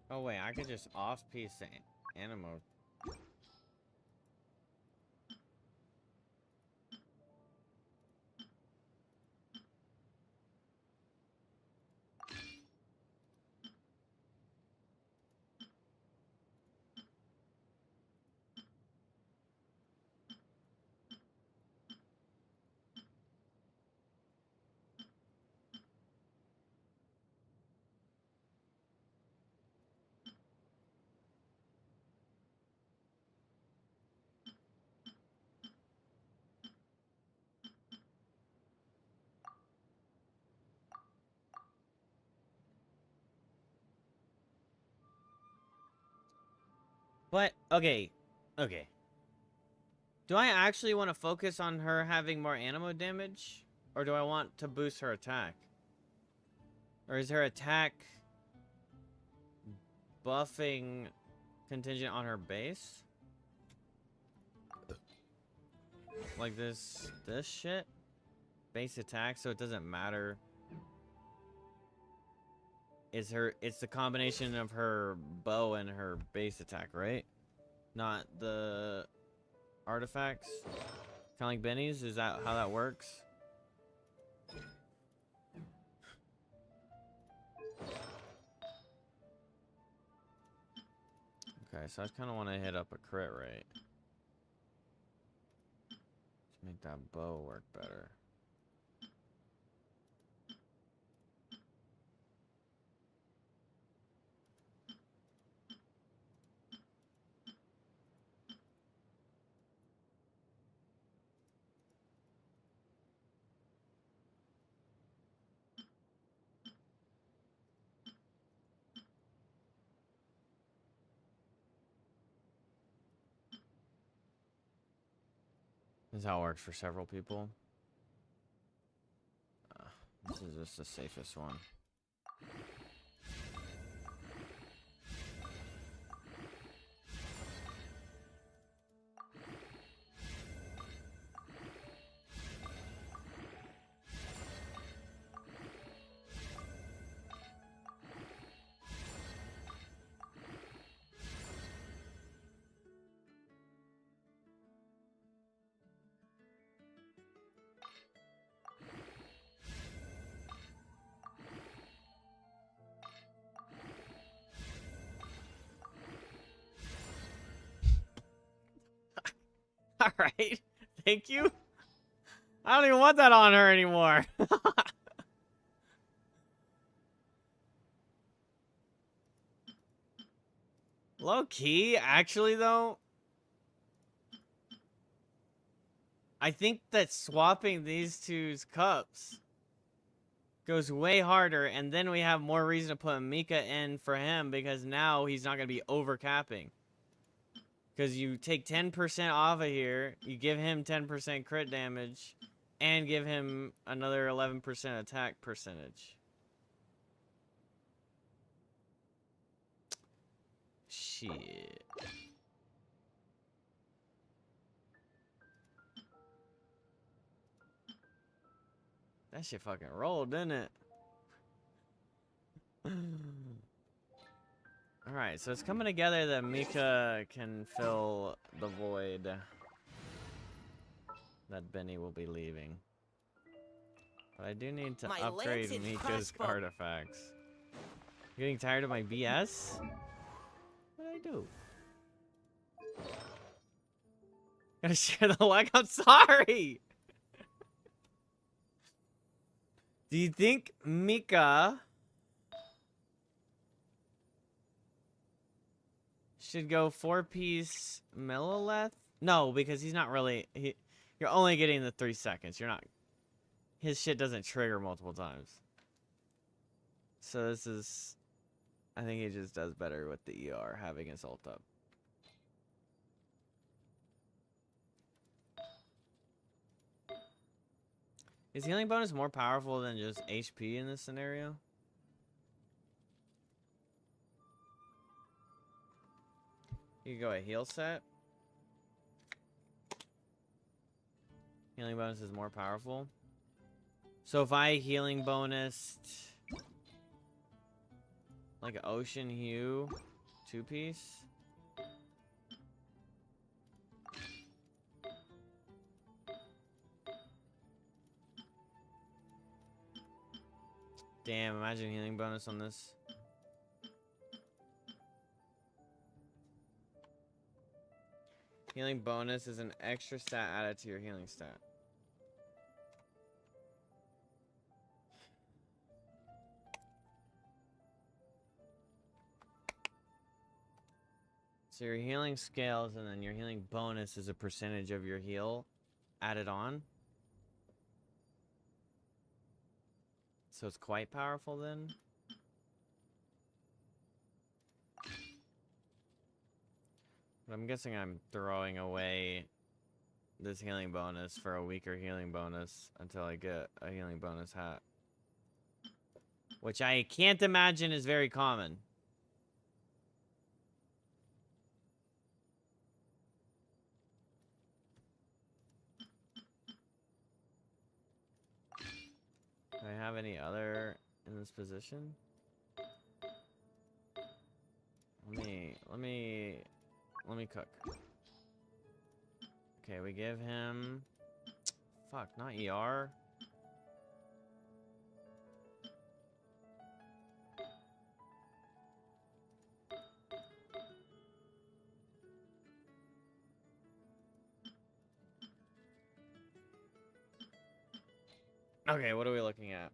Oh wait, I could just off-piece the animo. But, okay. Do I actually want to focus on her having more animo damage? Or do I want to boost her attack? Or is her attack buffing contingent on her base? Like this shit? Base attack, so it doesn't matter. It's the combination of her bow and her base attack, right? Not the artifacts? Kind of like Benny's? Is that how that works? Okay, so I just kind of want to hit up a crit rate. To make that bow work better. This is how it works for several people. This is just the safest one. Alright. Thank you. I don't even want that on her anymore. Low key, actually, though, I think that swapping these two's cups goes way harder, and then we have more reason to put Mika in for him because now he's not going to be overcapping. Because you take 10% off of here, you give him 10% crit damage, and give him another 11% attack percentage. Shit. That shit fucking rolled, didn't it? Alright, so it's coming together that Mika can fill the void that Benny will be leaving. But I do need to upgrade Mika's artifacts. You getting tired of my BS? What did I do? Gotta share the like, I'm sorry! Do you think Mika should go 4-piece Millilith? No, because he's not really... you're only getting the 3 seconds. You're not... His shit doesn't trigger multiple times. So this is... I think he just does better with the ER, having his ult up. Is healing bonus more powerful than just HP in this scenario? You can go a heal set. Healing bonus is more powerful. So if I healing bonused like an Ocean Hue 2-piece. Damn, imagine healing bonus on this. Healing bonus is an extra stat added to your healing stat. So your healing scales and then your healing bonus is a percentage of your heal added on. So it's quite powerful then. But I'm guessing I'm throwing away this healing bonus for a weaker healing bonus until I get a healing bonus hat. Which I can't imagine is very common. Do I have any other in this position? Let me cook. Okay, we give him... Fuck, not ER. Okay, what are we looking at?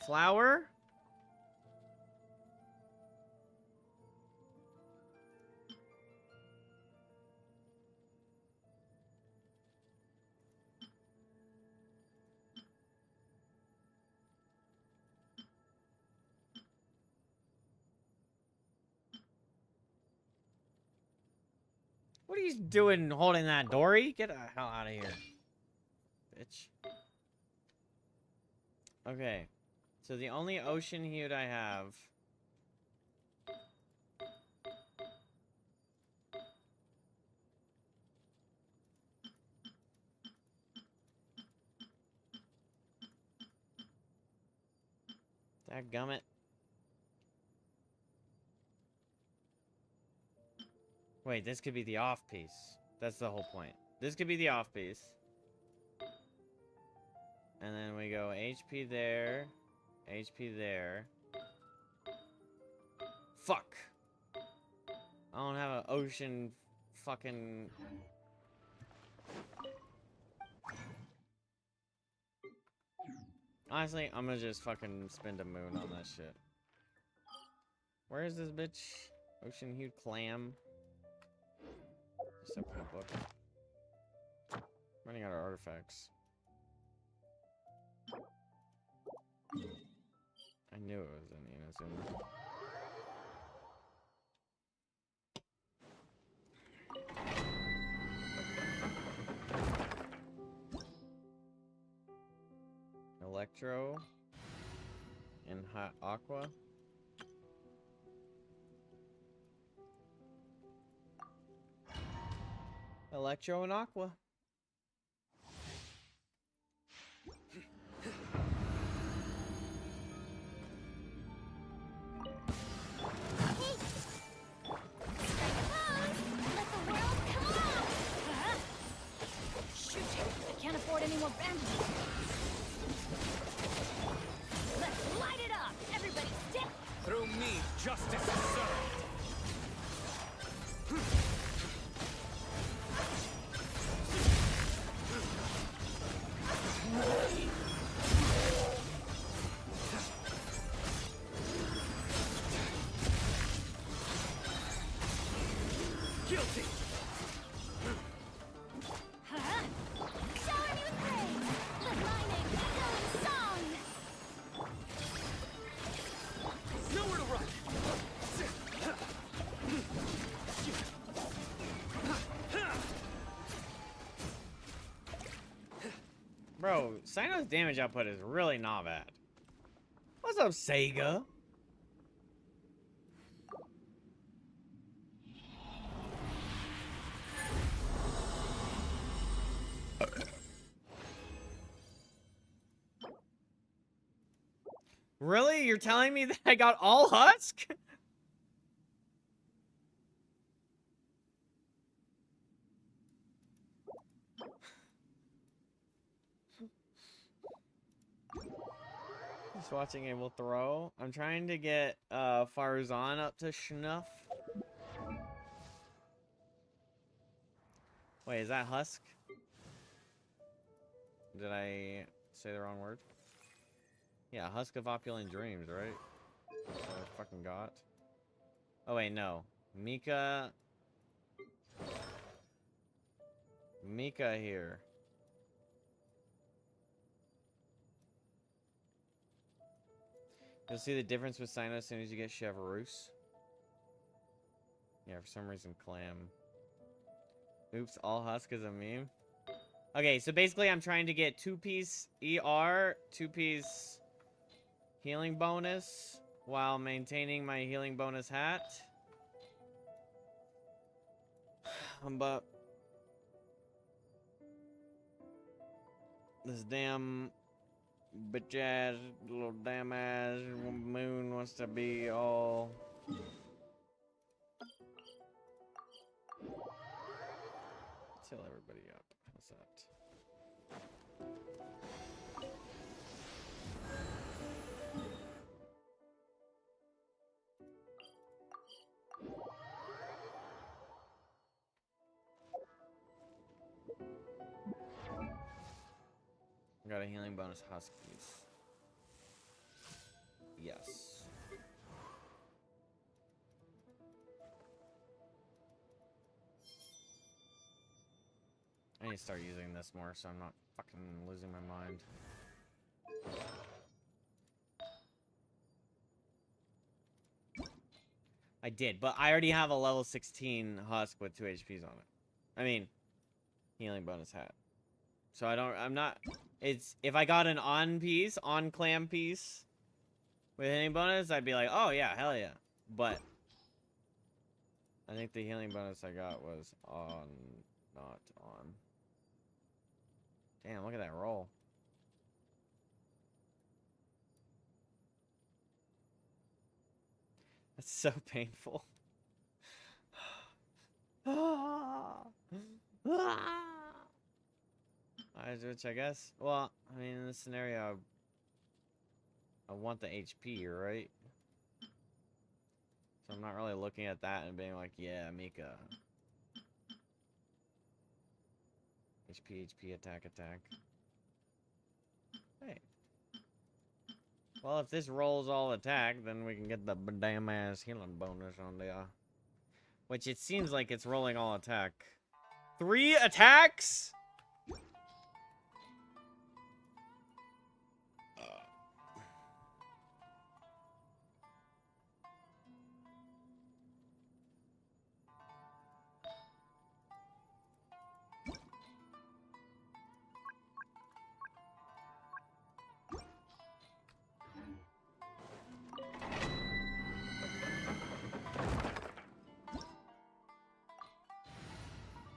Flower? What are you doing holding that, Dory? Get the hell out of here. Bitch. Okay. So the only ocean hued I have... Dadgummit. Wait, this could be the off piece. That's the whole point. This could be the off piece. And then we go HP there. HP there. Fuck! I don't have an ocean fucking... Honestly, I'm gonna just fucking spend a moon on that shit. Where is this bitch? Ocean hued clam. Just open the book. Running out of artifacts. I knew it was in Inazuma. Electro and hot aqua. Electro and aqua. Shoot! I can't afford any more bandages. Let's light it up! Everybody stick! Through me, justice is served. Guilty. Shower me with praise! Let mine echoing song! Nowhere to run. Bro, Sino's damage output is really not bad. What's up, Sega? Really? You're telling me that I got all Husk? Just watching Able throw. I'm trying to get Farzan up to snuff. Wait, is that Husk? Did I say the wrong word? Yeah, Husk of Opulent Dreams, right? That's what I fucking got. Oh wait, no. Mika here. You'll see the difference with Sino as soon as you get Chevrouse. Yeah, for some reason, Clam. Oops, all Husk is a meme. Okay, so basically I'm trying to get 2-piece ER, 2-piece healing bonus, while maintaining my healing bonus hat. But this damn bitch ass, little damn ass moon wants to be all. Let's heal everybody up. What's that? Got a healing bonus Huskies. Yes. I need to start using this more so I'm not fucking losing my mind. I did, but I already have a level 16 Husk with 2 HPs on it. I mean, healing bonus hat. So I'm not, it's, if I got an on clam piece with healing bonus, I'd be like, oh yeah, hell yeah. But I think the healing bonus I got was on, not on. Damn, look at that roll. That's so painful. Which I guess, well, I mean, in this scenario, I want the HP, right? So I'm not really looking at that and being like, yeah, Mika. HP, HP, attack, attack. Hey. Well, if this rolls all attack, then we can get the damn ass healing bonus on there. Which it seems like it's rolling all attack. 3 attacks?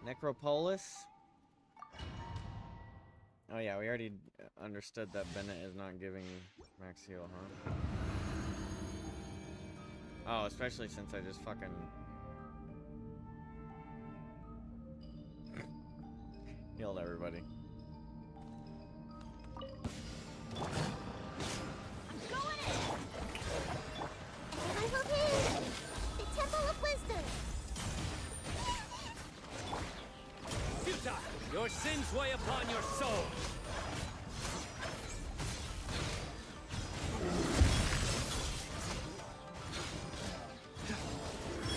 Necropolis? Oh yeah, we already understood that Bennett is not giving max heal, huh? Oh, especially since I just fucking... healed everybody. Rival King! The Temple of Wisdom! Suta, your sins weigh upon your soul.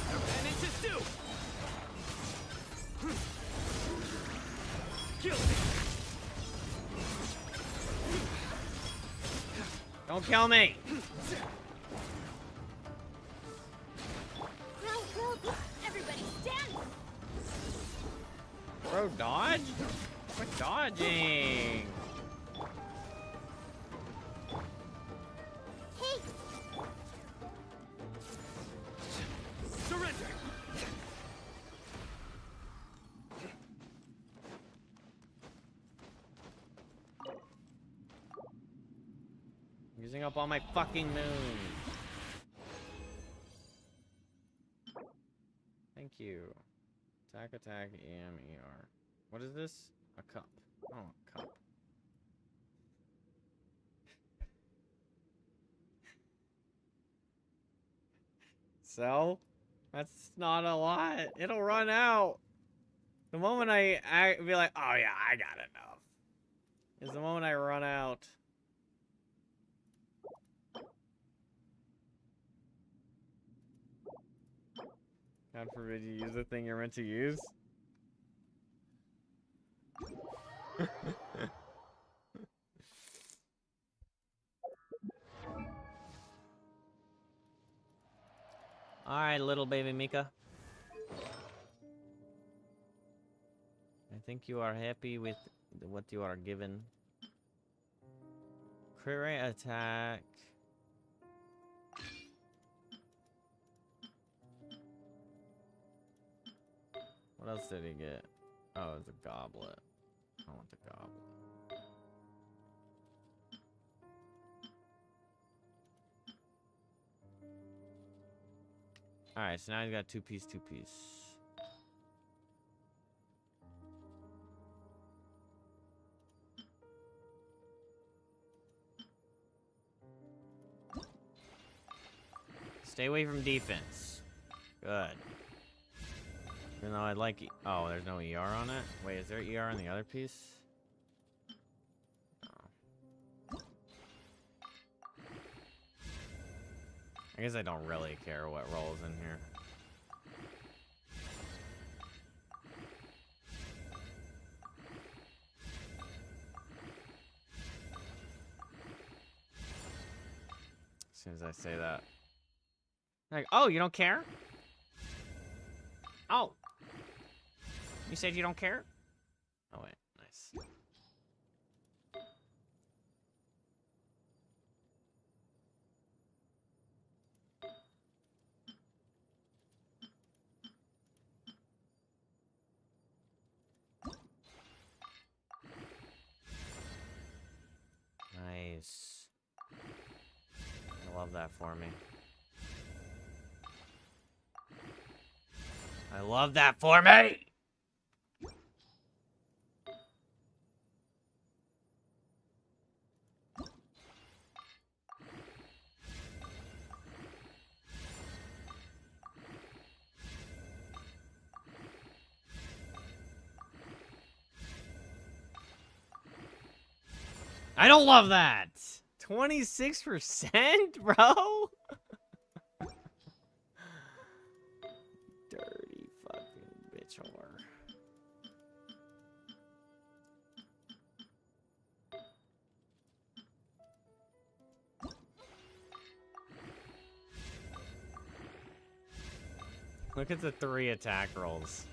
Your penance is due. Guilty. Don't kill me! Everybody stand! Bro, dodge? Quit dodging! Surrender. Using up all my fucking moon. Thank you. Attack, attack, EM, ER. What is this? A cup. Oh, a cup. So? That's not a lot. It'll run out. The moment I be like, oh yeah, I got enough. Is the moment I run out. God forbid you use the thing you're meant to use. Alright, little baby Mika. I think you are happy with what you are given. Crit rate attack. What else did he get? Oh, it's a goblet. I want the goblet. Alright, so now he's got two-piece. Stay away from defense. Good. Even though I'd like... Oh, there's no ER on it? Wait, is there ER on the other piece? No. I guess I don't really care what rolls in here. As soon as I say that. Like, oh, you don't care? Oh. You said you don't care? Oh, wait. Nice. Nice. I love that for me. I love that for me! I don't love that! 26%, bro? Dirty fucking bitch whore. Look at the 3 attack rolls.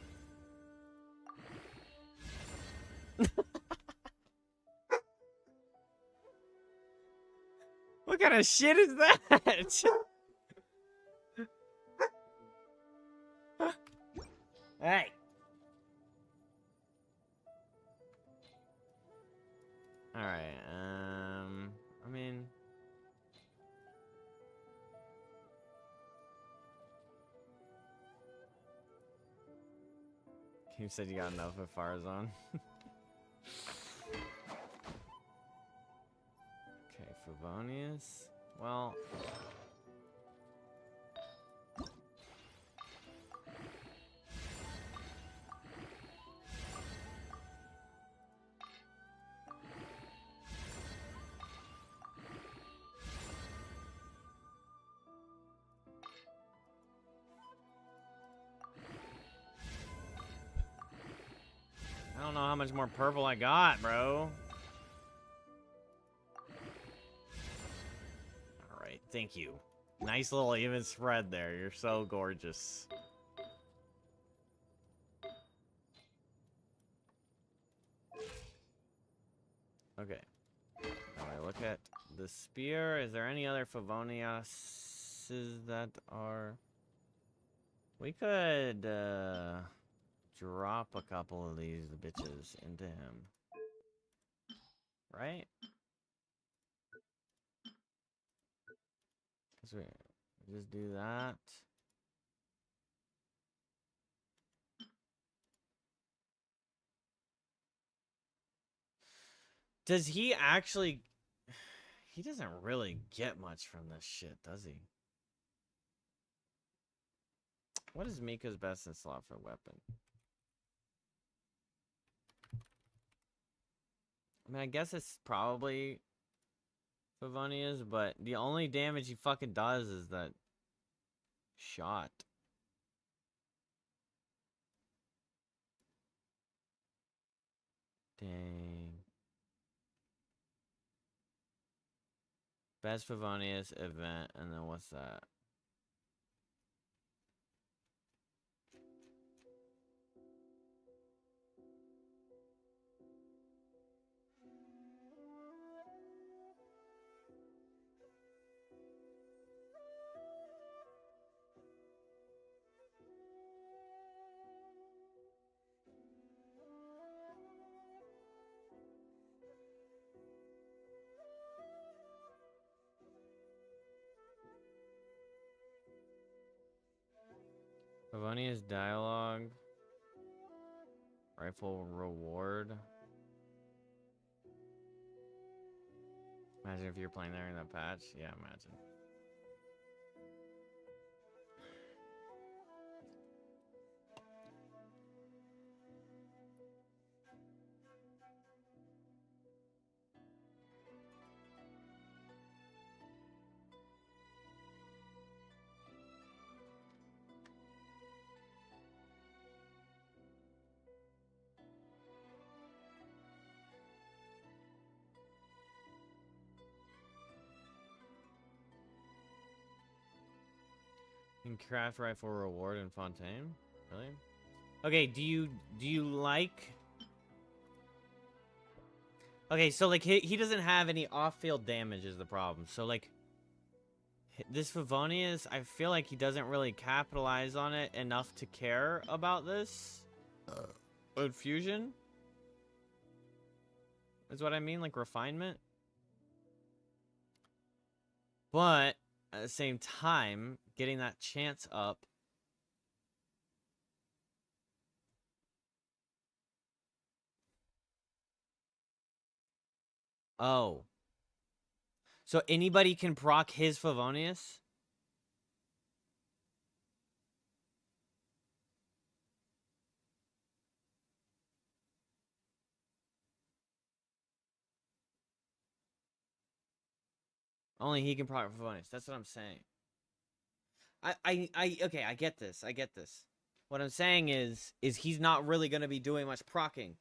What kind of shit is that? Hey. All right. I mean, you said you got enough of Farazan. Okay, Favonius. Well, I don't know how much more purple I got, bro. All right, thank you. Nice little even spread there. You're so gorgeous. Okay. Now I look at the spear. Is there any other Favoniuses that are... We could, drop a couple of these bitches into him. Right? Because we just do that. Does he actually... He doesn't really get much from this shit, does he? What is Mika's best in slot for weapon? I mean, I guess it's probably Favonius, but the only damage he fucking does is that shot. Dang. Best Favonius event, and then what's that? Favonius dialogue. Rifle reward. Imagine if you're playing there in that patch. Yeah, imagine. Craft rifle reward in Fontaine? Really? Okay, do you like... Okay, so like he doesn't have any off-field damage is the problem. So like this Favonius, I feel like he doesn't really capitalize on it enough to care about this infusion. Is what I mean, like refinement. But at the same time, getting that chance up. Oh. So anybody can proc his Favonius? Only he can proc for bonus. That's what I'm saying. Okay, I get this. I get this. What I'm saying is he's not really gonna be doing much procking.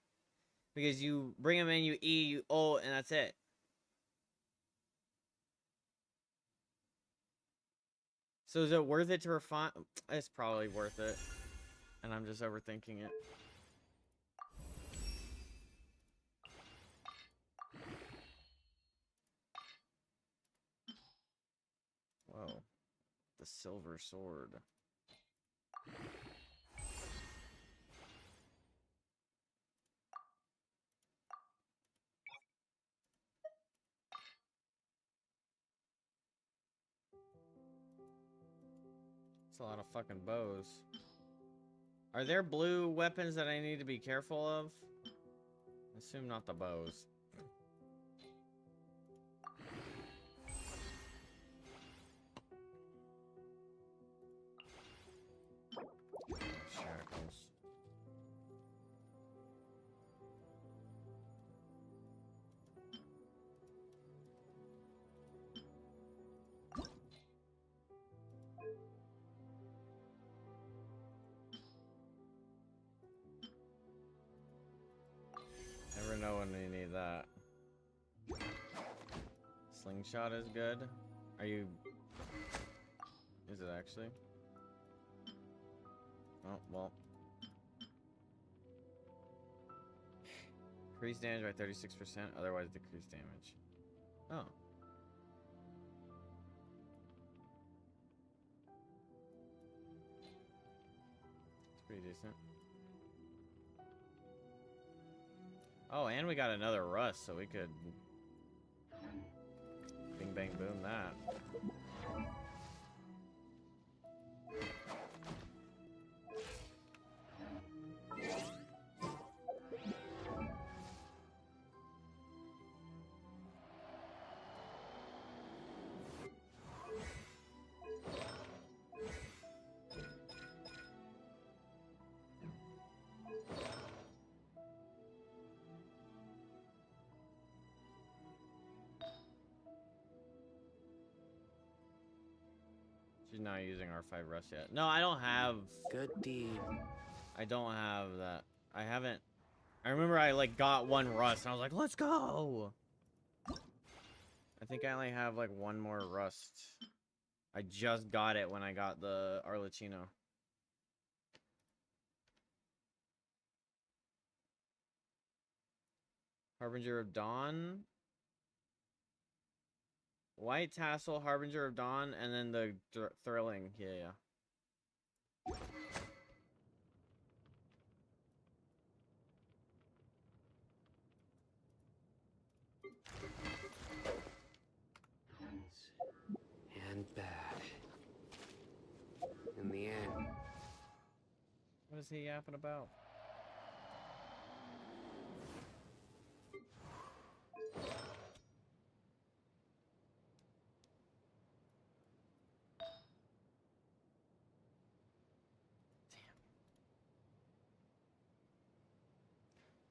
Because you bring him in, you E, you ult, and that's it. So is it worth it to refine? It's probably worth it. And I'm just overthinking it. Whoa. The silver sword. It's a lot of fucking bows. Are there blue weapons that I need to be careful of? I assume not the bows. Shackles. Never know when you need that. Slingshot is good. Are you... Is it actually? Oh, well. Increase damage by 36%, otherwise decrease damage. Oh. It's pretty decent. Oh, and we got another rust, so we could bing bang boom that. She's not using R5 rust yet. No, I don't have... Good deed. I don't have that. I haven't... I remember I, like, got one rust, and I was like, let's go! I think I only have, like, one more rust. I just got it when I got the ARLECCHINO. Harbinger of Dawn. White Tassel, Harbinger of Dawn, and then the Thrilling. Yeah. And bad. In the end. What is he yapping about?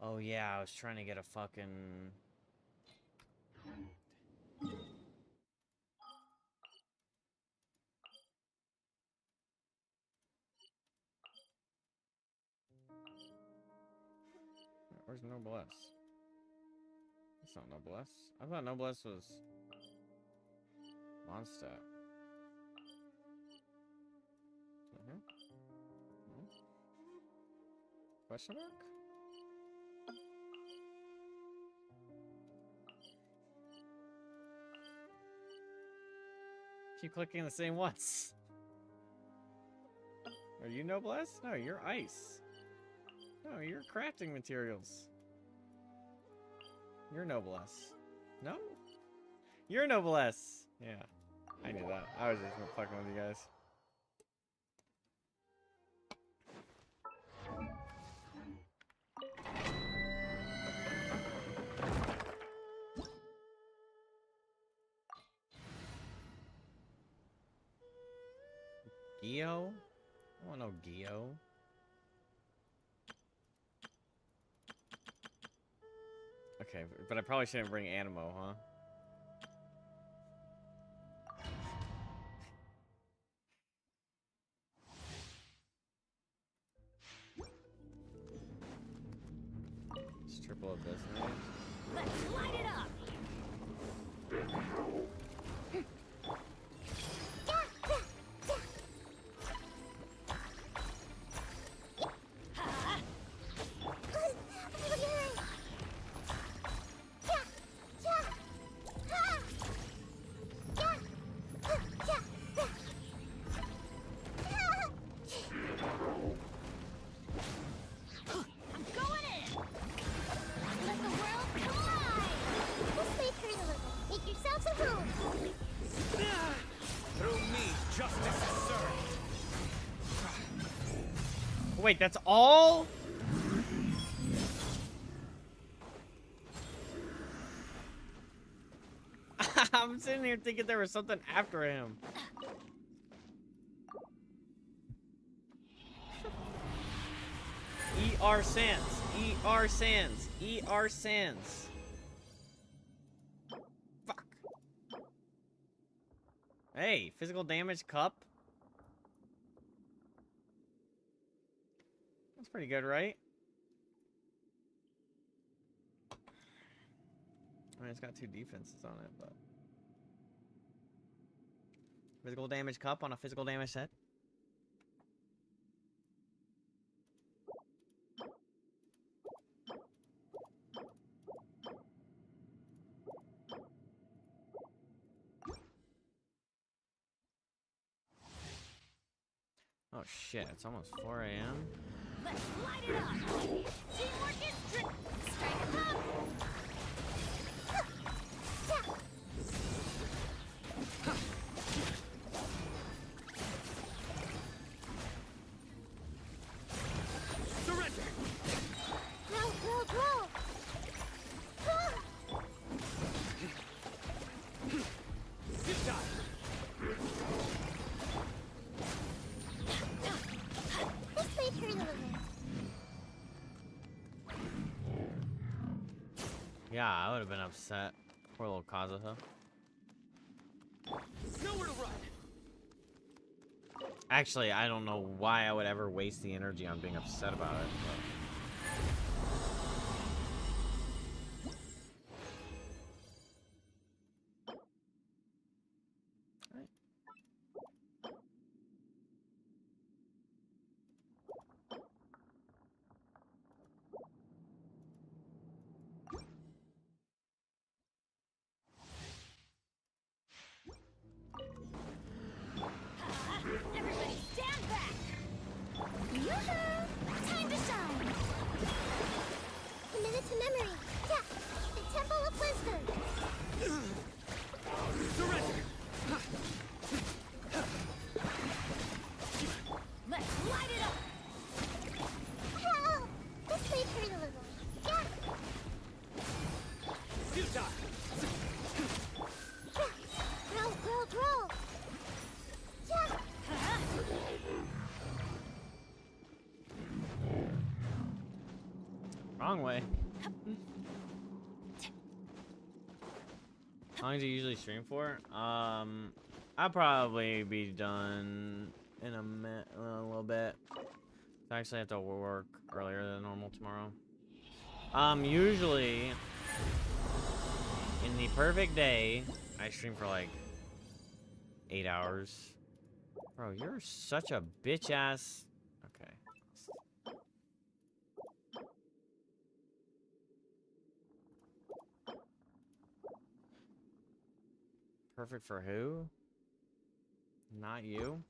Oh yeah, I was trying to get a fucking... Where's Noblesse? That's not Noblesse. I thought Noblesse was... Mondstadt. Question mark? Keep clicking the same ones. Are you Noblesse? No, you're ice. No, you're crafting materials. You're Noblesse. No? You're Noblesse. Yeah, I knew that. I was just fucking with you guys. Gio? I want no Gio. Okay, but I probably shouldn't bring Animo, huh? triple of this, right? Let's light it up. Wait, that's all? I'm sitting here thinking there was something after him. ER Sans. ER Sans. ER Sans. Fuck. Hey, physical damage cup. That's pretty good, right? I mean, it's got 2 defenses on it, but... Physical damage cup on a physical damage set. Oh shit, it's almost 4 a.m. Let's light it up. Teamwork is strike a pop. Surrender. Roll. This may hurt a little. Yeah, I would have been upset. Poor little Kazuha. Nowhere to run. Actually, I don't know why I would ever waste the energy on being upset about it. Everybody stand back. Yoo-hoo! Time to shine. Committed to memory. Yeah, the Temple of Wisdom. Surrender. Let's light it up. Help! This may hurt a little. Yeah. Futile. Roll. Yeah. Wrong way. How long do you usually stream for? I'll probably be done in a little bit. I actually have to work earlier than normal tomorrow. Usually, in the perfect day, I stream for like 8 hours. Bro, you're such a bitch ass. Okay. Perfect for who? Not you.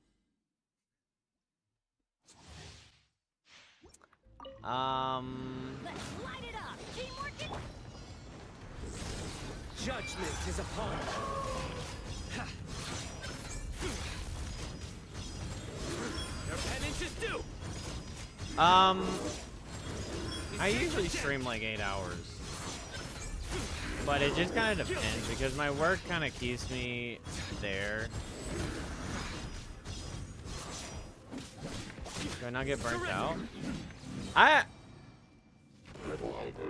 Let's light it up. Teamwork is... Judgment is upon you. Your penance is due. I usually stream like 8 hours. But it just kind of depends because my work kind of keeps me there. Do I not get burnt out? I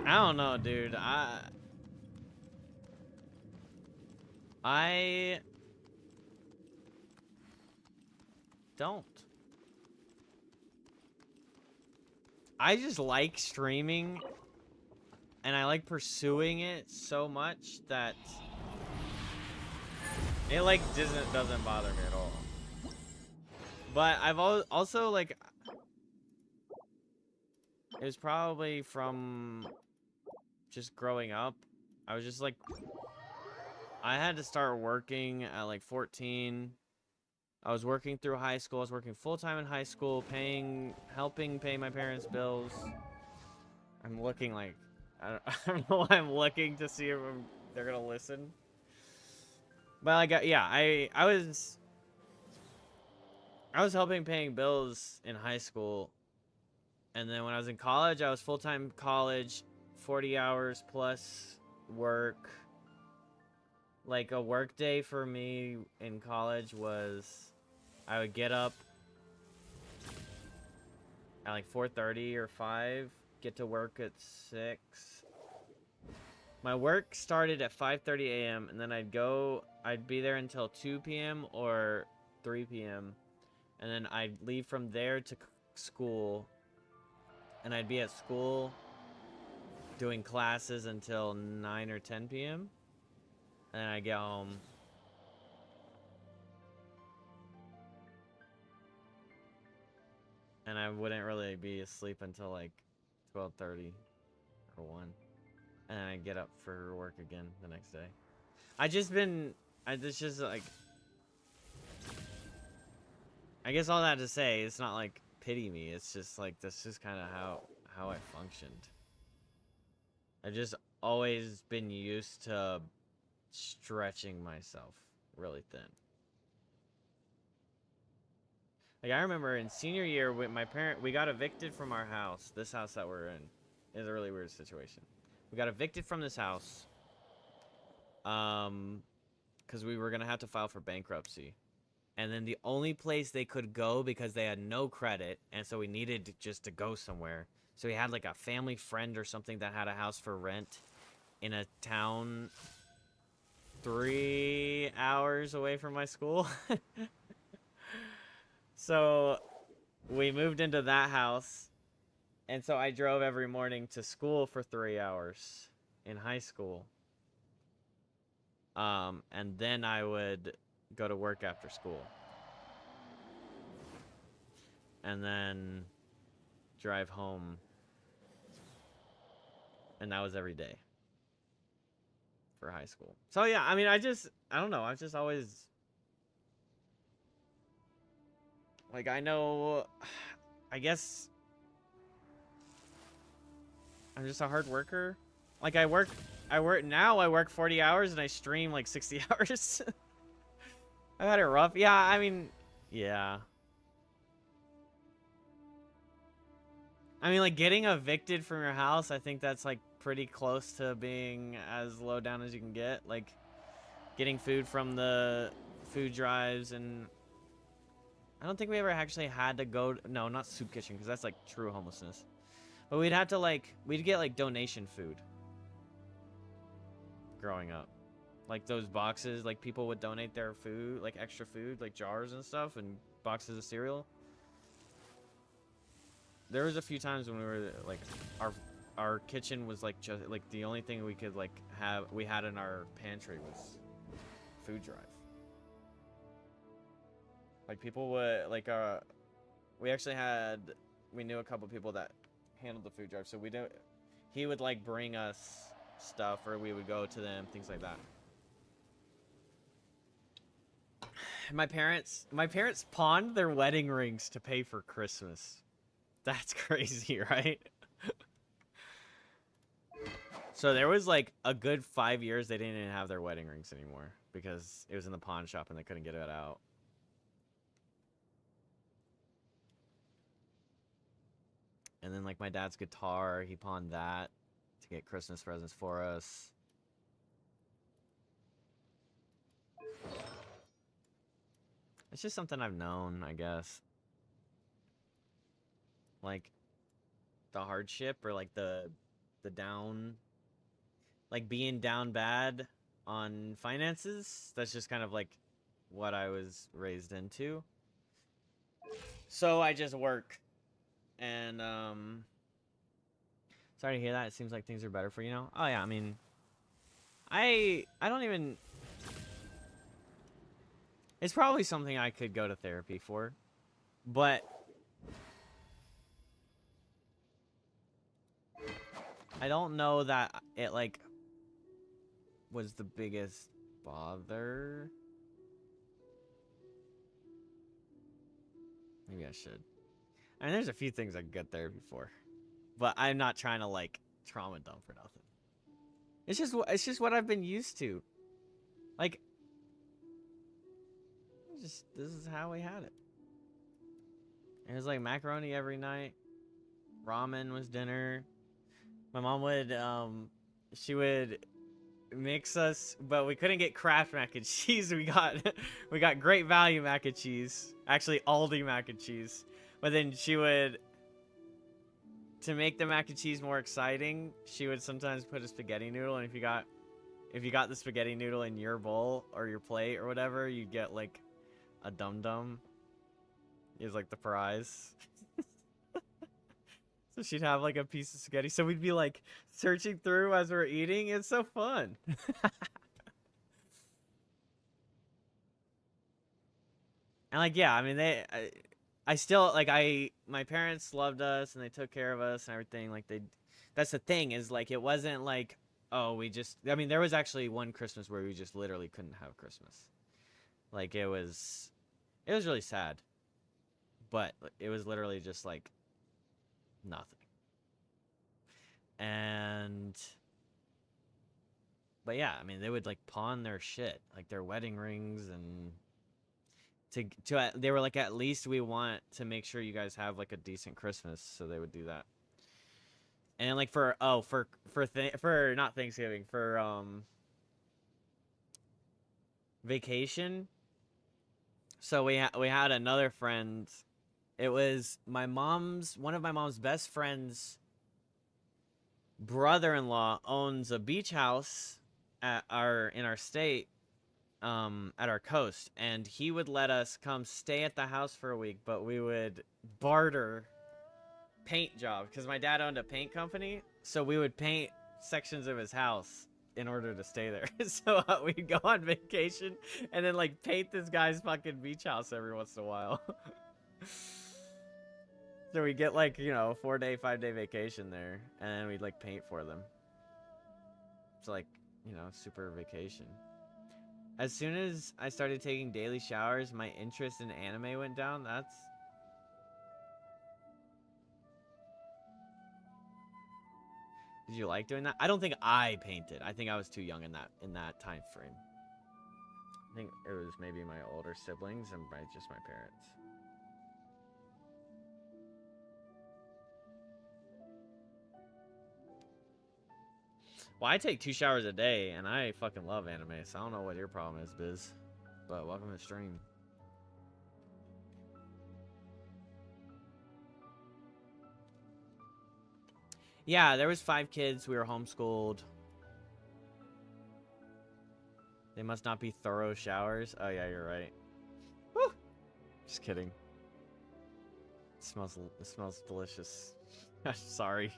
don't know, dude. I don't. I just like streaming and I like pursuing it so much that it like doesn't bother me at all. But I've also like, it was probably from just growing up. I was just like, I had to start working at like 14. I was working through high school. I was working full-time in high school, helping pay my parents' bills. I'm looking like, I don't know why I'm looking to see if they're gonna listen. But I was helping paying bills in high school. And then when I was in college, I was full-time college, 40 hours plus work. Like a work day for me in college was, I would get up at like 4:30 or 5, get to work at 6. My work started at 5:30 a.m. and then I'd be there until 2 p.m. or 3 p.m. and then I'd leave from there to school, and I'd be at school doing classes until 9 or 10 p.m. and then I get home. And I wouldn't really be asleep until like 12:30 or 1. And then I get up for work again the next day. It's just like, I guess all that to say, it's not like pity me. It's just like, that's just kind of how I functioned. I've just always been used to stretching myself really thin. Like, I remember in senior year with we got evicted from our house. This house that we're in is a really weird situation. We got evicted from this house because we were gonna have to file for bankruptcy. And then the only place they could go, because they had no credit, and so we needed just to go somewhere. So we had like a family friend or something that had a house for rent in a town 3 hours away from my school. So we moved into that house, and so I drove every morning to school for 3 hours in high school. And then I would go to work after school. And then drive home. And that was every day for high school. So yeah, I mean, I don't know. I've just always, like, I know, I guess I'm just a hard worker. Like, I work 40 hours and I stream like 60 hours. I had it rough. Yeah, I mean, yeah. I mean, like, getting evicted from your house, I think that's like pretty close to being as low down as you can get. Like, getting food from the food drives, and I don't think we ever actually had to go, no, not soup kitchen, because that's like true homelessness. But we'd have to like, we'd get like donation food growing up. Like those boxes, like people would donate their food, like extra food, like jars and stuff, and boxes of cereal. There was a few times when we were like, our kitchen was like just like the only thing we could like we had in our pantry was food drive. Like people would like we knew a couple people that handled the food drive, so he would like bring us stuff, or we would go to them, things like that. My parents pawned their wedding rings to pay for Christmas. That's crazy, right? So there was like a good 5 years they didn't even have their wedding rings anymore because it was in the pawn shop and they couldn't get it out. And then like my dad's guitar, he pawned that to get Christmas presents for us. It's just something I've known, I guess. Like the hardship, or like the down, like being down bad on finances. That's just kind of like what I was raised into. So I just work. And Sorry to hear that. It seems like things are better for you now. Oh yeah, I mean, I don't even. It's probably something I could go to therapy for, but I don't know that it like was the biggest bother. Maybe I should. I mean, there's a few things I could get therapy for, but I'm not trying to like trauma dump or nothing. It's just what I've been used to. Like, this is how we had it. It was like macaroni every night. Ramen was dinner. My mom would she would mix us, but we couldn't get Kraft mac and cheese. We got Great Value mac and cheese. Actually, Aldi mac and cheese. But then she would, to make the mac and cheese more exciting, she would sometimes put a spaghetti noodle, and if you got the spaghetti noodle in your bowl or your plate or whatever, you'd get like a dum-dum. It was like the prize. So she'd have like a piece of spaghetti. So we'd be like searching through as we're eating. It's so fun. And like, yeah, I mean, I still, like, my parents loved us and they took care of us and everything. Like, that's the thing, is like, it wasn't like, oh, I mean, there was actually one Christmas where we just literally couldn't have Christmas. Like, it was really sad. But it was literally just like nothing. But yeah, I mean, they would like pawn their shit, like their wedding rings, and they were like, at least we want to make sure you guys have like a decent Christmas, so they would do that. And like for not Thanksgiving, for vacation. So we had another friend. It was one of my mom's best friends' brother-in-law owns a beach house in our state, at our coast, and he would let us come stay at the house for a week, but we would barter paint jobs because my dad owned a paint company, so we would paint sections of his house in order to stay there. So we'd go on vacation and then like paint this guy's fucking beach house every once in a while. So we get like, 4-day, 5-day vacation there, and then we'd like paint for them. It's like, super vacation. As soon as I started taking daily showers, my interest in anime went down. Did you like doing that? I don't think I painted. I think I was too young in that time frame. I think it was maybe my older siblings and just my parents. Well, I take 2 showers a day, and I fucking love anime, so I don't know what your problem is, Biz. But welcome to the stream. Yeah, there was 5 kids. We were homeschooled. They must not be thorough showers. Oh, yeah, you're right. Woo! Just kidding. It smells delicious. Sorry.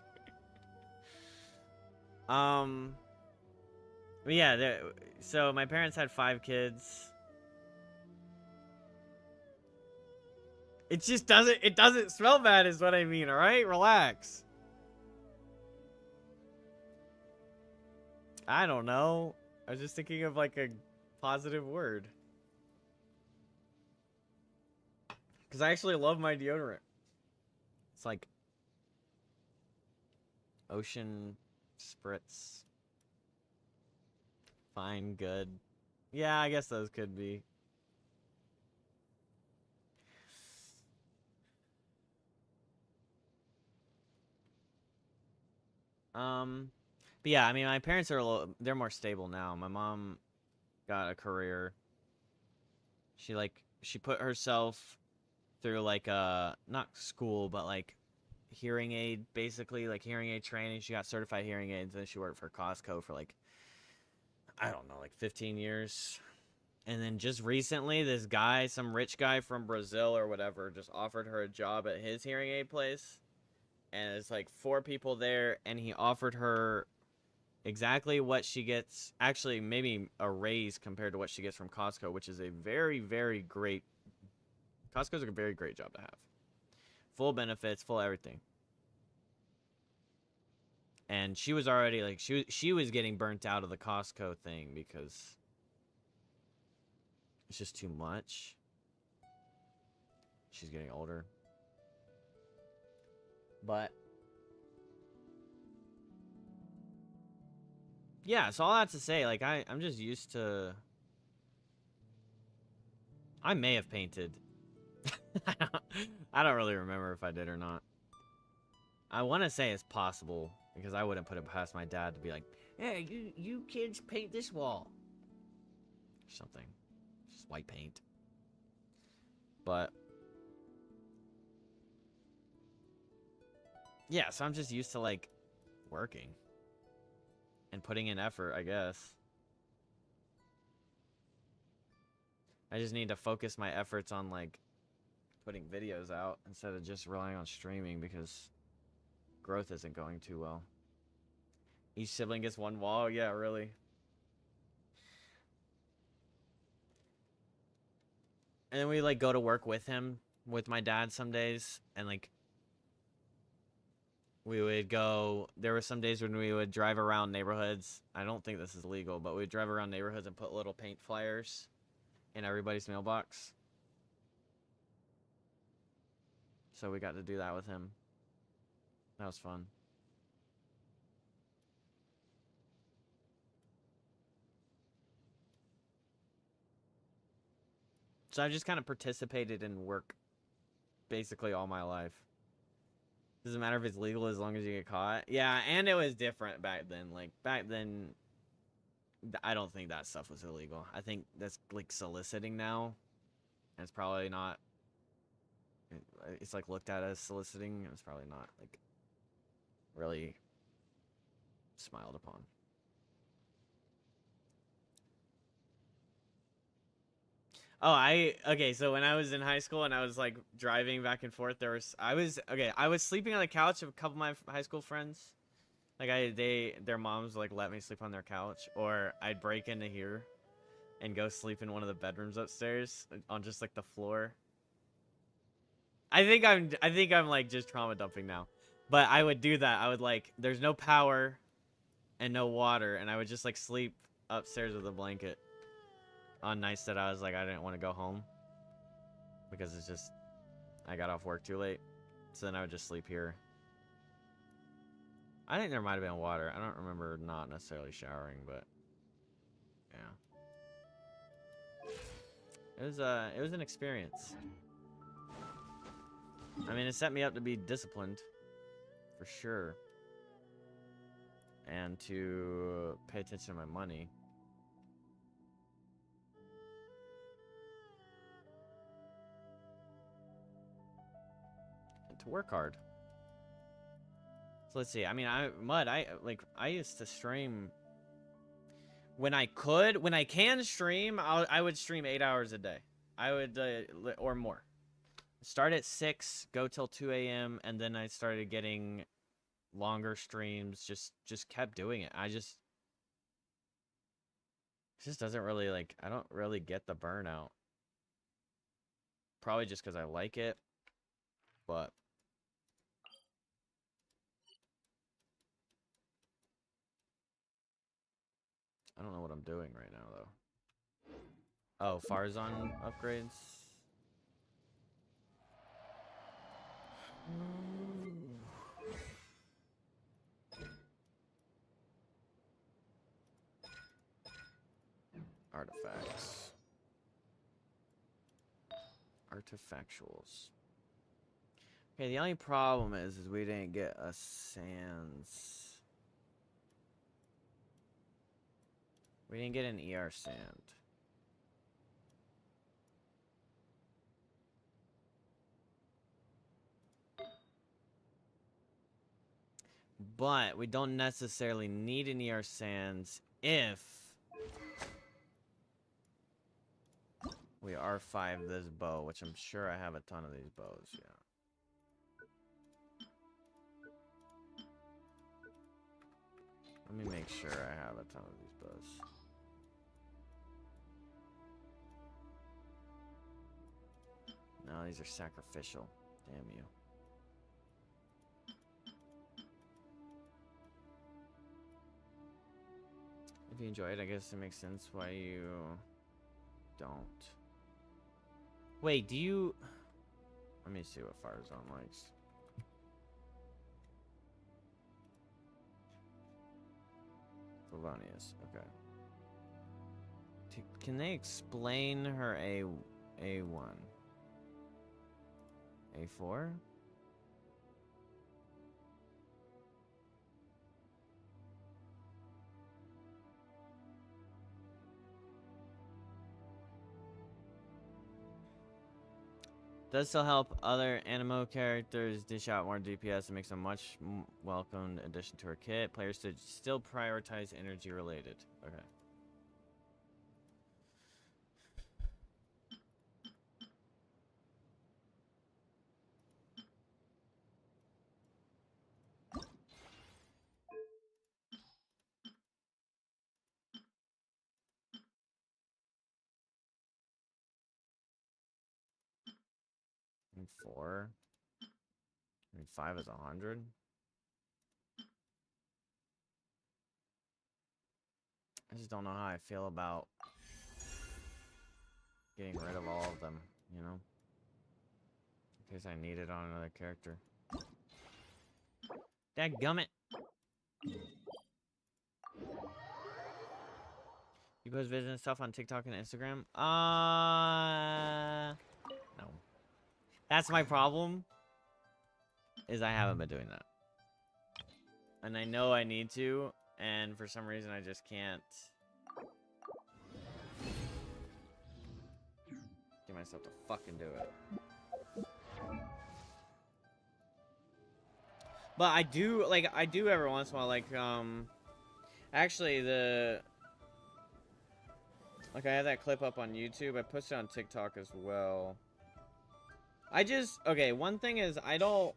But yeah, so my parents had 5 kids. It just doesn't smell bad is what I mean, alright? Relax. I don't know. I was just thinking of like a positive word. Because I actually love my deodorant. It's like Ocean Spritz. Fine, good. Yeah, I guess those could be. But yeah, I mean, my parents are they're more stable now. My mom got a career. She put herself through like not school, but like hearing aid, basically like hearing aid training. She got certified hearing aids, and then she worked for Costco for like, I don't know, like 15 years. And then just recently, this guy, some rich guy from Brazil or whatever, just offered her a job at his hearing aid place. and it's like 4 people there, and he offered her exactly what she gets, actually maybe a raise compared to what she gets from Costco, which is a very, very great, Costco's a very great job to have. Full benefits, full everything. And she was already like, she was getting burnt out of the Costco thing because it's just too much. She's getting older. But yeah, so all that to say, like, I'm just used to... I may have painted. I don't really remember if I did or not. I want to say it's possible, because I wouldn't put it past my dad to be like, hey, you kids paint this wall. Or something. Just white paint. But... yeah, so I'm just used to, like, working. And putting in effort, I guess. I just need to focus my efforts on, like, putting videos out instead of just relying on streaming because growth isn't going too well. Each sibling gets 1 wall? Yeah, really. And then we, like, go to work with him, with my dad some days, and, like, we would go, there were some days when we would drive around neighborhoods. I don't think this is legal, but we'd drive around neighborhoods and put little paint flyers in everybody's mailbox. So we got to do that with him. That was fun. So I've just kind of participated in work basically all my life. Doesn't matter if it's legal as long as you get caught. Yeah, and it was different back then. Like, back then, I don't think that stuff was illegal. I think that's, like, soliciting now. And it's probably not... it's, like, looked at as soliciting. It's probably not, like, really smiled upon. Oh, okay, so when I was in high school and I was, like, driving back and forth, I was sleeping on the couch of a couple of my high school friends. Like, their moms, like, let me sleep on their couch, or I'd break into here and go sleep in one of the bedrooms upstairs on just, like, the floor. I think I'm, like, just trauma dumping now. But I would do that. I would, like, there's no power and no water, and I would just, like, sleep upstairs with a blanket. On nights that I was like, I didn't want to go home because it's just, I got off work too late. So then I would just sleep here. I think there might have been water. I don't remember not necessarily showering, but yeah. It was an experience. I mean, it set me up to be disciplined for sure. And to pay attention to my money. To work hard. So let's see. I mean, I used to stream when I can stream. I would stream 8 hours a day. I would or more. Start at 6, go till 2 a.m. and then I started getting longer streams. Just kept doing it. It just doesn't really, like, I don't really get the burnout. Probably just because I like it, but. I don't know what I'm doing right now, though. Oh, Farzan upgrades? Artifacts. Artifactuals. Okay, the only problem is we didn't get a Sans. We didn't get an ER sand. But we don't necessarily need an ER sands if we R5 this bow, which I'm sure I have a ton of these bows, yeah. Let me make sure I have a ton of these bows. No, these are sacrificial. Damn you. If you enjoy it, I guess it makes sense why you don't. Wait, do you... Let me see what Fire Zone likes. Felonious, okay. Can they explain her A1? A4? Does still help other animo characters dish out more DPS and makes a much welcomed addition to her kit. Players should still prioritize energy related. Okay. And 4. I mean, 5 is 100. I just don't know how I feel about getting rid of all of them, you know? In case I need it on another character. Dadgummit! You post visiting stuff on TikTok and Instagram? No. That's my problem. Is I haven't been doing that. And I know I need to, and for some reason I just can't get myself to fucking do it. But I do, like, I do every once in a while, like, actually like, I have that clip up on YouTube. I posted it on TikTok as well. Okay, one thing is, I don't...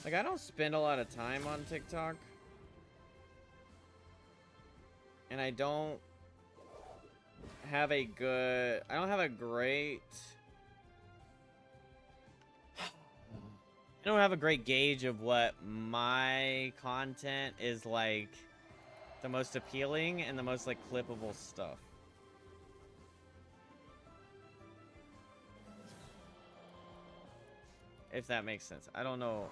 Like, I don't spend a lot of time on TikTok. And I don't have a good... I don't have a great... I don't have a great gauge of what my content is, like, the most appealing and the most, like, clippable stuff. If that makes sense. I don't know.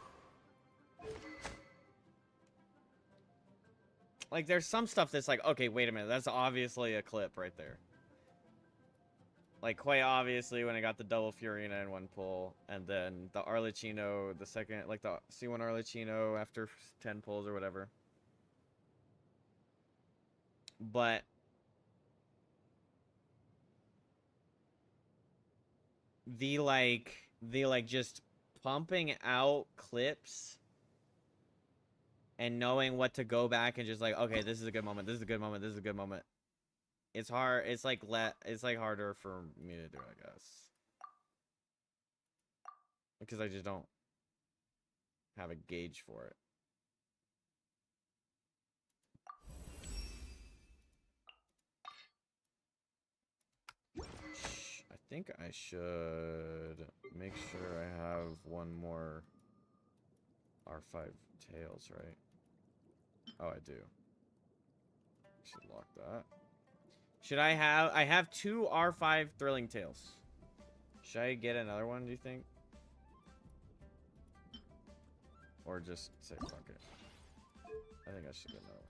Like, there's some stuff that's like, okay, wait a minute, that's obviously a clip right there. Like, quite obviously, when I got the double Furina in one pull, and then the Arlecchino, the second, like the C1 Arlecchino after 10 pulls or whatever. But the just pumping out clips and knowing what to go back and just like, okay, this is a good moment, this is a good moment, this is a good moment. It's hard. It's like harder for me to do, I guess, because I just don't have a gauge for it. I think I should make sure I have one more R5 tails, right? Oh, I do. Should lock that. Should I have 2 R5 thrilling tails. Should I get another one, do you think? Or just say fuck it? I think I should get another one.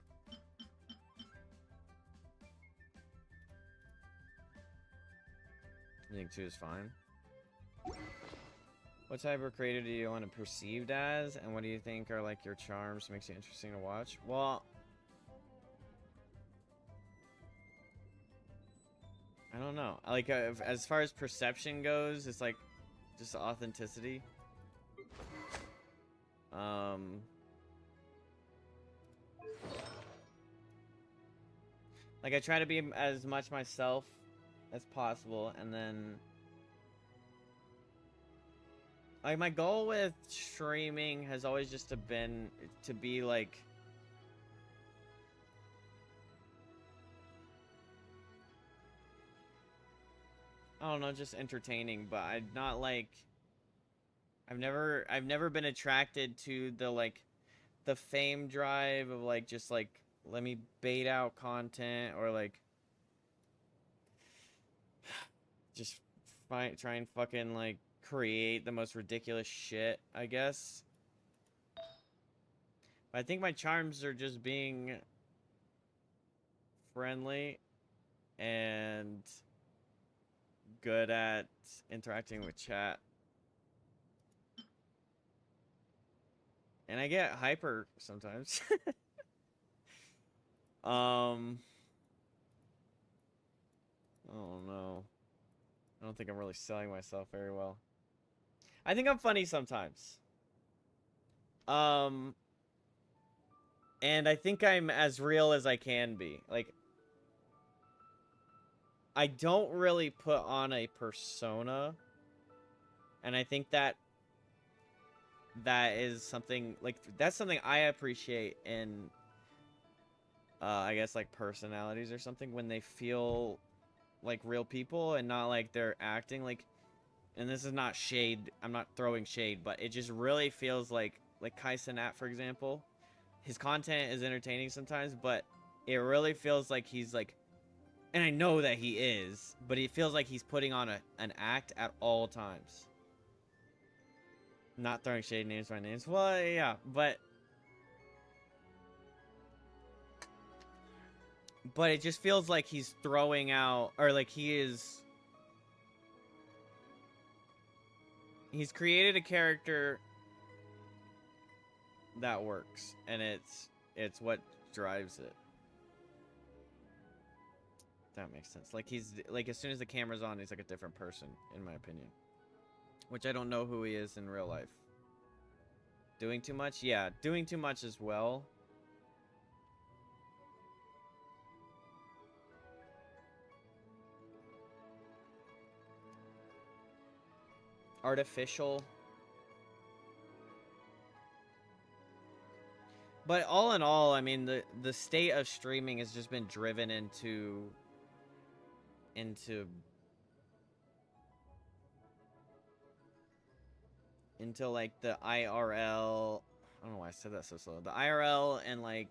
You think 2 is fine? What type of creator do you want to perceived as? And what do you think are like your charms makes you interesting to watch? Well, I don't know. Like, as far as perception goes, it's like just authenticity. Like, I try to be as much myself as possible, and then Like, my goal with streaming has always just been to be, like... I don't know, just entertaining, but I'm not, like... I've never been attracted to the, like, the fame drive of, like, just, like, let me bait out content, or, like... just try and fucking, like, create the most ridiculous shit, I guess. But I think my charms are just being friendly and good at interacting with chat. And I get hyper sometimes. Oh no. I don't think I'm really selling myself very well. I think I'm funny sometimes. And I think I'm as real as I can be. Like, I don't really put on a persona. And I think that is something, like, that's something I appreciate in, I guess, like, personalities or something, when they feel like real people and not like they're acting like, and this is not shade, I'm not throwing shade, but it just really feels like Kai Cenat, for example, his content is entertaining sometimes, but it really feels like he's like, and I know that he is, but it feels like he's putting on an act at all times. Not throwing shade, names by names. Well, yeah, but it just feels like he's throwing out, or like he's created a character that works, and it's what drives it. That makes sense. Like, he's like, as soon as the camera's on, he's like a different person, in my opinion. Which I don't know who he is in real life. Doing too much? Yeah, doing too much as well. Artificial. But all in all, I mean, the state of streaming has just been driven into like the IRL. I don't know why I said that so slow. The IRL and like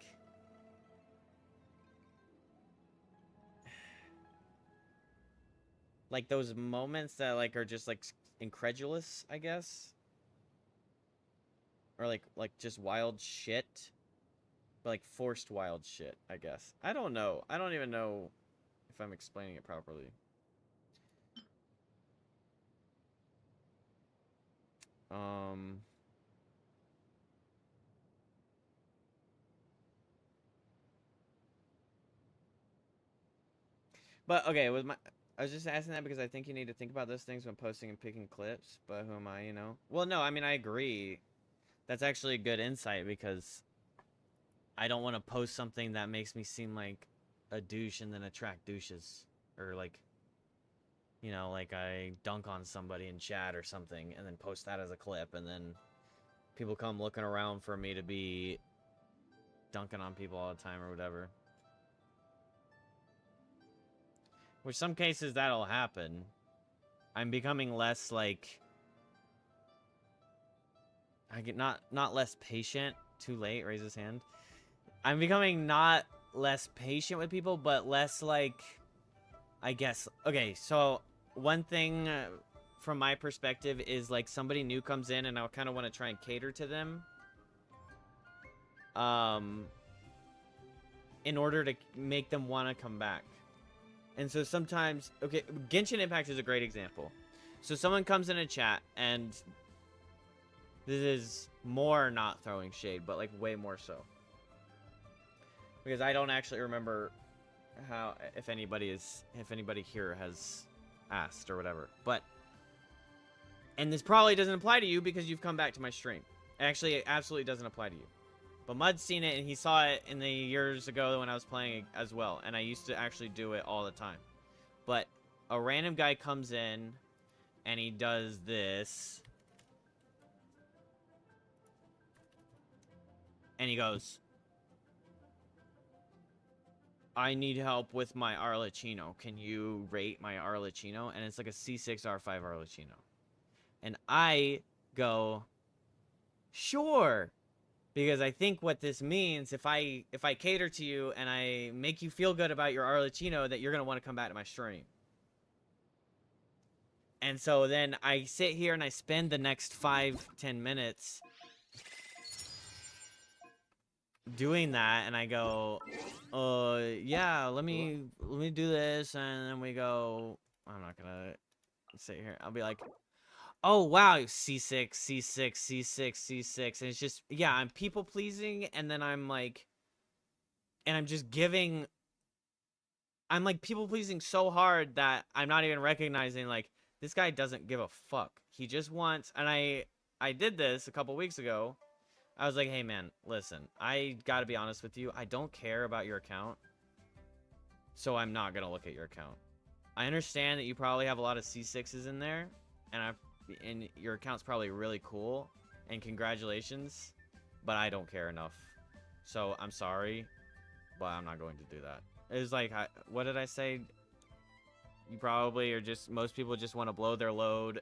those moments that like are just like incredulous, I guess. Or like just wild shit. But like forced wild shit, I guess. I don't know. I don't even know if I'm explaining it properly. But okay, I was just asking that because I think you need to think about those things when posting and picking clips, but who am I, you know? Well, no, I mean, I agree. That's actually a good insight because I don't want to post something that makes me seem like a douche and then attract douches. Or like, you know, like I dunk on somebody in chat or something and then post that as a clip and then people come looking around for me to be dunking on people all the time or whatever. Which some cases that'll happen. I'm becoming less like... I get not less patient. Too late, raise his hand. I'm becoming not less patient with people, but less like... I guess... Okay, so one thing from my perspective is like somebody new comes in and I kind of want to try and cater to them. In order to make them want to come back. And so sometimes, okay, Genshin Impact is a great example. So someone comes in a chat, and this is more not throwing shade, but like way more so. Because I don't actually remember how, if anybody here has asked or whatever. But, and this probably doesn't apply to you because you've come back to my stream. Actually, it absolutely doesn't apply to you. But Mud's seen it, and he saw it in the years ago when I was playing as well. And I used to actually do it all the time. But a random guy comes in, and he does this. And he goes, I need help with my Arlecchino. Can you rate my Arlecchino? And it's like a C6 R5 Arlecchino. And I go, sure. Because I think what this means, if I cater to you and I make you feel good about your Arlecchino, that you're going to want to come back to my stream. And so then I sit here and I spend the next 5-10 minutes doing that, and I go, yeah, let me do this, and then we go, I'm not gonna sit here, I'll be like, oh wow, C6, C6, C6, C6, and it's just, yeah, I'm people pleasing, and then I'm like, and I'm just giving, I'm like people pleasing so hard that I'm not even recognizing, like, this guy doesn't give a fuck. He just wants, and I did this a couple weeks ago. I was like, hey man, listen, I gotta be honest with you. I don't care about your account, so I'm not gonna look at your account. I understand that you probably have a lot of C6s in there, and your account's probably really cool, and congratulations, but I don't care enough. So I'm sorry, but I'm not going to do that. It was like, what did I say? You probably are just, most people just want to blow their load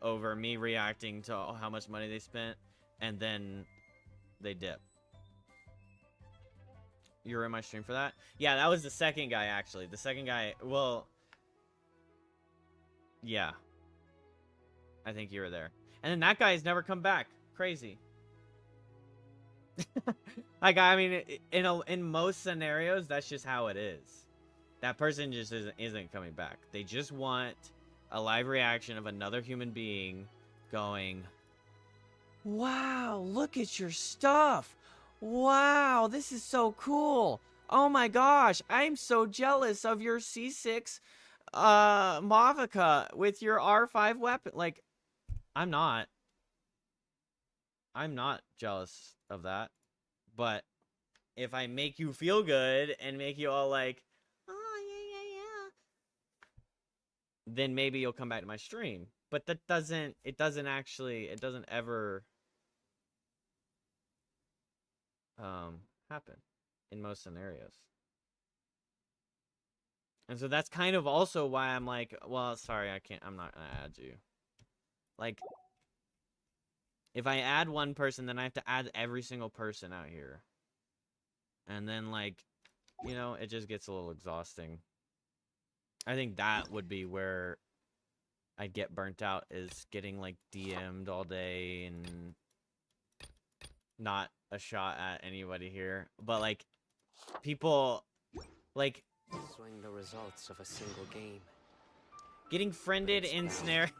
over me reacting to how much money they spent, and then they dip. You were in my stream for that? Yeah, that was the second guy, actually. The second guy, well, yeah. I think you were there. And then that guy's never come back. Crazy. Like, I mean, in most scenarios, that's just how it is. That person just isn't coming back. They just want a live reaction of another human being going, wow, look at your stuff. Wow, this is so cool. Oh my gosh, I'm so jealous of your C6 Mavica with your R5 weapon. Like, I'm not jealous of that. But if I make you feel good and make you all like, oh, yeah, then maybe you'll come back to my stream. But that doesn't ever happen in most scenarios. And so that's kind of also why I'm like, well, sorry, I'm not gonna add you. Like, if I add one person, then I have to add every single person out here. And then, like, you know, it just gets a little exhausting. I think that would be where I'd get burnt out, is getting, like, DM'd all day and not a shot at anybody here. But, like, people, like, swing the results of a single game. Getting friended in scenario.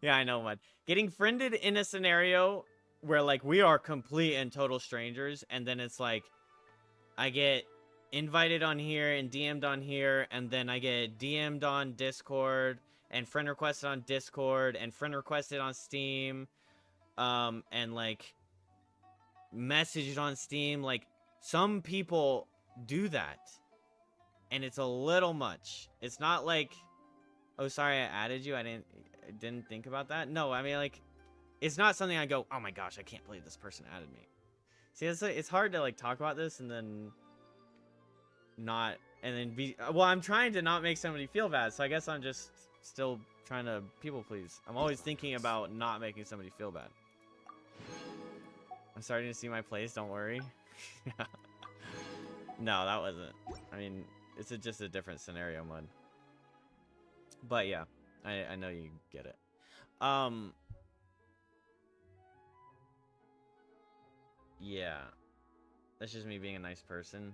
Yeah, I know, Mud. Getting friended in a scenario where, like, we are complete and total strangers, and then it's like, I get invited on here and DM'd on here, and then I get DM'd on Discord, and friend requested on Discord, and friend requested on Steam, and, like, messaged on Steam. Like, some people do that, and it's a little much. It's not like, oh, sorry, I added you. I didn't think about that. No, I mean, like, it's not something I go, oh my gosh, I can't believe this person added me. See, it's hard to, like, talk about this and then not, and then be, well, I'm trying to not make somebody feel bad, so I guess I'm just still trying to people please. I'm always thinking about not making somebody feel bad. I'm starting to see my place, don't worry. No, that wasn't. I mean, it's just a different scenario, Mud. But yeah, I know you get it. Yeah, that's just me being a nice person.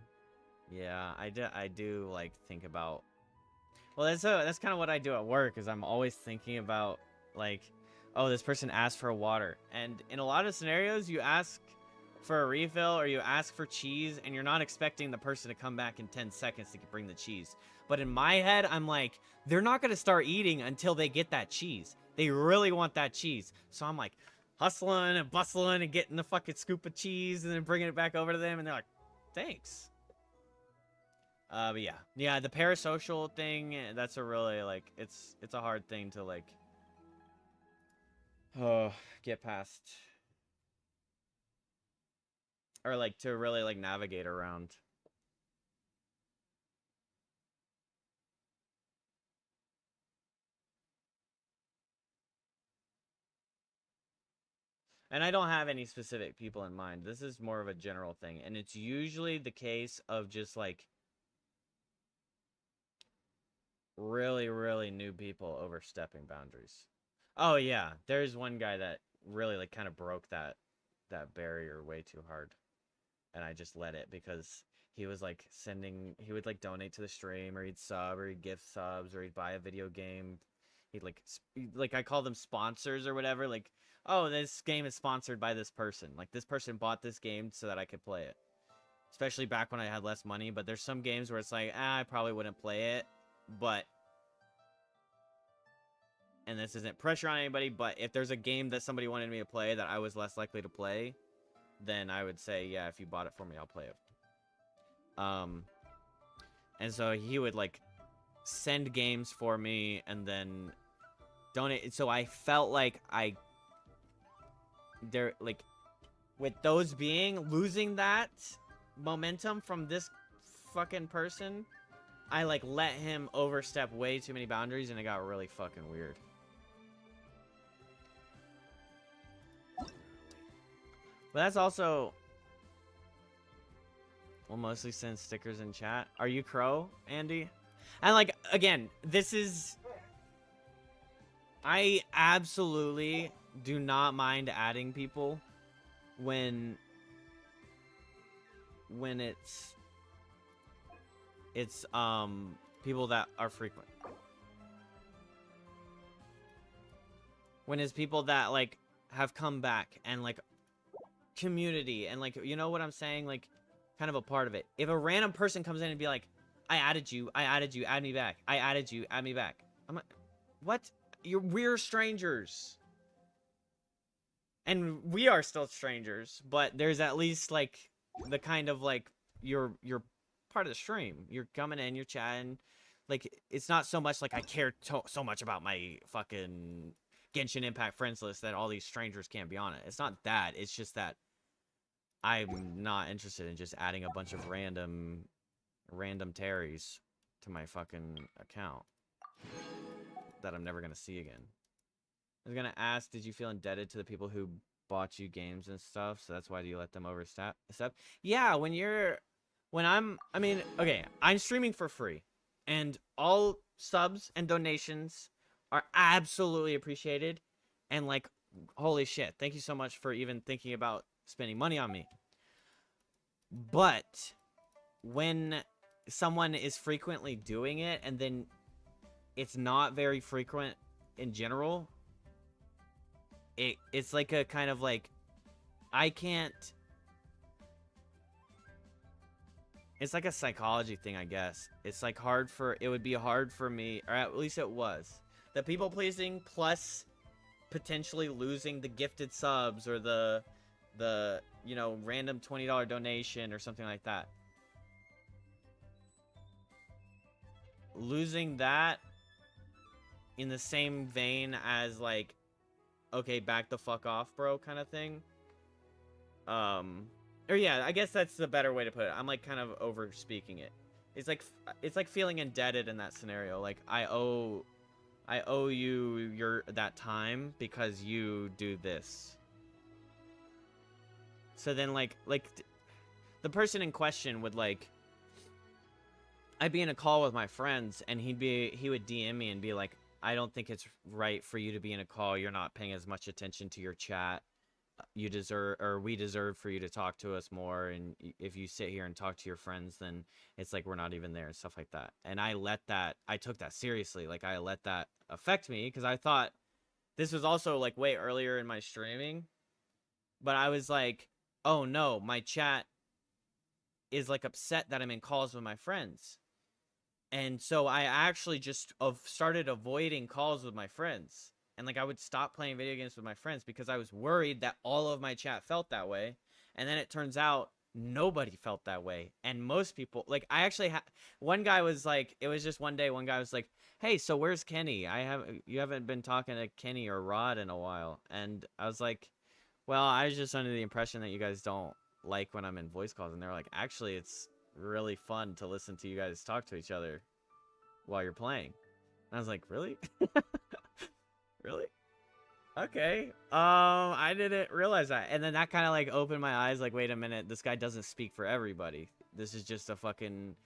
Yeah, I do like think about. Well, that's kind of what I do at work, is I'm always thinking about, like, oh, this person asked for water, and in a lot of scenarios, you ask for a refill or you ask for cheese, and you're not expecting the person to come back in 10 seconds to bring the cheese. But in my head, I'm like, they're not going to start eating until they get that cheese. They really want that cheese. So I'm like hustling and bustling and getting the fucking scoop of cheese and then bringing it back over to them. And they're like, thanks. But yeah. Yeah, the parasocial thing, that's a really, like, it's a hard thing to, like, get past. or like to really like navigate around. And I don't have any specific people in mind. This is more of a general thing. And it's usually the case of just like really, really new people overstepping boundaries. Oh yeah, there's one guy that really like kind of broke that barrier way too hard. And I just let it because he was like he would like donate to the stream, or he'd sub, or he'd gift subs, or he'd buy a video game. He'd like I call them sponsors or whatever, like, oh, this game is sponsored by this person. Like, this person bought this game so that I could play it. Especially back when I had less money. But there's some games where it's like, I probably wouldn't play it. But, and this isn't pressure on anybody, but if there's a game that somebody wanted me to play that I was less likely to play, then I would say, yeah, if you bought it for me, I'll play it. And so he would, like, send games for me and then donate. So I felt like like, with those losing that momentum from this fucking person, I like let him overstep way too many boundaries, and it got really fucking weird. But that's also, well, mostly send stickers in chat. Are you Crow, Andy? And like, again, this is, I absolutely do not mind adding people when it's people that are frequent. When it's people that like have come back and like community and like, you know what I'm saying, like kind of a part of it. If a random person comes in and be like, I added you, add me back. I added you, add me back. I'm like, what? We're strangers. And we are still strangers, but there's at least like the kind of like you're part of the stream. You're coming in, you're chatting. Like, it's not so much like I care so much about my fucking Genshin Impact friends list that all these strangers can't be on it. It's not that. It's just that I'm not interested in just adding a bunch of random Terrys to my fucking account that I'm never gonna see again. I was gonna ask, did you feel indebted to the people who bought you games and stuff? So that's why you let them overstep? Yeah, I mean, okay, I'm streaming for free, and all subs and donations are absolutely appreciated, and like, holy shit, thank you so much for even thinking about spending money on me. But when someone is frequently doing it, and then it's not very frequent in general, it's like a kind of like, I can't, it's like a psychology thing, I guess. It's like it would be hard for me, or at least it was, the people pleasing plus potentially losing the gifted subs or the you know, random $20 donation or something like that. Losing that in the same vein as like, okay, back the fuck off, bro, kind of thing. Or yeah, I guess that's the better way to put it. I'm like kind of over speaking it. It's like feeling indebted in that scenario. Like, I owe you that time because you do this. So then like the person in question would like, I'd be in a call with my friends and he would DM me and be like, I don't think it's right for you to be in a call. You're not paying as much attention to your chat. You deserve, or we deserve for you to talk to us more. And if you sit here and talk to your friends, then it's like we're not even there and stuff like that. And I took that seriously. Like, I let that affect me because I thought this was also like way earlier in my streaming. But I was like, oh no, my chat is like upset that I'm in calls with my friends. And so I actually just started avoiding calls with my friends. And like, I would stop playing video games with my friends because I was worried that all of my chat felt that way. And then it turns out nobody felt that way. And most people, like, I actually one guy was like, it was just one day, one guy was like, hey, so where's Kenny? You haven't been talking to Kenny or Rod in a while. And I was like, well, I was just under the impression that you guys don't like when I'm in voice calls, and they're like, actually, it's really fun to listen to you guys talk to each other while you're playing. And I was like, really? Really? Okay. I didn't realize that. And then that kind of like opened my eyes, like, wait a minute, this guy doesn't speak for everybody. This is just a fucking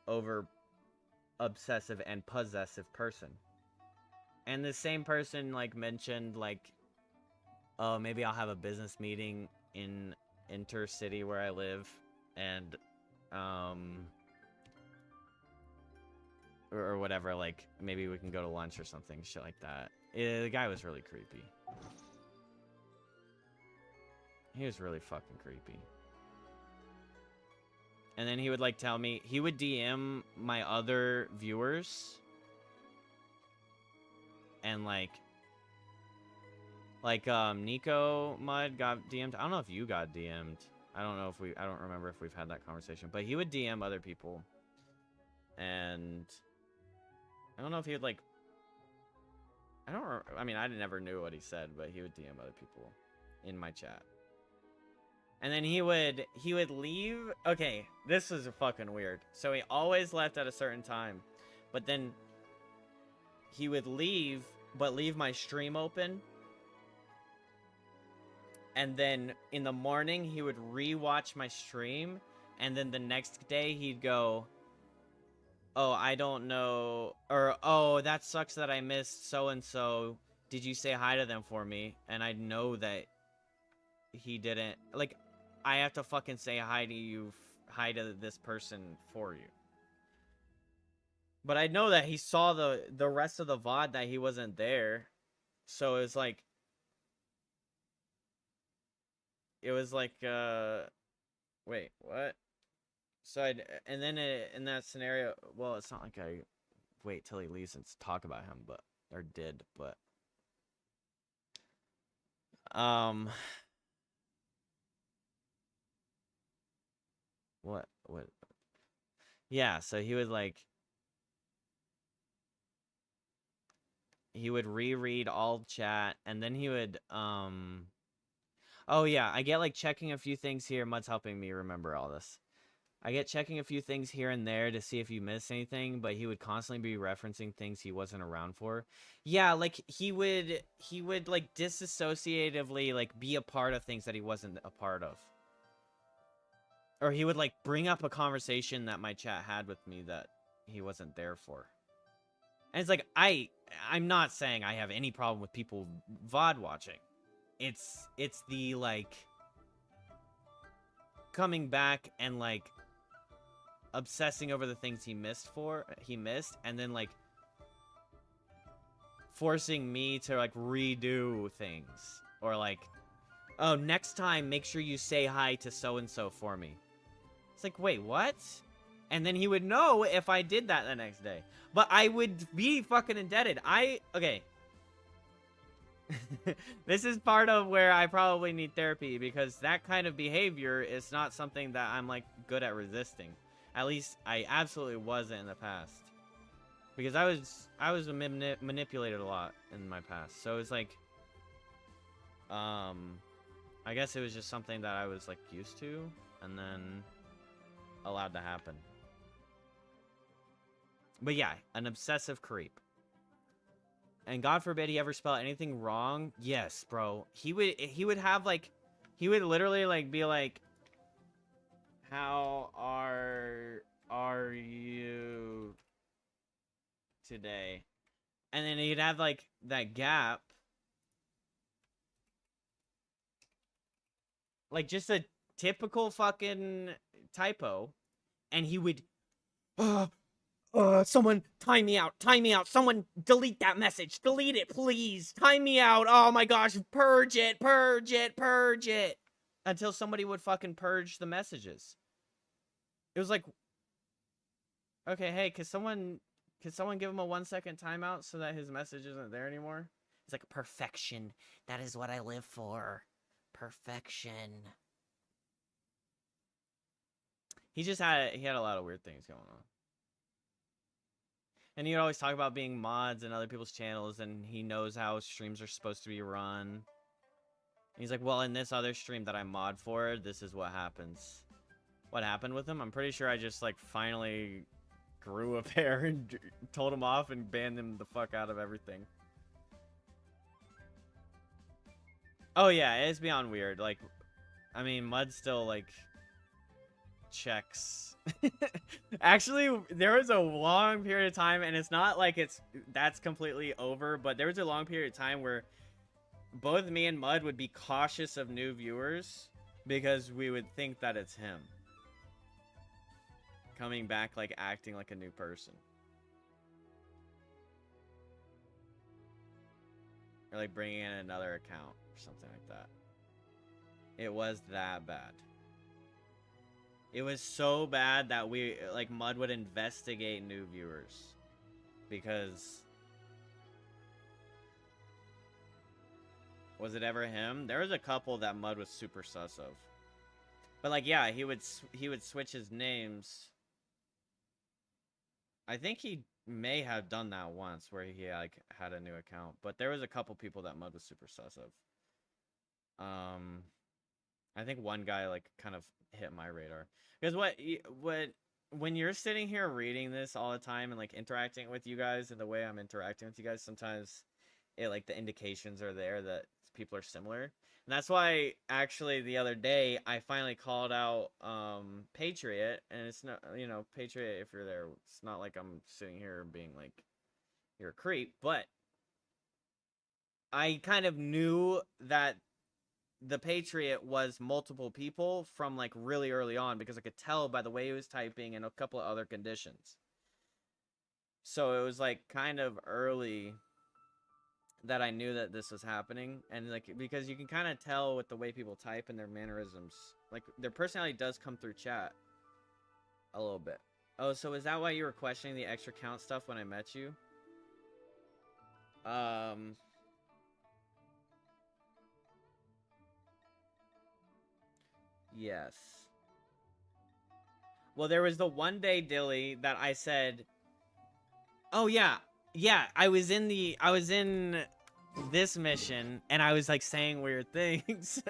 over obsessive and possessive person. And the same person like mentioned like, oh, maybe I'll have a business meeting in intercity where I live, and or whatever, like maybe we can go to lunch or something, shit like that. The guy was really creepy. He was really fucking creepy. And then he would like tell me, he would DM my other viewers, and like Nico Mud got DM'd. I don't know if you got DM'd. I don't remember if we've had that conversation, but he would DM other people. And I don't know if he would like, I mean, I never knew what he said, but he would DM other people in my chat. And then he would leave. Okay, this is fucking weird. So he always left at a certain time, but then he would leave, but leave my stream open. And then in the morning, he would re-watch my stream. And then the next day, he'd go, oh, I don't know. Or, oh, that sucks that I missed so-and-so. Did you say hi to them for me? And I know that he didn't. Like, I have to fucking say hi to you, hi to this person for you. But I know that he saw the rest of the VOD that he wasn't there. So it's like, wait, what? So and then in that scenario, well, it's not like I wait till he leaves and talk about him, or did, but what? Yeah, so he would like, he would reread all chat, and then he would, oh yeah, I get like checking a few things here. Mud's helping me remember all this. I get checking a few things here and there to see if you missed anything, but he would constantly be referencing things he wasn't around for. Yeah, like he would like disassociatively like be a part of things that he wasn't a part of. Or he would like bring up a conversation that my chat had with me that he wasn't there for. And it's like, I'm not saying I have any problem with people VOD watching. It's the like coming back and like obsessing over the things he missed, and then like forcing me to like redo things, or like, oh, next time make sure you say hi to so and so for me. It's like, wait, what? And then he would know if I did that the next day, but I would be fucking indebted. Okay. This is part of where I probably need therapy, because that kind of behavior is not something that I'm like good at resisting. At least I absolutely wasn't in the past, because I was manipulated a lot in my past. So it's like, I guess it was just something that I was like used to, and then allowed to happen. But yeah, an obsessive creep. And God forbid he ever spell anything wrong. Yes, bro. He would have like, he would literally like be like, how are you today? And then he'd have like that gap. Like just a typical fucking typo. And he would, someone time me out, someone delete that message, delete it, please, time me out, oh my gosh, purge it, until somebody would fucking purge the messages. It was like, okay, hey, could someone give him a 1-second timeout so that his message isn't there anymore? It's like, perfection, that is what I live for, perfection. He had a lot of weird things going on. And he'd always talk about being mods in other people's channels, and he knows how streams are supposed to be run. He's like, well, in this other stream that I mod for, this is what happens. What happened with him? I'm pretty sure I just, like, finally grew a pair and told him off and banned him the fuck out of everything. Oh, yeah, it's beyond weird. Like, I mean, Mud still, like, checks. Actually, there was a long period of time, and it's not like that's completely over, but there was a long period of time where both me and Mud would be cautious of new viewers because we would think that it's him coming back, like acting like a new person, or like bringing in another account or something like that. It was that bad. It was so bad that we, like, Mud would investigate new viewers because was it ever him? There was a couple that Mud was super sus of. But, like, yeah, he would switch his names. I think he may have done that once where he, like, had a new account. But there was a couple people that Mud was super sus of. I think one guy, like, kind of hit my radar. Because when you're sitting here reading this all the time and, like, interacting with you guys in the way I'm interacting with you guys, sometimes it, like, the indications are there that people are similar. And that's why, actually, the other day, I finally called out Patriot. And it's not, you know, Patriot, if you're there, it's not like I'm sitting here being like, you're a creep. But I kind of knew that the Patriot was multiple people from, like, really early on because I could tell by the way he was typing and a couple of other conditions. So it was, like, kind of early that I knew that this was happening. And, like, because you can kind of tell with the way people type and their mannerisms. Like, their personality does come through chat a little bit. Oh, so is that why you were questioning the extra count stuff when I met you? Yes. Well, there was the one day, Dilly, that I said, oh yeah, I was in this mission, and I was, like, saying weird things.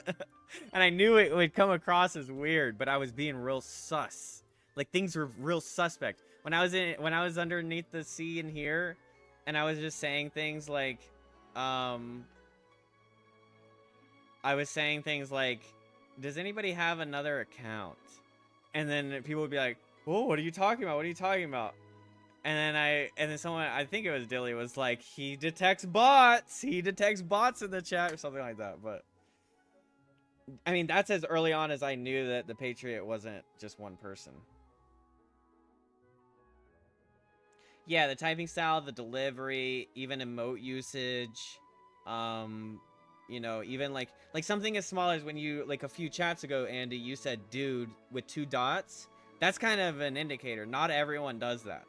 And I knew it would come across as weird, but I was being real sus. Like, things were real suspect. When I was underneath the sea in here, and I was just saying things like, I was saying things like, does anybody have another account? And then people would be like, oh, what are you talking about? What are you talking about? And then someone, I think it was Dilly, was like, he detects bots. He detects bots in the chat or something like that. But I mean, that's as early on as I knew that the Patriot wasn't just one person. Yeah, the typing style, the delivery, even emote usage, you know, even like something as small as when you, like, a few chats ago, Andy, you said dude with 2 dots. That's kind of an indicator. Not everyone does that.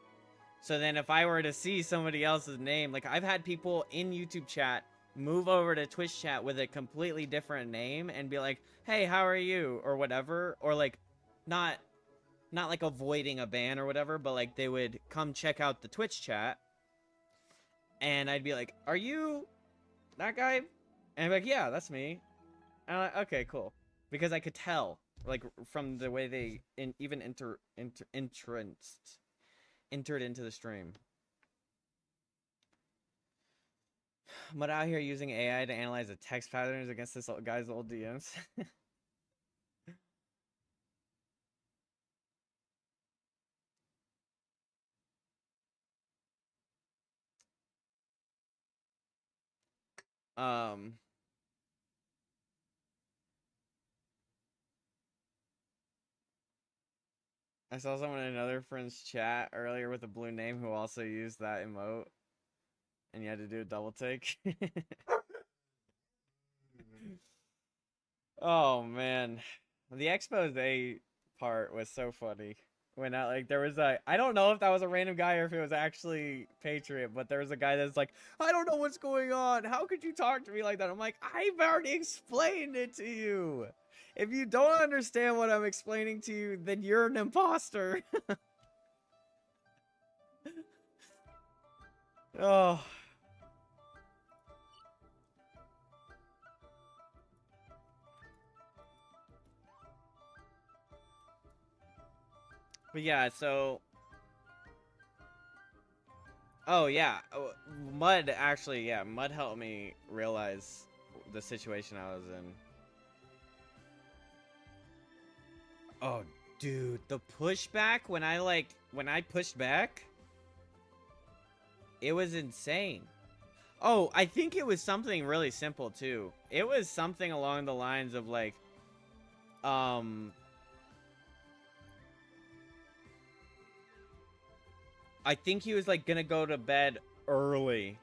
So then if I were to see somebody else's name, like, I've had people in YouTube chat move over to Twitch chat with a completely different name and be like, hey, how are you? Or whatever. Or, like, not like avoiding a ban or whatever, but, like, they would come check out the Twitch chat. And I'd be like, are you that guy? And I'm like, yeah, that's me. And I'm like, okay, cool. Because I could tell, like, from the way they even entered into the stream. But out here using AI to analyze the text patterns against this guy's old DMs. I saw someone in another friend's chat earlier with a blue name who also used that emote. And you had to do a double take. Oh, man. The expose part was so funny. When there was I don't know if that was a random guy or if it was actually Patriot, but there was a guy that's like, I don't know what's going on. How could you talk to me like that? I'm like, I've already explained it to you. If you don't understand what I'm explaining to you, then you're an imposter. Oh. But yeah, so... Oh, yeah. Mud, actually, yeah. Mud helped me realize the situation I was in. Oh, dude. The pushback, when I pushed back, it was insane. Oh, I think it was something really simple, too. It was something along the lines of, like, I think he was, like, gonna go to bed early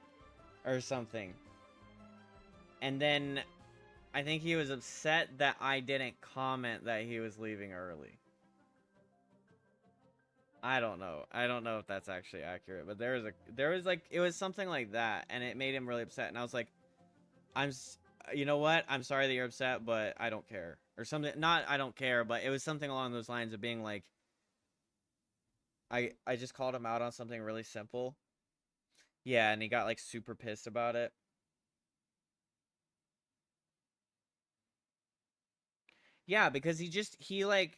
or something. And then I think he was upset that I didn't comment that he was leaving early. I don't know. I don't know if that's actually accurate, but there was like, it was something like that, and it made him really upset. And I was like, you know what? I'm sorry that you're upset, but I don't care. Or something, not I don't care, but it was something along those lines of being like, I just called him out on something really simple. Yeah, and he got like super pissed about it. Yeah, because he like,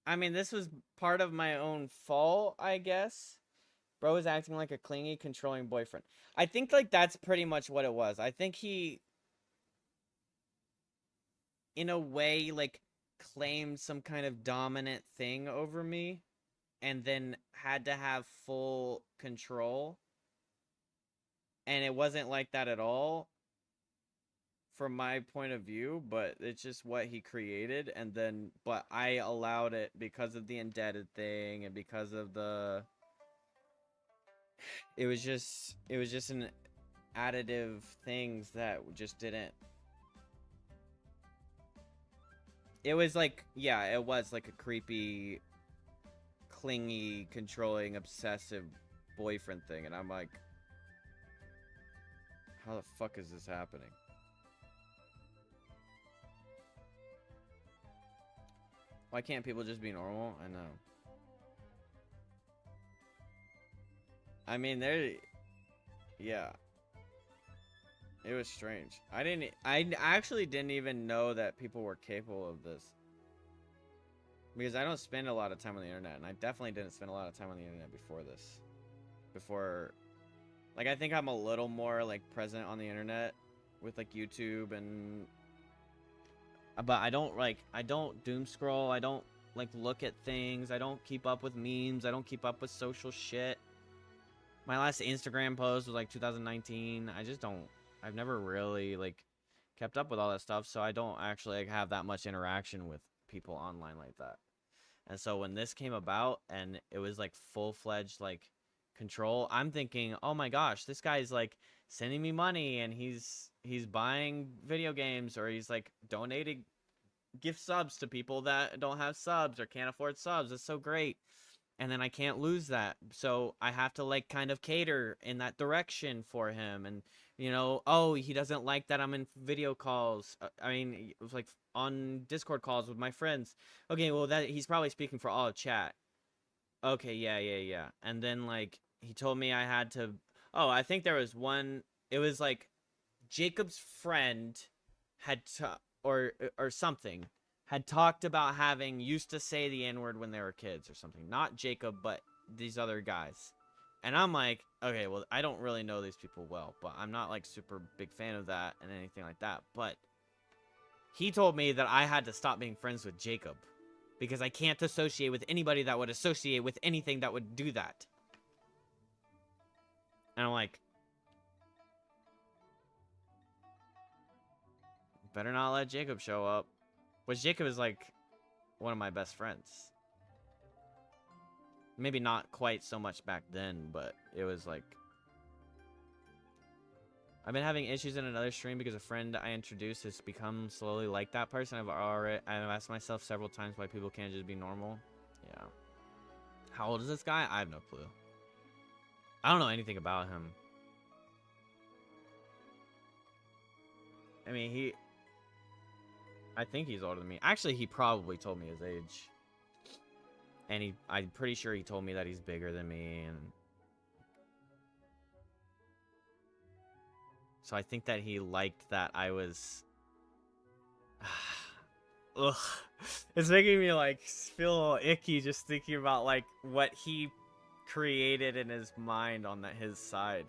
I mean, this was part of my own fault, I guess. Bro was acting like a clingy, controlling boyfriend. I think like that's pretty much what it was. I think he, in a way, like claimed some kind of dominant thing over me and then had to have full control. And it wasn't like that at all from my point of view, but it's just what he created. And then, but I allowed it because of the indebted thing and because of the, it was just an additive things that just didn't, it was like, yeah, it was like a creepy, clingy, controlling, obsessive boyfriend thing. And I'm like, how the fuck is this happening? Why can't people just be normal? I know. I mean, yeah. It was strange. I actually didn't even know that people were capable of this. Because I don't spend a lot of time on the internet, and I definitely didn't spend a lot of time on the internet before this. Like, I think I'm a little more, like, present on the internet with, like, YouTube and... But I don't doom scroll, I don't, like, look at things, I don't keep up with memes, I don't keep up with social shit. My last Instagram post was, like, 2019, I've never really, like, kept up with all that stuff, so I don't actually, like, have that much interaction with people online like that. And so when this came about, and it was, like, full-fledged, like, control, I'm thinking, oh my gosh, this guy's, like, sending me money, and he's buying video games, or he's like donating gift subs to people that don't have subs or can't afford subs. It's so great. And then I can't lose that, so I have to like kind of cater in that direction for him. And you know, oh, he doesn't like that I'm in video calls, I mean, it was like on Discord calls with my friends. Okay, well, that he's probably speaking for all of chat. Okay, yeah. And then like he told me I had to, oh, I think there was one, it was like Jacob's friend had or something had talked about having used to say the N-word when they were kids or something. Not Jacob, but these other guys. And I'm like, okay, well, I don't really know these people well, but I'm not like super big fan of that and anything like that. But he told me that I had to stop being friends with Jacob because I can't associate with anybody that would associate with anything that would do that. And I'm like, better not let Jacob show up. Which Jacob is like one of my best friends. Maybe not quite so much back then, but it was like... I've been having issues in another stream because a friend I introduced has become slowly like that person. I've asked myself several times why people can't just be normal. Yeah. How old is this guy? I have no clue. I don't know anything about him. I mean, I think he's older than me. Actually, he probably told me his age. And I'm pretty sure he told me that he's bigger than me. And so I think that he liked that I was... ugh. It's making me like feel a little icky just thinking about like what he created in his mind on his side.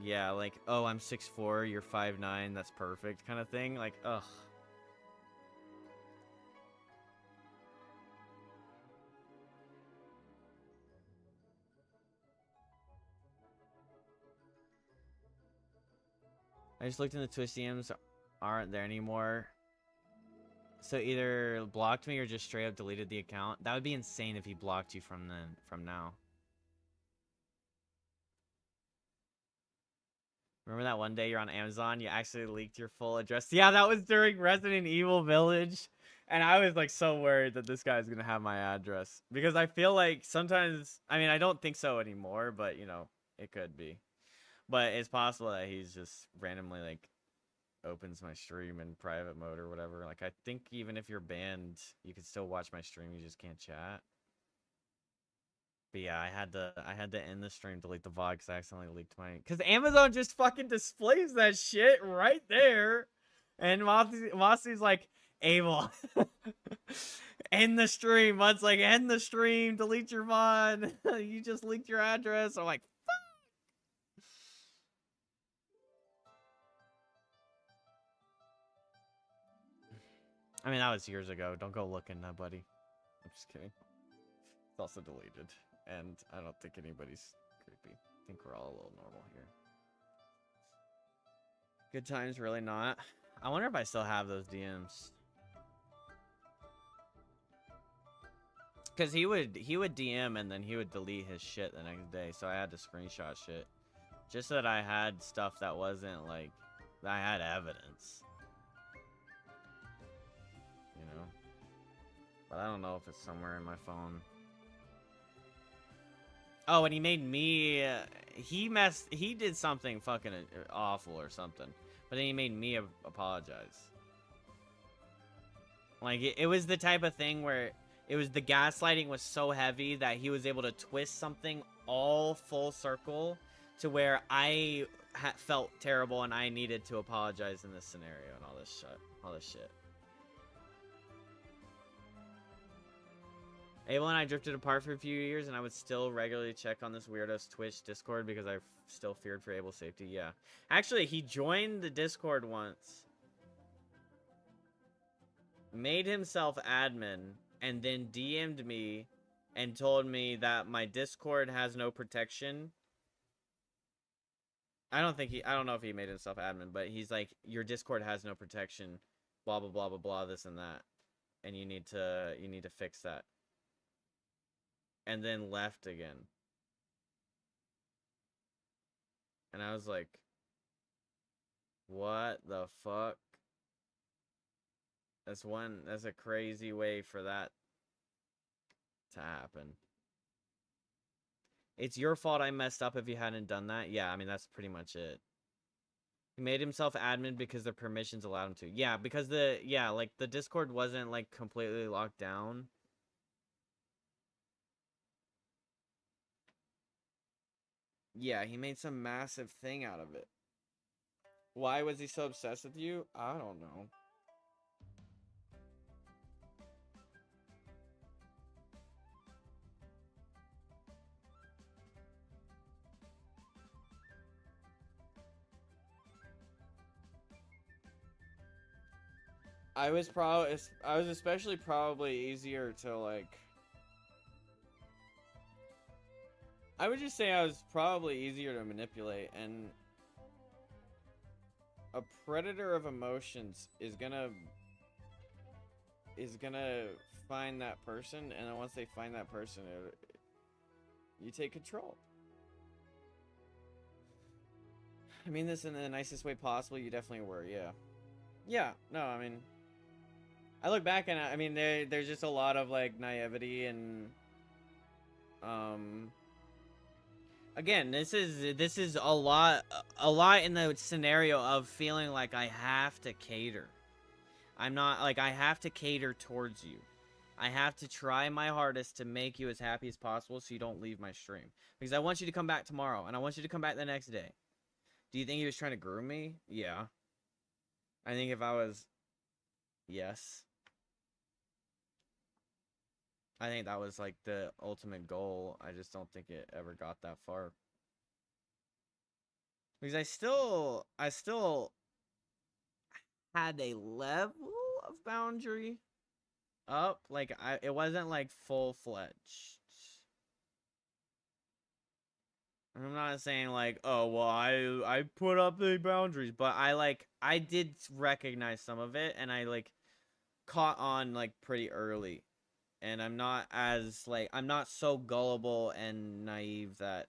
Yeah, like, oh, I'm 6'4", you're 5'9", that's perfect kind of thing. Like, ugh. I just looked in the Twitch DMs, aren't there anymore. So either blocked me or just straight up deleted the account. That would be insane if he blocked you from now. Remember that one day you're on Amazon, you actually leaked your full address? Yeah, that was during Resident Evil Village. And I was like so worried that this guy's gonna have my address. Because I feel like sometimes, I mean, I don't think so anymore, but you know, it could be. But it's possible that he's just randomly like opens my stream in private mode or whatever. Like, I think even if you're banned, you can still watch my stream, you just can't chat. But yeah, I had to end the stream, delete the VOD because I accidentally leaked my... Because Amazon just fucking displays that shit right there. And Mossy's like, Abel, end the stream. Mud's like, end the stream, delete your VOD. You just leaked your address. I'm like, fuck. I mean, that was years ago. Don't go looking, buddy. I'm just kidding. It's also deleted. And I don't think anybody's creepy. I think we're all a little normal here. Good times, really not. I wonder if I still have those DMs. Because he would DM and then he would delete his shit the next day. So I had to screenshot shit. Just so that I had stuff that wasn't like... that I had evidence. You know? But I don't know if it's somewhere in my phone. Oh, and he made me... he did something fucking awful or something. But then he made me apologize. Like, it was the type of thing where... it was the gaslighting was so heavy that he was able to twist something all full circle to where I felt terrible and I needed to apologize in this scenario and all this shit. Abel and I drifted apart for a few years and I would still regularly check on this weirdo's Twitch Discord because I still feared for Abel's safety. Yeah. Actually, he joined the Discord once. Made himself admin. And then DM'd me and told me that my Discord has no protection. I don't know if he made himself admin, but he's like, your Discord has no protection, blah blah blah blah blah, this and that. And you need to fix that. And then left again. And I was like, what the fuck? That's a crazy way for that to happen. It's your fault I messed up if you hadn't done that. Yeah, I mean, that's pretty much it. He made himself admin because the permissions allowed him to. Yeah, because the Discord wasn't like completely locked down. Yeah, he made some massive thing out of it. Why was he so obsessed with you? I don't know. I was especially probably easier to like... I would just say I was probably easier to manipulate, and a predator of emotions is gonna find that person, and then once they find that person, you take control. I mean this in the nicest way possible. You definitely were, yeah. Yeah, no, I mean, I look back and I mean there's just a lot of like naivety and again, this is a lot in the scenario of feeling like I have to cater. I'm not like I have to cater towards you. I have to try my hardest to make you as happy as possible so you don't leave my stream. Because I want you to come back tomorrow and I want you to come back the next day. Do you think he was trying to groom me? Yeah. I think if I was... Yes. I think that was like the ultimate goal. I just don't think it ever got that far. Because I still had a level of boundary up. Like, it wasn't like full-fledged. I'm not saying like, oh, well, I put up the boundaries, but I did recognize some of it, and I like caught on like pretty early. And I'm not so gullible and naive that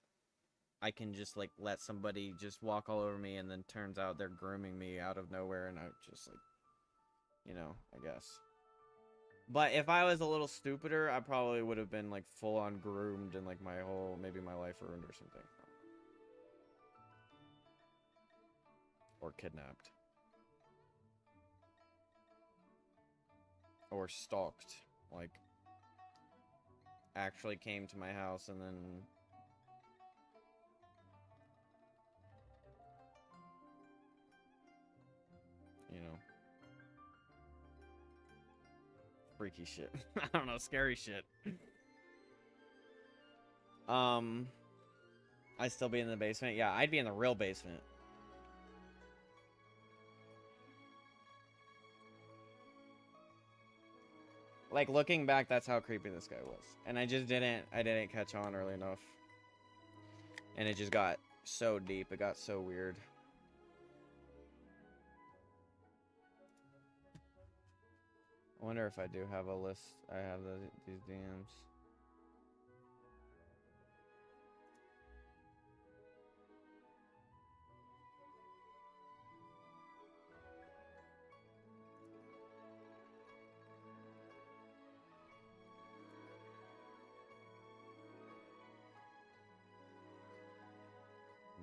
I can just like let somebody just walk all over me, and then turns out they're grooming me out of nowhere, and I just like, you know, I guess. But if I was a little stupider, I probably would have been like full on groomed and like maybe my life ruined or something. Or kidnapped. Or stalked. Like, actually came to my house and then... You know. Freaky shit. I don't know, scary shit. I'd still be in the basement? Yeah, I'd be in the real basement. Like, looking back, that's how creepy this guy was. And I didn't catch on early enough. And it just got so deep, it got so weird. I wonder if I do have a list. I have these DMs.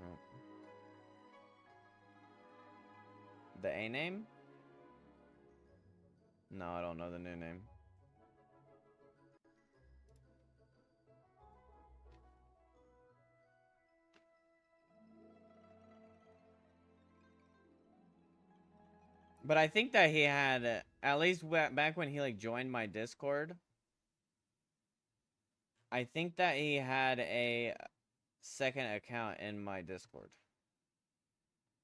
No. The A name? No, I don't know the new name. But I think that he had, at least back when he like joined my Discord, I think that he had a second account in my Discord.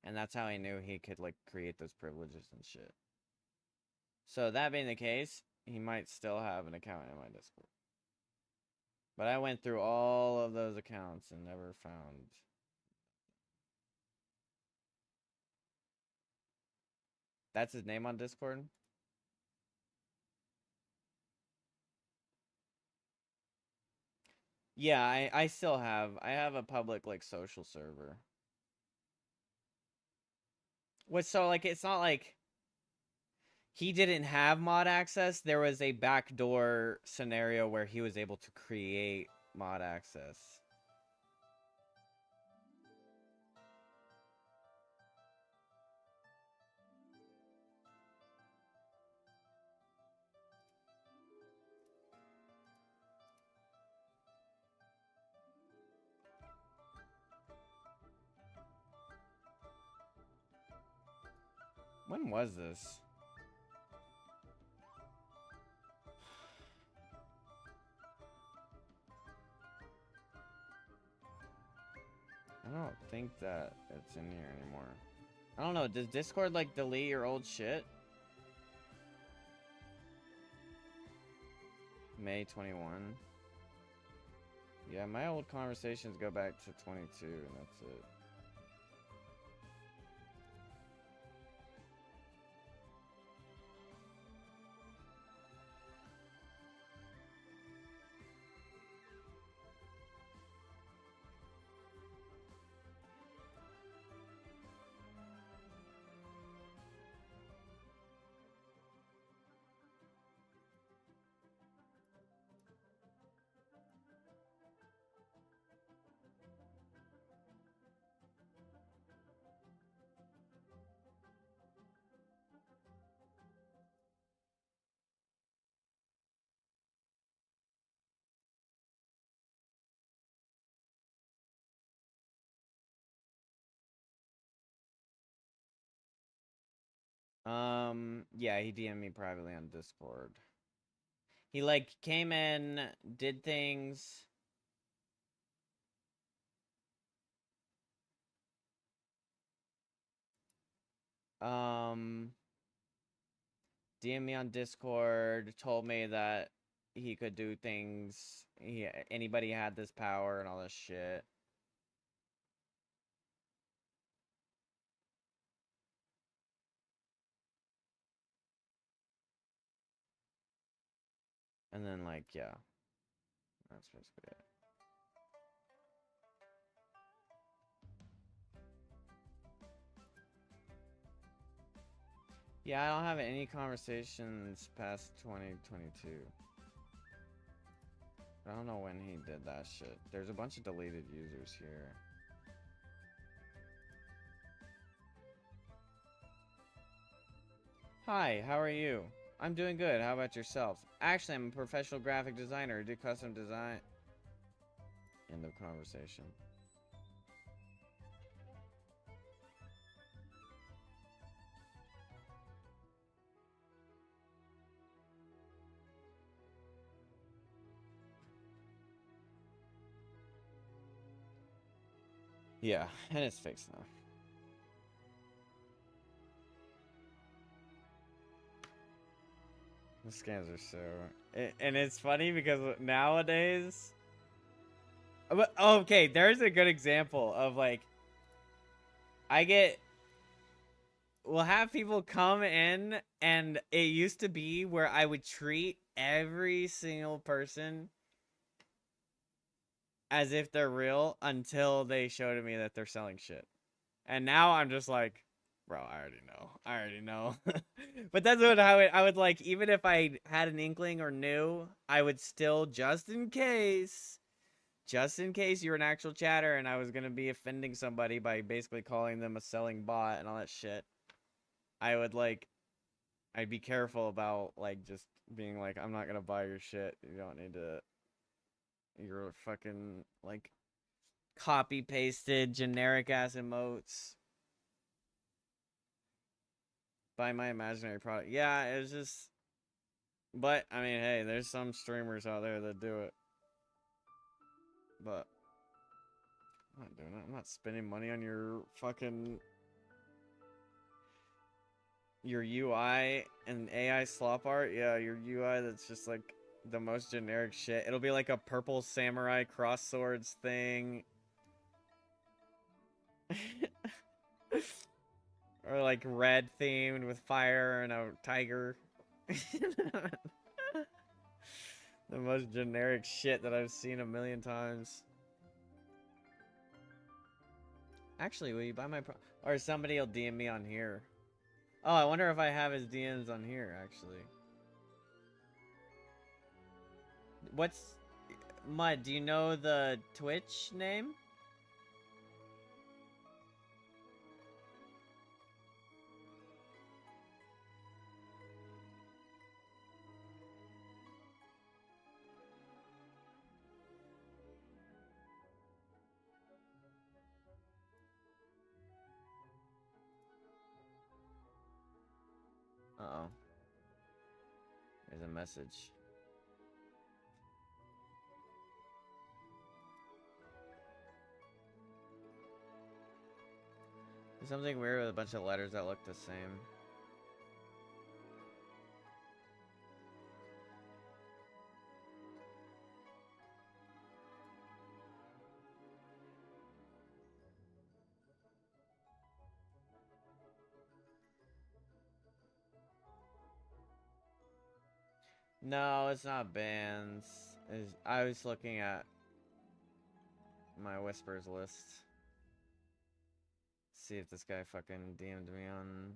And that's how he knew he could like create those privileges and shit. So that being the case, he might still have an account in my Discord. But I went through all of those accounts and never found... That's his name on Discord? Yeah, I still have. I have a public, like, social server. Which, so, like, it's not like he didn't have mod access. There was a backdoor scenario where he was able to create mod access. When was this? I don't think that it's in here anymore. I don't know, does Discord, like, delete your old shit? May 21. Yeah, my old conversations go back to 22, and that's it. Yeah, he DM'd me privately on Discord. He like came in, did things. DM'd me on Discord, told me that he could do things. Anybody had this power and all this shit. And then like, yeah. That's basically it. Yeah, I don't have any conversations past 2022. I don't know when he did that shit. There's a bunch of deleted users here. Hi, how are you? I'm doing good. How about yourself? Actually, I'm a professional graphic designer. I do custom design. End of conversation. Yeah, and it's fixed now. The scams are so... And it's funny because nowadays... But, okay, there's a good example of, like... We'll have people come in, and it used to be where I would treat every single person as if they're real until they show to me that they're selling shit. And now I'm just like... Bro, I already know. But that's what I would like, even if I had an inkling or knew, I would still, just in case you're an actual chatter and I was going to be offending somebody by basically calling them a selling bot and all that shit, I'd be careful about, like, just being like, I'm not going to buy your shit. You don't need to, your fucking, like, copy-pasted generic-ass emotes. Buy my imaginary product. Yeah, it's just... But, I mean, hey, there's some streamers out there that do it. But... I'm not doing it. I'm not spending money on your fucking... Your UI and AI slop art. Yeah, your UI that's just, like, the most generic shit. It'll be like a purple samurai cross swords thing. Or like red themed with fire and a tiger. The most generic shit that I've seen a million times. Actually, will you buy my or somebody will DM me on here. Oh, I wonder if I have his DMs on here, actually. What's... Mud, do you know the Twitch name? Uh-oh. There's a message. There's something weird with a bunch of letters that look the same. No, it's not bands. I was looking at my whispers list. See if this guy fucking DM'd me on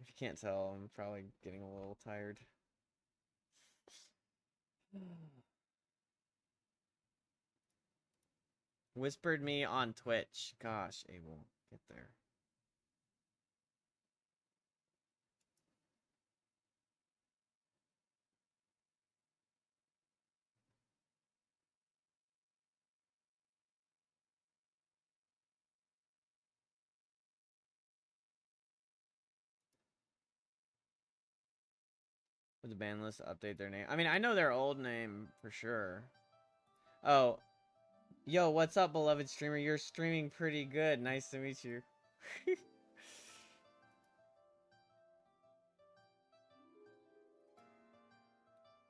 if you can't tell, I'm probably getting a little tired. Whispered me on Twitch. Gosh, Abel, get there. For the ban list to update their name. I mean, I know their old name for sure. Oh. Yo, what's up, beloved streamer? You're streaming pretty good. Nice to meet you.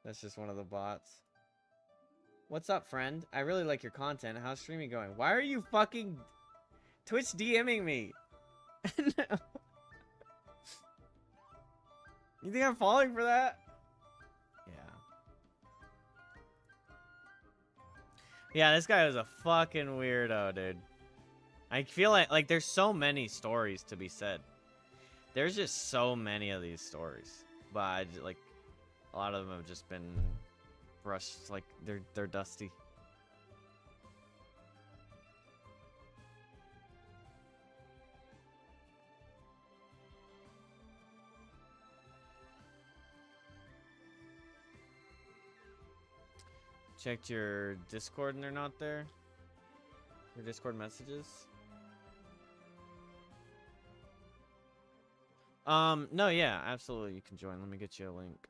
That's just one of the bots. What's up, friend? I really like your content. How's streaming going? Why are you fucking Twitch DMing me? No. You think I'm falling for that? Yeah. Yeah, this guy was a fucking weirdo, dude. I feel like there's so many stories to be said. There's just so many of these stories. But I just, like, a lot of them have just been brushed, like they're dusty. Checked your Discord and they're not there? Your Discord messages? No, yeah, absolutely you can join. Let me get you a link.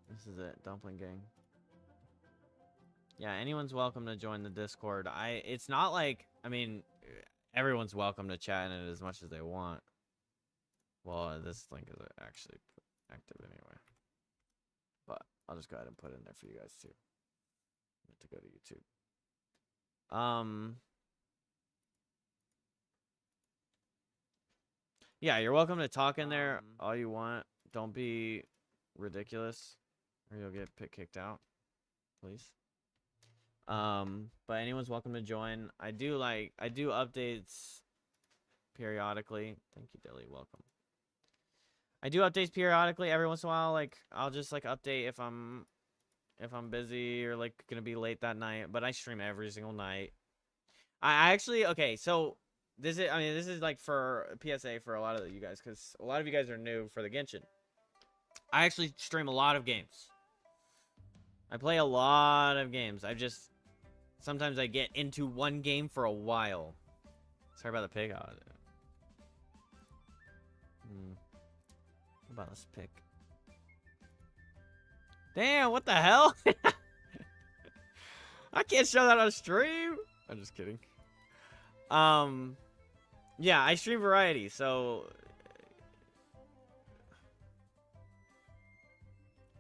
This is it, Dumpling Gang. Yeah, anyone's welcome to join the Discord. It's not like, I mean, everyone's welcome to chat in it as much as they want. Well, this link is actually active anyway. But I'll just go ahead and put it in there for you guys too. To go to YouTube. Yeah, you're welcome to talk in there all you want. Don't be ridiculous or you'll get kicked out, please. But anyone's welcome to join. I do updates periodically. Thank you, Dilly. Welcome. I do updates periodically every once in a while. Like I'll just like update if I'm busy or like gonna be late that night. But I stream every single night. I actually okay. So this is like for a PSA for a lot of you guys because a lot of you guys are new for the Genshin. I actually stream a lot of games. I play a lot of games. Sometimes I get into one game for a while. Sorry about the pig. What about this pick? Damn, what the hell? I can't show that on stream. I'm just kidding. Yeah, I stream variety, so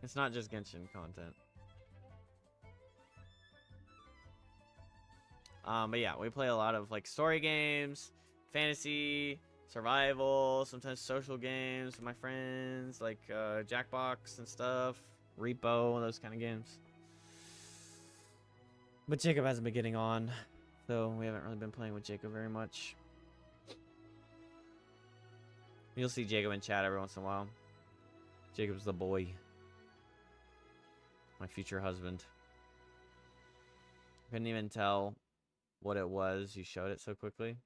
it's not just Genshin content. But yeah, we play a lot of like story games, fantasy, survival, sometimes social games with my friends, like Jackbox and stuff, Repo, those kind of games. But Jacob hasn't been getting on, so we haven't really been playing with Jacob very much. You'll see Jacob in chat every once in a while. Jacob's the boy. My future husband. Couldn't even tell what it was. You showed it so quickly.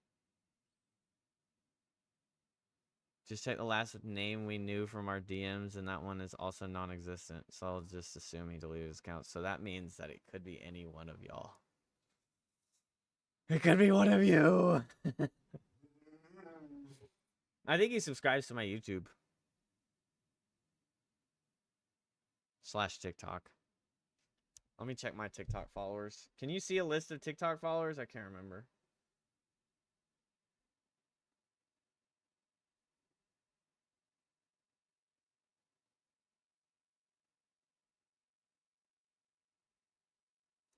Just check the last name we knew from our DMs, and that one is also non-existent. So I'll just assume he deleted his account. So that means that it could be any one of y'all. It could be one of you. I think he subscribes to my YouTube. / TikTok. Let me check my TikTok followers. Can you see a list of TikTok followers? I can't remember.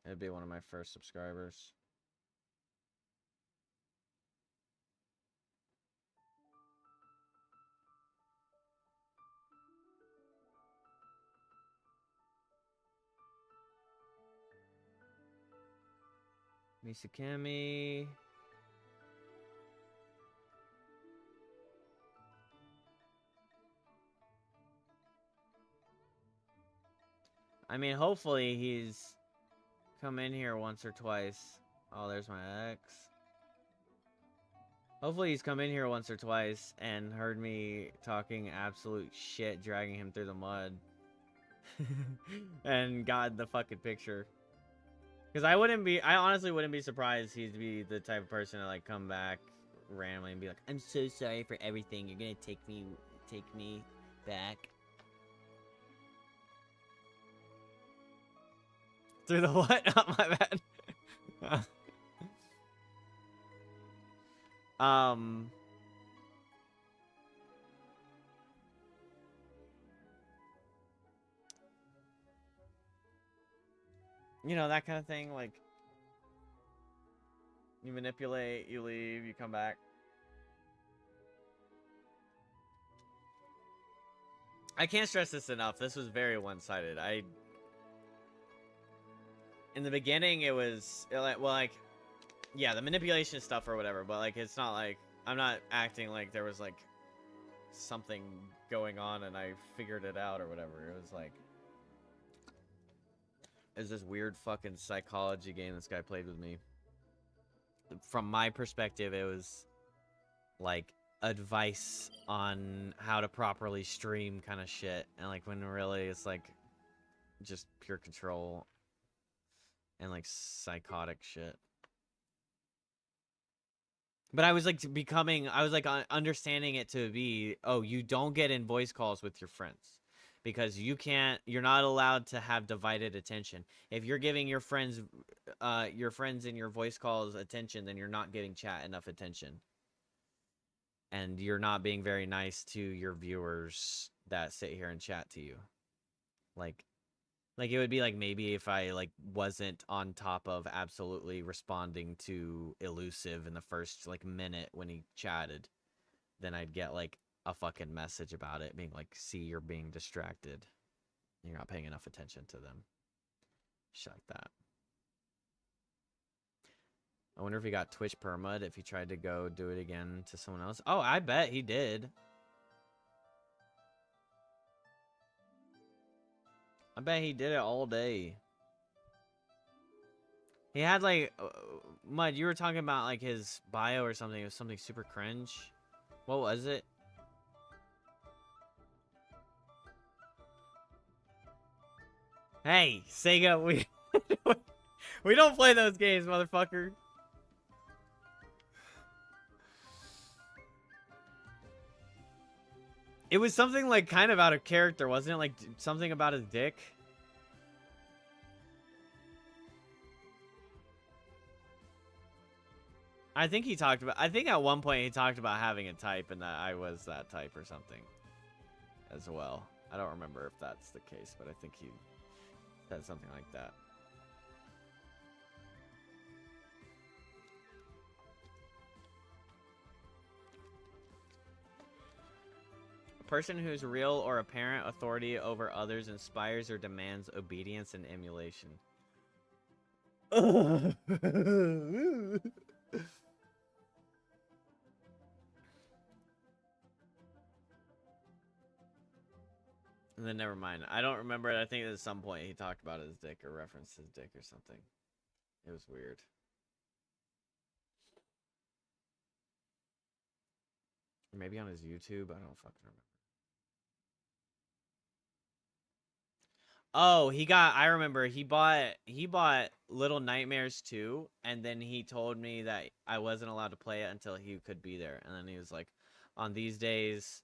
It'd be one of my first subscribers. Misakami. I mean, hopefully he's come in here once or twice. Oh, there's my ex. Hopefully he's come in here once or twice and heard me talking absolute shit, dragging him through the mud. And got the fucking picture. Because I honestly wouldn't be surprised he'd be the type of person to like come back randomly and be like, I'm so sorry for everything. You're gonna take me back. Through the what? Oh, my bad. You know, that kind of thing, like, you manipulate, you leave, you come back. I can't stress this enough. This was very one-sided. In the beginning, it was, well, like, yeah, the manipulation stuff or whatever, but, like, it's not like, I'm not acting like there was, like, something going on and I figured it out or whatever. It was like, it's this weird fucking psychology game this guy played with me. From my perspective, it was like advice on how to properly stream kind of shit, and like when really it's like just pure control and like psychotic shit. But I was like understanding it to be, oh, you don't get in voice calls with your friends because you're not allowed to have divided attention. If you're giving your friends in your voice calls attention, then you're not giving chat enough attention. And you're not being very nice to your viewers that sit here and chat to you. Like it would be like maybe if I like wasn't on top of absolutely responding to Elusive in the first like minute when he chatted, then I'd get like a fucking message about it being like, see, you're being distracted. You're not paying enough attention to them. Shit like that. I wonder if he got Twitch perma'd if he tried to go do it again to someone else. Oh, I bet he did. I bet he did it all day. He had like Mud, you were talking about like his bio or something. It was something super cringe. What was it? Hey, Sega, we don't play those games, motherfucker. It was something like kind of out of character, wasn't it? Like something about his dick. I think at one point he talked about having a type and that I was that type or something as well. I don't remember if that's the case, but I think he said something like that. A person whose real or apparent authority over others inspires or demands obedience and emulation. And then never mind. I don't remember it. I think at some point he talked about his dick or referenced his dick or something. It was weird. Or maybe on his YouTube. I don't fucking remember. Oh, I remember he bought Little Nightmares 2, and then he told me that I wasn't allowed to play it until he could be there. And then he was like, on these days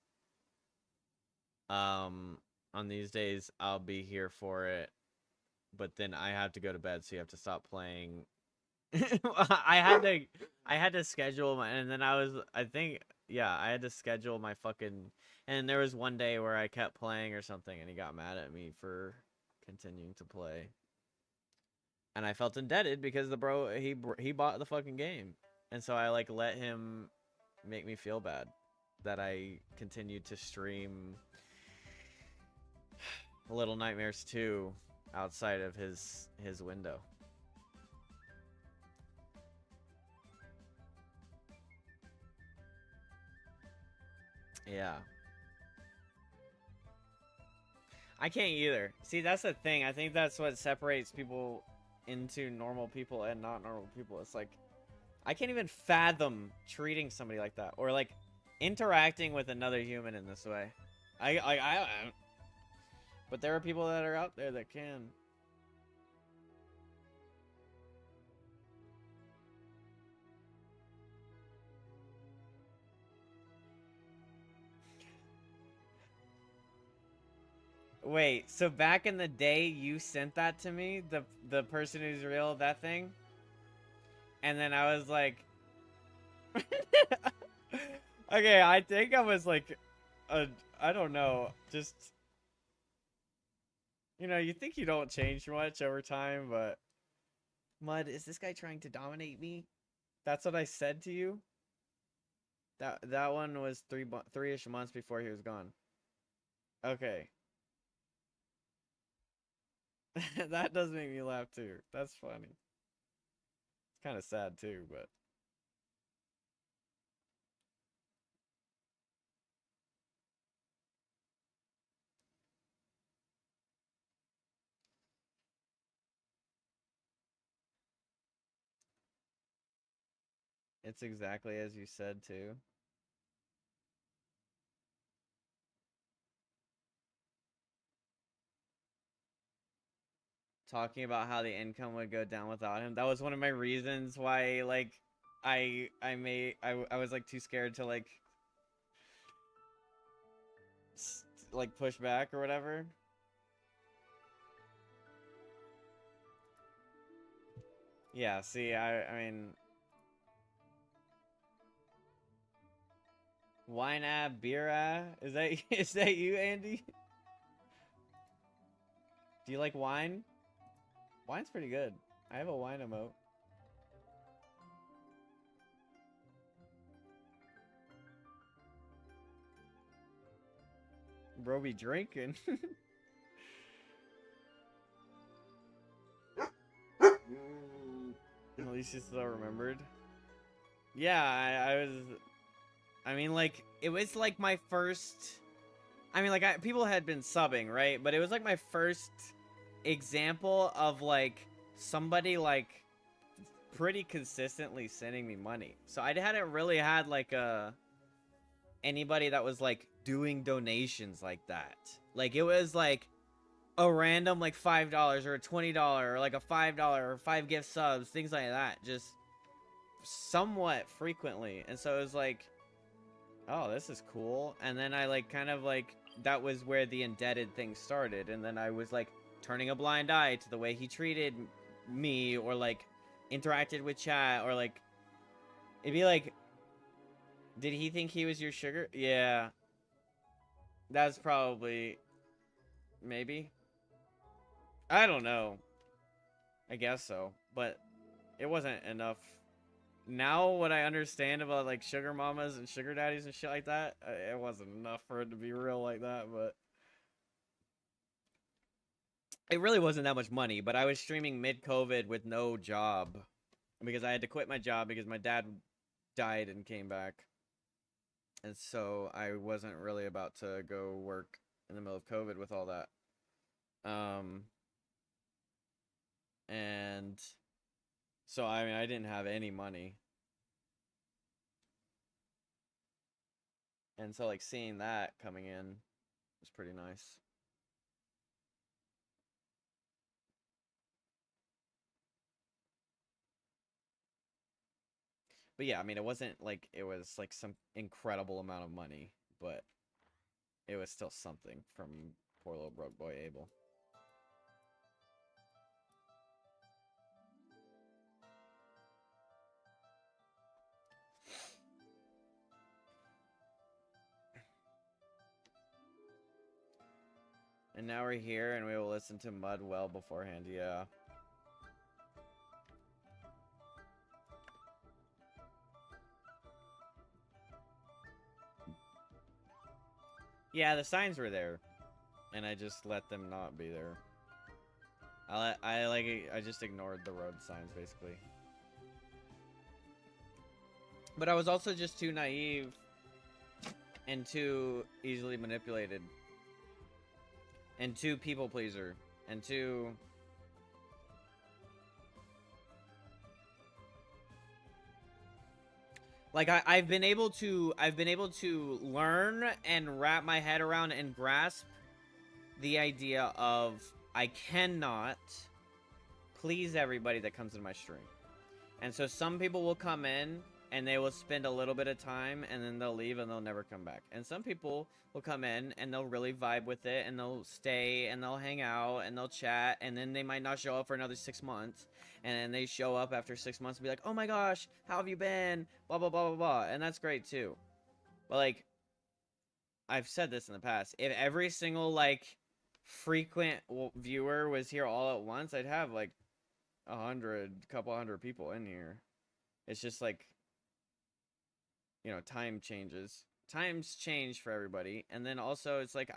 I'll be here for it, but then I have to go to bed, so you have to stop playing. I had to schedule my, and then I had to schedule my fucking, and there was one day where I kept playing or something, and he got mad at me for continuing to play. And I felt indebted because the bro, he bought the fucking game. And so I like let him make me feel bad that I continued to stream Little Nightmares 2 outside of his window. Yeah. I can't either. See, that's the thing. I think that's what separates people into normal people and not normal people. It's like, I can't even fathom treating somebody like that or like interacting with another human in this way. But there are people that are out there that can. Wait, so back in the day, you sent that to me, the person who's real, that thing, and then I was like, okay, I think I was like, I don't know, just, you know, you think you don't change much over time, but Mud, is this guy trying to dominate me? That's what I said to you. That one was three-ish months before he was gone. Okay. That does make me laugh too. That's funny. It's kind of sad too, but. It's exactly as you said too. Talking about how the income would go down without him. That was one of my reasons why, like, I was like too scared to like push back or whatever. Yeah, see, I mean, wine beer is that you, Andy? Do you like wine? Wine's pretty good. I have a wine emote. Bro be drinking. At least you still remembered. Yeah, I was... I mean, like, it was like my first... I mean, like, people had been subbing, right? But it was like my first example of, like, somebody, like, pretty consistently sending me money. So I hadn't really had, like, anybody that was, like, doing donations like that. Like, it was, like, a random, like, $5 or a $20 or, like, a $5 or 5 gift subs, things like that. Just somewhat frequently. And so it was, like, oh, this is cool. And then I, like, kind of, like, that was where the indebted thing started. And then I was, like, turning a blind eye to the way he treated me or, like, interacted with chat or, like, it'd be like, did he think he was your sugar? Yeah. That's probably, maybe. I don't know. I guess so. But it wasn't enough. Now what I understand about, like, sugar mamas and sugar daddies and shit like that, it wasn't enough for it to be real like that, but it really wasn't that much money. But I was streaming mid-COVID with no job because I had to quit my job because my dad died and came back, and so I wasn't really about to go work in the middle of COVID with all that. And so, I mean, I didn't have any money. And so, like, seeing that coming in was pretty nice. But yeah, I mean, it wasn't like it was, like, some incredible amount of money, but it was still something from poor little broke boy Abel. And now we're here, and we will listen to Mud well beforehand, yeah. Yeah, the signs were there, and I just let them not be there. I just ignored the road signs, basically. But I was also just too naive and too easily manipulated. And too people pleaser. And too... Like, I've been able to learn and wrap my head around and grasp the idea of I cannot please everybody that comes in my stream. And so some people will come in and they will spend a little bit of time and then they'll leave and they'll never come back. And some people will come in and they'll really vibe with it and they'll stay and they'll hang out and they'll chat, and then they might not show up for another 6 months, and then they show up after 6 months and be like, oh my gosh, how have you been, blah blah blah blah blah. And that's great too. But like, I've said this in the past, if every single like frequent viewer was here all at once, I'd have like couple hundred people in here. It's just like, you know, time changes. Times change for everybody. And then also it's like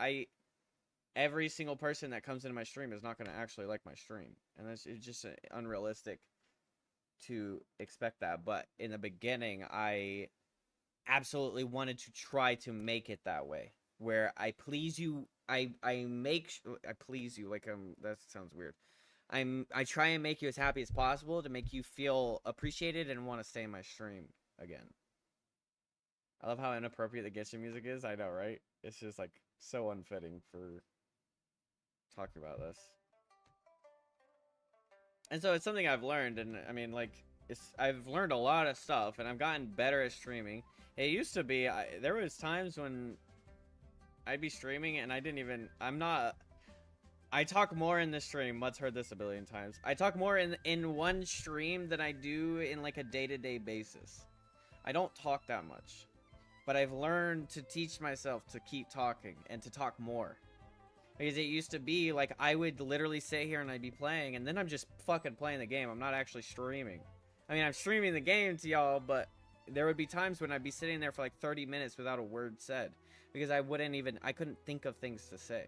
every single person that comes into my stream is not going to actually like my stream. And it's just unrealistic to expect that. But in the beginning, I absolutely wanted to try to make it that way, where I please you. I please you, like, that sounds weird. I try and make you as happy as possible to make you feel appreciated and want to stay in my stream again. I love how inappropriate the Genshin music is. I know, right? It's just like so unfitting for talking about this. And so it's something I've learned, and I mean, like, I've learned a lot of stuff, and I've gotten better at streaming. It used to be, there was times when I'd be streaming and I talk more in this stream. Mud's heard this a billion times. I talk more in one stream than I do in like a day-to-day basis. I don't talk that much. But I've learned to teach myself to keep talking and to talk more. Because it used to be like I would literally sit here and I'd be playing, and then I'm just fucking playing the game. I'm not actually streaming. I mean, I'm streaming the game to y'all, but there would be times when I'd be sitting there for like 30 minutes without a word said. Because I couldn't think of things to say.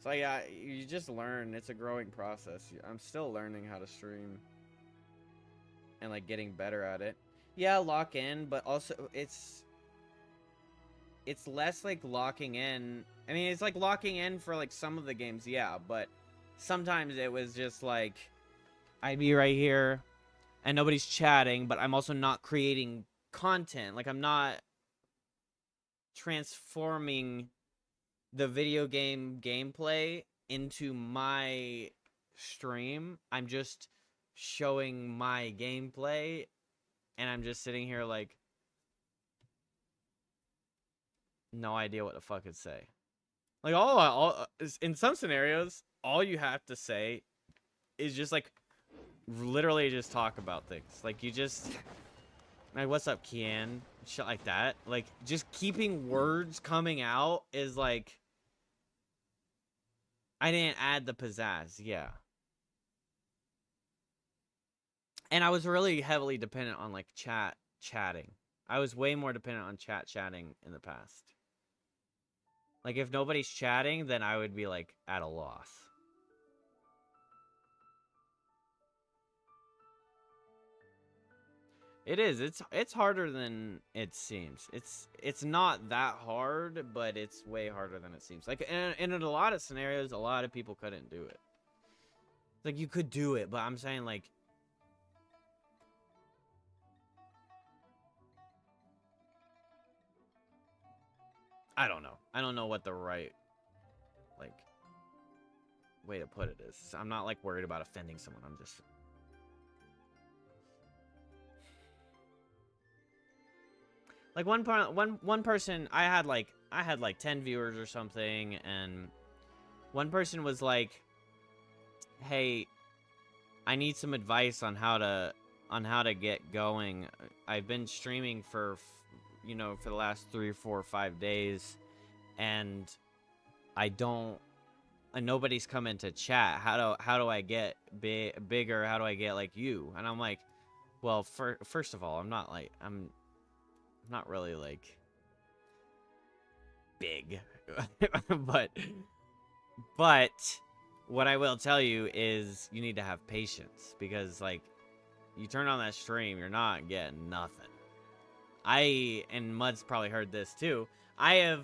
So yeah, you just learn. It's a growing process. I'm still learning how to stream. And like getting better at it. Yeah, lock in, but also it's less like locking in. I mean, it's like locking in for like some of the games, yeah, but sometimes it was just like I'd be right here and nobody's chatting, but I'm also not creating content. Like, I'm not transforming the video game gameplay into my stream. I'm just showing my gameplay, and I'm just sitting here like no idea what the fuck to say. Like, all in some scenarios, all you have to say is just like literally just talk about things. Like, you just like, what's up, Kian? Shit like that. Like, just keeping words coming out is like, I didn't add the pizzazz, yeah. And I was really heavily dependent on like chatting. I was way more dependent on chatting in the past. Like, if nobody's chatting, then I would be like at a loss. It is. It's harder than it seems. It's not that hard, but it's way harder than it seems. Like, in a lot of scenarios, a lot of people couldn't do it. Like, you could do it, but I'm saying, like, I don't know. I don't know what the right, like, way to put it is. I'm not like worried about offending someone. I'm just like one person. I had like 10 viewers or something, and one person was like, "Hey, I need some advice on how to get going. I've been streaming for, you know, for the last 3, 4, 5 days, and nobody's coming to chat. How do I get bigger? How do I get like you?" And I'm like, well, first of all, I'm not really like big, but what I will tell you is you need to have patience, because like, you turn on that stream, you're not getting nothing. And Mud's probably heard this too. I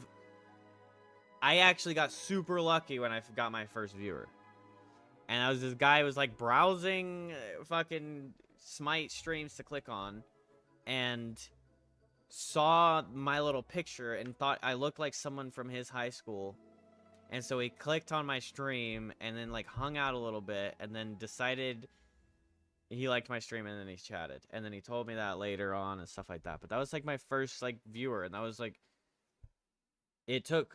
actually got super lucky when I got my first viewer. And this guy was like browsing fucking Smite streams to click on, and saw my little picture and thought I looked like someone from his high school. And so he clicked on my stream and then like hung out a little bit, and then decided he liked my stream and then he chatted. And then he told me that later on and stuff like that. But that was like my first like viewer, and that was like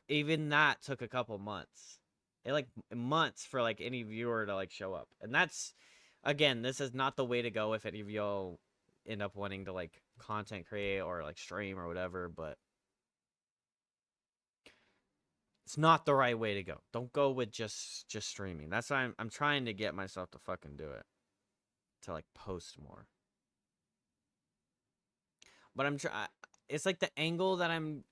even that took a couple months. It like months for like any viewer to like show up. And that's, again, this is not the way to go if any of y'all end up wanting to like content create or like stream or whatever, but it's not the right way to go. Don't go with just streaming. That's why I'm trying to get myself to fucking do it. To like post more. But it's like the angle that I'm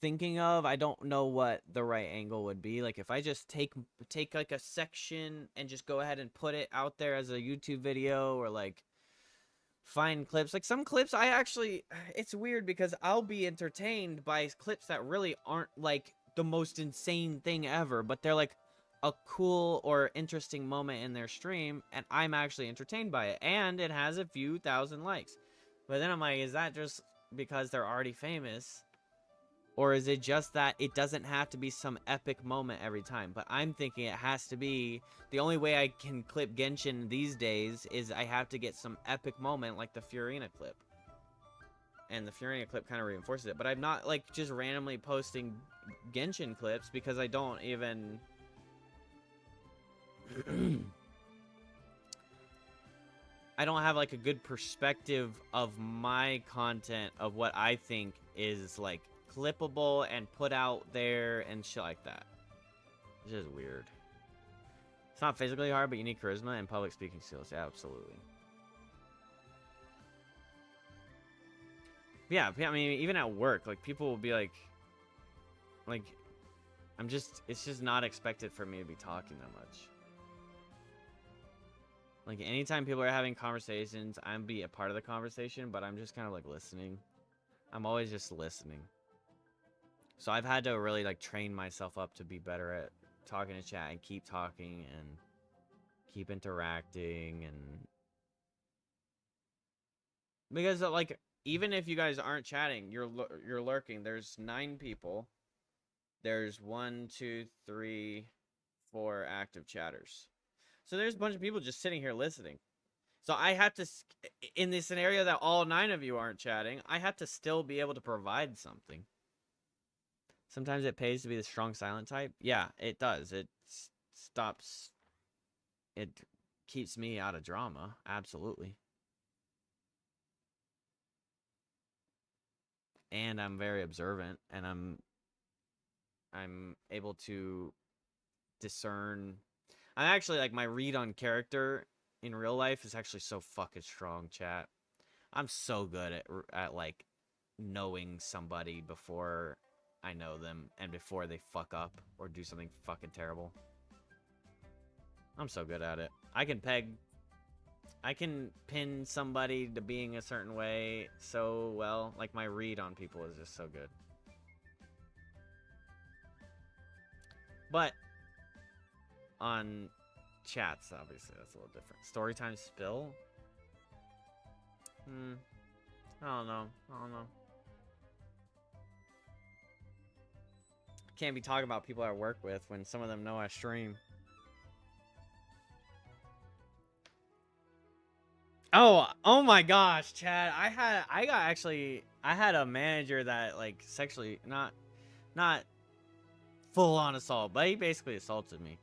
thinking of, I don't know what the right angle would be. Like if I just take like a section and just go ahead and put it out there as a YouTube video, or like find clips. Like some clips I actually, it's weird because I'll be entertained by clips that really aren't like the most insane thing ever, but they're like a cool or interesting moment in their stream, and I'm actually entertained by it, and it has a few thousand likes. But then I'm like, is that just because they're already famous? Or is it just that it doesn't have to be some epic moment every time? But I'm thinking it has to be, the only way I can clip Genshin these days is I have to get some epic moment like the FURINA clip. And the FURINA clip kind of reinforces it. But I'm not like just randomly posting Genshin clips because I don't even... I don't have like a good perspective of my content, of what I think is like clippable and put out there and shit like that. It's just weird. It's not physically hard, but you need charisma and public speaking skills. Yeah, absolutely. Yeah, I mean, even at work, like people will be like, it's just not expected for me to be talking that much. Like anytime people are having conversations, I'm be a part of the conversation, but I'm just kind of like listening. I'm always just listening. So I've had to really like train myself up to be better at talking to chat and keep talking and keep interacting, and because like even if you guys aren't chatting, you're lurking. There's 9 people. There's 1, 2, 3, 4 active chatters. So there's a bunch of people just sitting here listening. So I have to, in the scenario that all 9 of you aren't chatting, I have to still be able to provide something. Sometimes it pays to be the strong silent type. Yeah, it does. It stops. It keeps me out of drama. Absolutely. And I'm very observant, and I'm able to discern. I'm actually like, my read on character in real life is actually so fucking strong, chat. I'm so good at like knowing somebody before I know them and before they fuck up or do something fucking terrible. I'm so good at it. I can pin somebody to being a certain way so well. Like my read on people is just so good. But on chats, obviously, that's a little different. Storytime spill? I don't know. Can't be talking about people I work with when some of them know I stream. Oh my gosh, Chad. I had a manager that like sexually, not full on assault, but he basically assaulted me.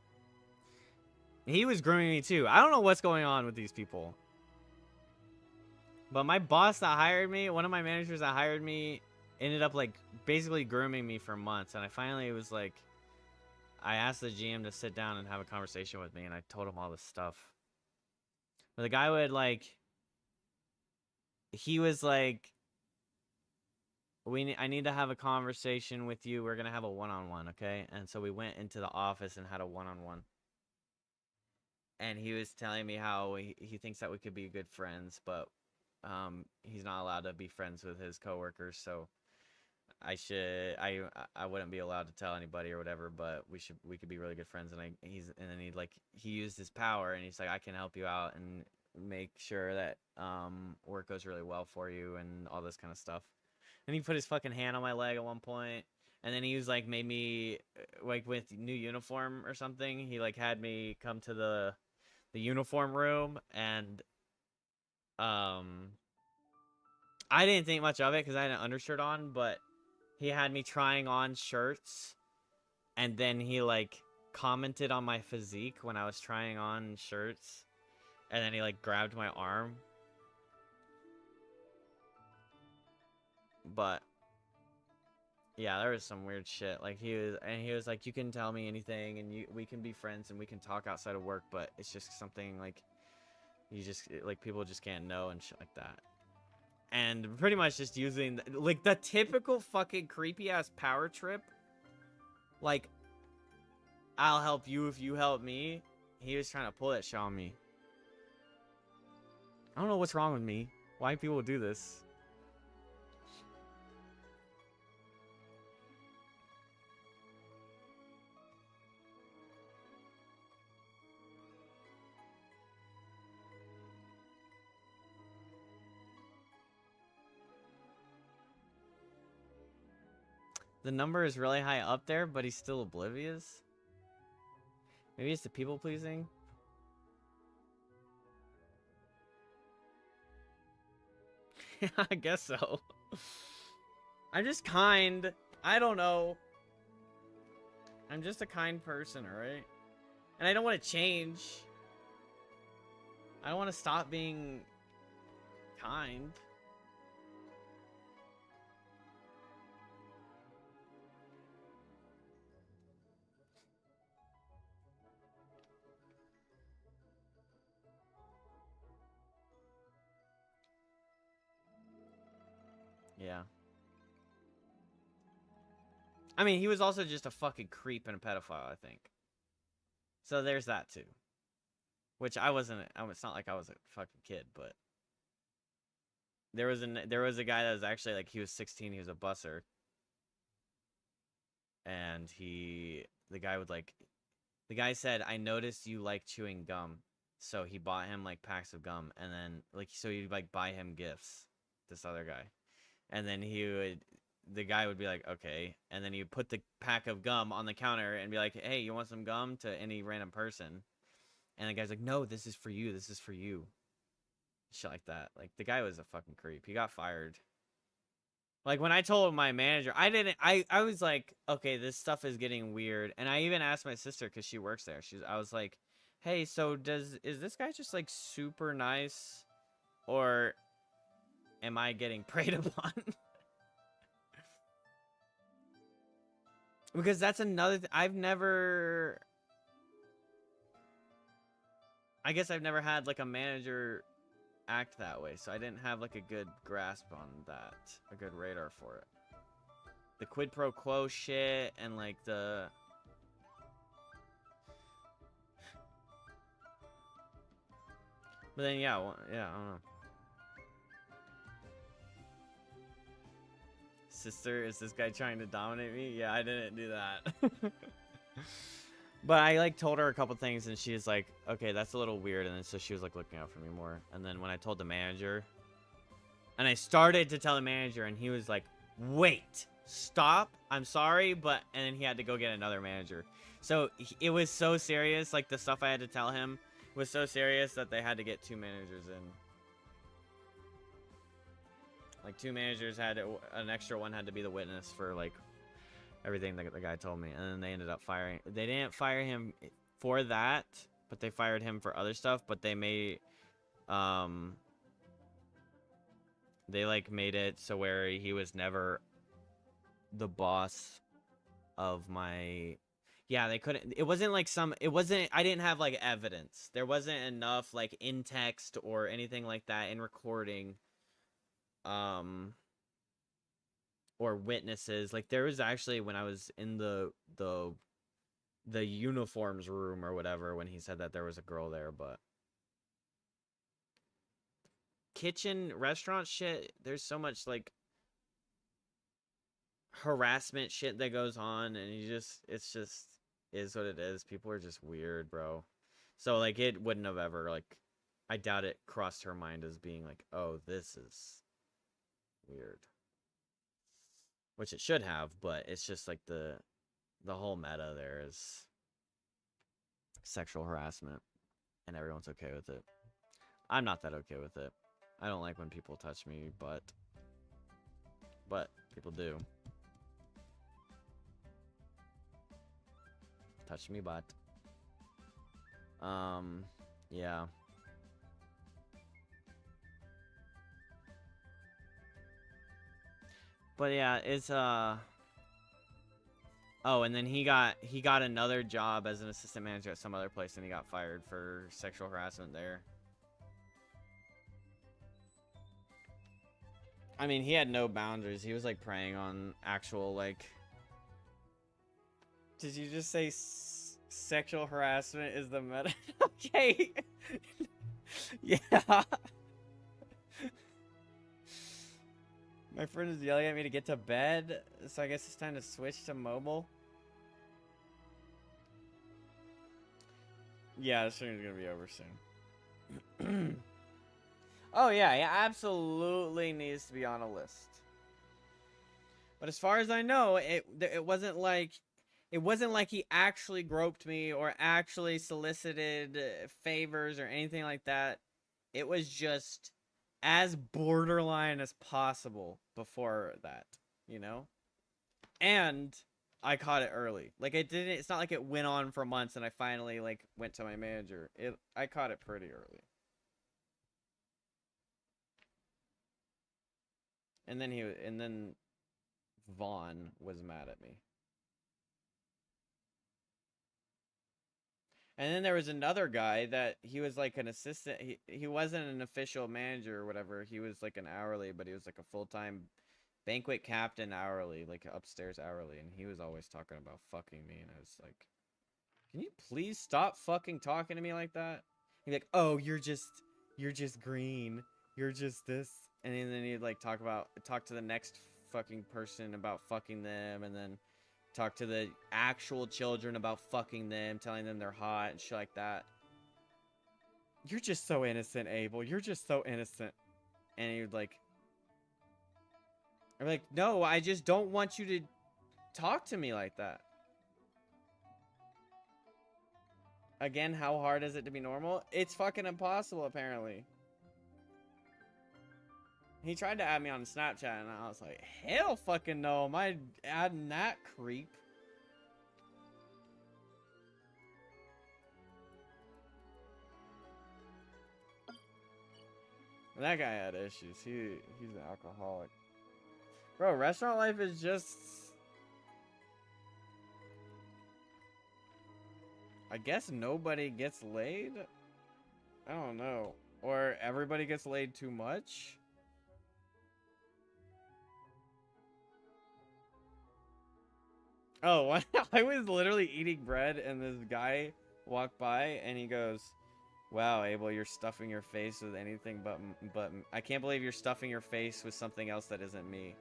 He was grooming me too. I don't know what's going on with these people. But my boss that hired me, one of my managers that hired me, ended up like basically grooming me for months. And I finally was like, I asked the GM to sit down and have a conversation with me, and I told him all this stuff. But the guy would like, he was like, I need to have a conversation with you. We're going to have a one-on-one, okay? And so we went into the office and had a one-on-one. And he was telling me how he thinks that we could be good friends, but he's not allowed to be friends with his coworkers, so I wouldn't be allowed to tell anybody or whatever, but we could be really good friends. And then he used his power, and he's like, I can help you out and make sure that work goes really well for you and all this kind of stuff. And he put his fucking hand on my leg at one point, and then he was like, made me like with new uniform or something. He like had me come to the uniform room, and I didn't think much of it because I had an undershirt on, but he had me trying on shirts, and then he like commented on my physique when I was trying on shirts, and then he like grabbed my arm. But yeah, there was some weird shit. Like he was like, you can tell me anything, and we can be friends, and we can talk outside of work, but it's just something like you just like people just can't know and shit like that. And pretty much just using like the typical fucking creepy ass power trip. Like, I'll help you if you help me. He was trying to pull that shit on me. I don't know what's wrong with me. Why people do this. The number is really high up there, but he's still oblivious. Maybe it's the people pleasing. I guess so. I'm just kind. I don't know. I'm just a kind person, alright? And I don't want to change. I don't want to stop being kind. Yeah. I mean, he was also just a fucking creep and a pedophile, I think. So there's that too. Which I wasn't. It's not like I was a fucking kid, but there was a guy that was actually like, he was 16. He was a busser, and the guy said, "I noticed you like chewing gum," so he bought him like packs of gum, and then like so he'd like buy him gifts. This other guy. And then the guy would be like, okay. And then he'd put the pack of gum on the counter and be like, hey, you want some gum, to any random person? And the guy's like, no, this is for you. This is for you. Shit like that. Like, the guy was a fucking creep. He got fired. Like, when I told my manager, I was like, okay, this stuff is getting weird. And I even asked my sister, because she works there. I was like, hey, so is this guy just like super nice? Or am I getting preyed upon? Because that's another I guess I've never had like a manager act that way, so I didn't have like a good grasp on that, a good radar for it. The quid pro quo shit and like the but then yeah, yeah, I don't know. Sister, is this guy trying to dominate me? Yeah, I didn't do that. But I like told her a couple things, and she was like, okay, that's a little weird. And then so she was like looking out for me more. And then when I told the manager, and I started to tell the manager, and he was like, wait, stop, I'm sorry, but and then he had to go get another manager. So it was so serious, like the stuff I had to tell him was so serious that they had to get 2 managers in. Like 2 managers had an extra one had to be the witness for like everything that the guy told me, and then they ended up firing. They didn't fire him for that, but they fired him for other stuff. But they made, they like made it so where he was never the boss of my. Yeah, they couldn't. It wasn't like it wasn't. I didn't have like evidence. There wasn't enough like in text or anything like that in recording. Or witnesses. Like there was actually, when I was in the uniforms room or whatever, when he said that there was a girl there, but kitchen restaurant shit, there's so much like harassment shit that goes on, and it's just is what it is. People are just weird, bro. So like it wouldn't have ever like, I doubt it crossed her mind as being like, oh, this is weird, which it should have, but it's just like the whole meta there is sexual harassment, and everyone's okay with it. I'm not that okay with it. I don't like when people touch me, but people do. Touch me, butt. Yeah. But yeah, it's oh, and then he got another job as an assistant manager at some other place, and he got fired for sexual harassment there. I mean, he had no boundaries. He was like preying on actual like. Did you just say sexual harassment is the meta? Okay. Yeah. My friend is yelling at me to get to bed, so I guess it's time to switch to mobile. Yeah, the stream's gonna be over soon. Oh yeah, he absolutely needs to be on a list. But as far as I know, it wasn't like he actually groped me or actually solicited favors or anything like that. It was just as borderline as possible before that, you know? And I caught it early. Like it's not like it went on for months and I finally like went to my manager. I caught it pretty early. And then Vaughn was mad at me. And then there was another guy that he was like an assistant. He wasn't an official manager or whatever. He was like an hourly, but he was like a full-time banquet captain hourly, like upstairs hourly. And he was always talking about fucking me. And I was like, can you please stop fucking talking to me like that? He'd be like, oh, you're just green. You're just this. And then he'd like talk to the next fucking person about fucking them. And then talk to the actual children about fucking them, telling them they're hot and shit like that. You're just so innocent, Abel. You're just so innocent. And he would like... I'm like, no, I just don't want you to talk to me like that. Again, how hard is it to be normal? It's fucking impossible, apparently. He tried to add me on Snapchat, and I was like, hell fucking no. Am I adding that creep? That guy had issues. He's an alcoholic. Bro, restaurant life is just... I guess nobody gets laid? I don't know. Or everybody gets laid too much? Oh, I was literally eating bread and this guy walked by and he goes, wow, Abel, you're stuffing your face with anything but I can't believe you're stuffing your face with something else that isn't me.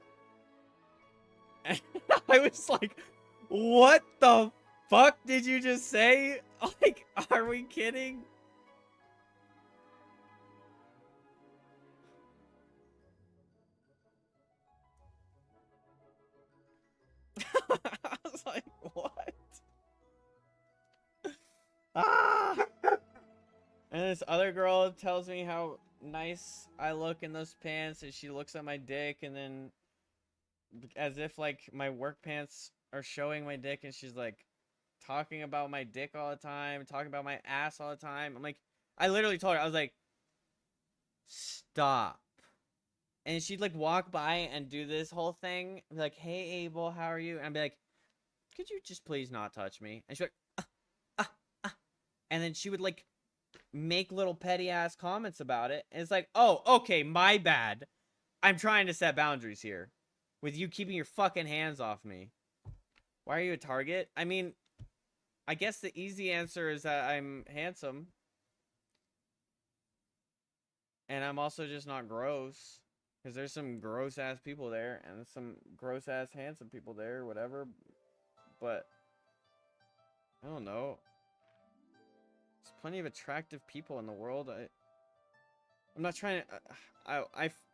And I was like, what the fuck did you just say? Like, are we kidding? I was like, what? Ah! And this other girl tells me how nice I look in those pants, and she looks at my dick, and then as if like my work pants are showing my dick, and she's like talking about my dick all the time, talking about my ass all the time. I'm like, I literally told her, I was like, stop. And she'd like walk by and do this whole thing, be like, hey Abel, how are you? And I'd be like, could you just please not touch me? And she'd be like, and then she would like make little petty ass comments about it. And it's like, oh, okay, my bad. I'm trying to set boundaries here with you keeping your fucking hands off me. Why are you a target? I mean, I guess the easy answer is that I'm handsome. And I'm also just not gross. Because there's some gross ass people there and some gross ass handsome people there or whatever. But I don't know. There's plenty of attractive people in the world. I'm not trying to...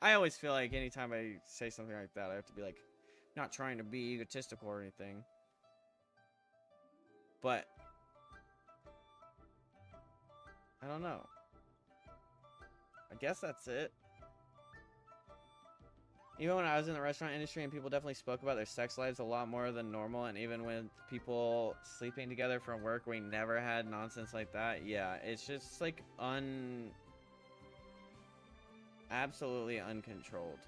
I always feel like anytime I say something like that, I have to be like, not trying to be egotistical or anything. But I don't know. I guess that's it. Even when I was in the restaurant industry and people definitely spoke about their sex lives a lot more than normal, and even with people sleeping together from work, we never had nonsense like that. Yeah, it's just like absolutely uncontrolled.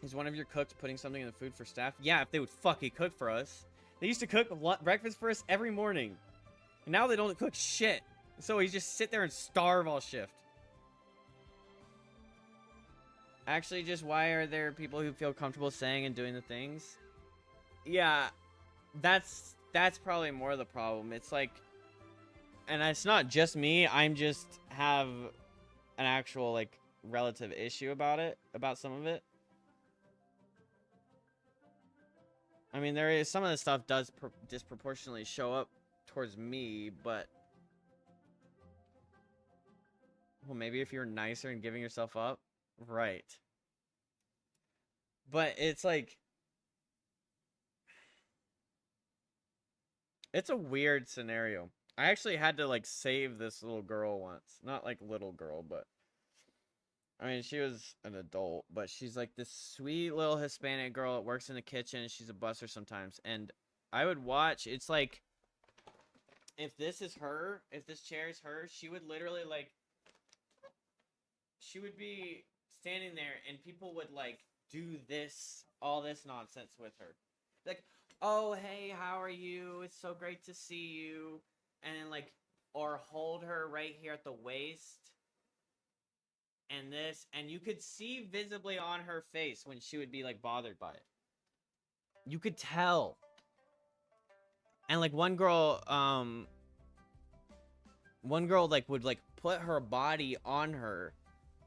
Is one of your cooks putting something in the food for staff? Yeah, if they would fucking cook for us. They used to cook breakfast for us every morning. And now they don't cook shit. So we just sit there and starve all shift. Actually, just why are there people who feel comfortable saying and doing the things? Yeah, that's probably more of the problem. It's like, and it's not just me. I'm just have an actual like relative issue about it, about some of it. I mean, there is some of the stuff does disproportionately show up towards me, but well, maybe if you're nicer and giving yourself up, right? But it's like, it's a weird scenario. I actually had to like save this little girl once, not like little girl, but I mean, she was an adult, but she's like this sweet little Hispanic girl that works in the kitchen. She's a busser sometimes. And I would watch, it's like, if this is her, if this chair is her, she would literally like, she would be standing there and people would like do this, all this nonsense with her. Like, oh, hey, how are you? It's so great to see you. And then like, or hold her right here at the waist. And this, and you could see visibly on her face when she would be like bothered by it. You could tell. And like one girl like would like put her body on her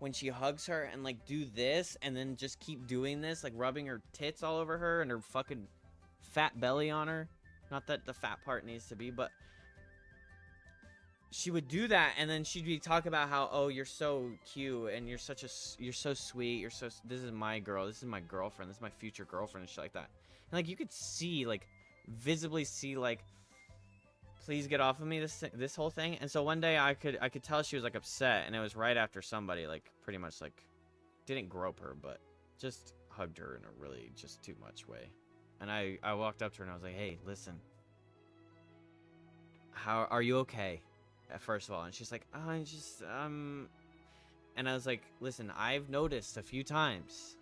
when she hugs her and like do this and then just keep doing this, like rubbing her tits all over her and her fucking fat belly on her. Not that the fat part needs to be, but she would do that, and then she'd be talking about how, oh, you're so cute, and you're so sweet, this is my girl, this is my girlfriend, this is my future girlfriend, and shit like that. And like you could see, like, visibly see, like, please get off of me, this whole thing. And so one day I could tell she was like upset, and it was right after somebody like pretty much like didn't grope her, but just hugged her in a really just too much way. And I walked up to her and I was like, hey, listen, how are you okay? First of all, and she's like, oh, I'm just and I was like, listen, I've noticed a few times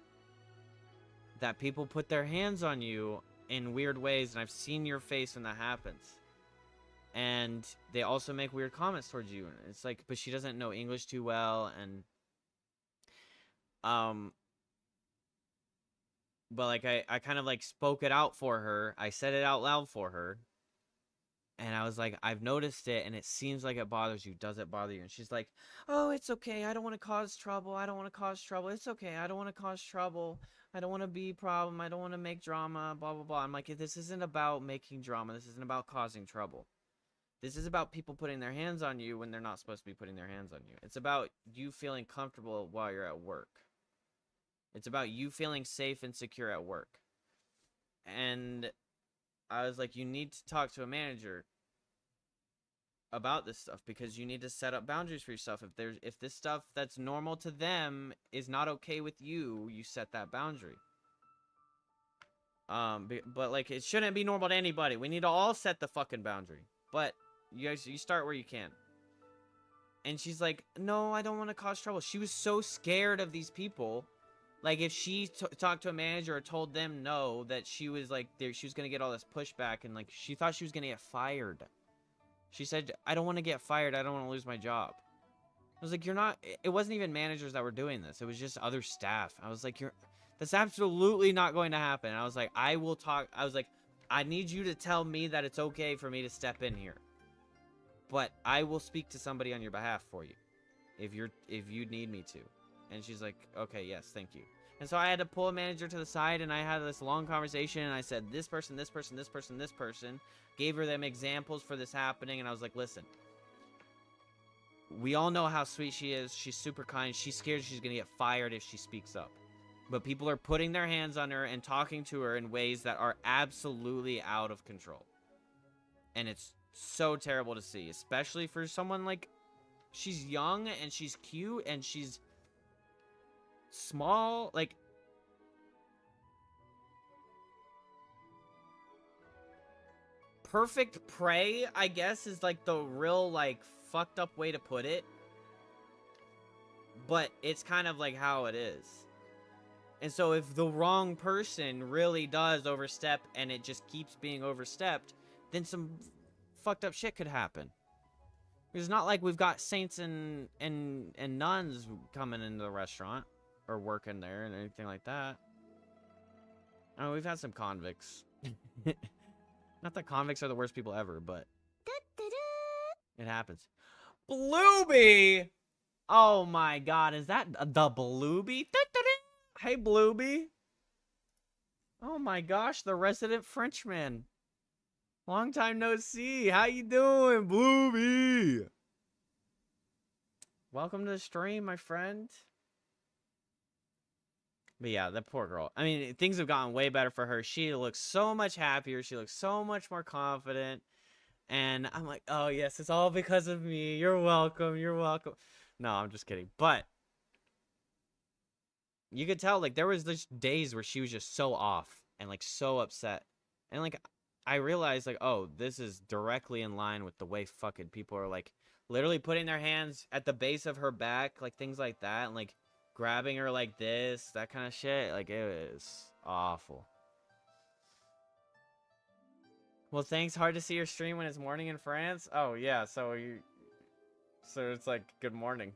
that people put their hands on you in weird ways, and I've seen your face when that happens. And they also make weird comments towards you. And it's like, but she doesn't know English too well, and but like I kind of like spoke it out for her. I said it out loud for her. And I was like, I've noticed it, and it seems like it bothers you. Does it bother you? And she's like, oh, it's okay. I don't want to cause trouble. I don't want to cause trouble. It's okay. I don't want to cause trouble. I don't want to be a problem. I don't want to make drama, blah, blah, blah. I'm like, this isn't about making drama. This isn't about causing trouble. This is about people putting their hands on you when they're not supposed to be putting their hands on you. It's about you feeling comfortable while you're at work. It's about you feeling safe and secure at work. And I was like, you need to talk to a manager about this stuff, because you need to set up boundaries for yourself. If this stuff that's normal to them is not okay with you, you set that boundary. But like, it shouldn't be normal to anybody. We need to all set the fucking boundary. But you start where you can. And she's like, no, I don't want to cause trouble. She was so scared of these people. Like, if she talked to a manager or told them no, that she was like, she was going to get all this pushback, and like, she thought she was going to get fired. She said, I don't want to get fired. I don't want to lose my job. I was like, you're not, it wasn't even managers that were doing this. It was just other staff. I was like, that's absolutely not going to happen. And I was like, I will talk. I was like, I need you to tell me that it's okay for me to step in here. But I will speak to somebody on your behalf for you if you need me to. And she's like, okay, yes, thank you. And so I had to pull a manager to the side, and I had this long conversation, and I said, this person, this person, this person, this person, gave her them examples for this happening, and I was like, listen, we all know how sweet she is. She's super kind. She's scared she's going to get fired if she speaks up. But people are putting their hands on her and talking to her in ways that are absolutely out of control. And it's so terrible to see, especially for someone like, she's young and she's cute and she's small, like, perfect prey, I guess, is like the real, like, fucked up way to put it. But it's kind of like how it is. And so if the wrong person really does overstep and it just keeps being overstepped, then some fucked up shit could happen. It's not like we've got saints and nuns coming into the restaurant or working there and anything like that. Oh, we've had some convicts. Not that convicts are the worst people ever, but it happens. Blueby! Oh my god, is that the Blueby? Hey, Blueby. Oh my gosh, the resident Frenchman. Long time no see. How you doing, Blueby? Welcome to the stream, my friend. But yeah, that poor girl. I mean, things have gotten way better for her. She looks so much happier. She looks so much more confident. And I'm like, oh yes, it's all because of me. You're welcome. You're welcome. No, I'm just kidding. But you could tell, like, there was these days where she was just so off and, like, so upset. And, like, I realized, like, oh, this is directly in line with the way fucking people are, like, literally putting their hands at the base of her back, like, things like that, and, like, grabbing her like this, that kind of shit. Like, it was awful. Well, thanks. Hard to see your stream when it's morning in France. Oh, yeah, so it's, like, good morning.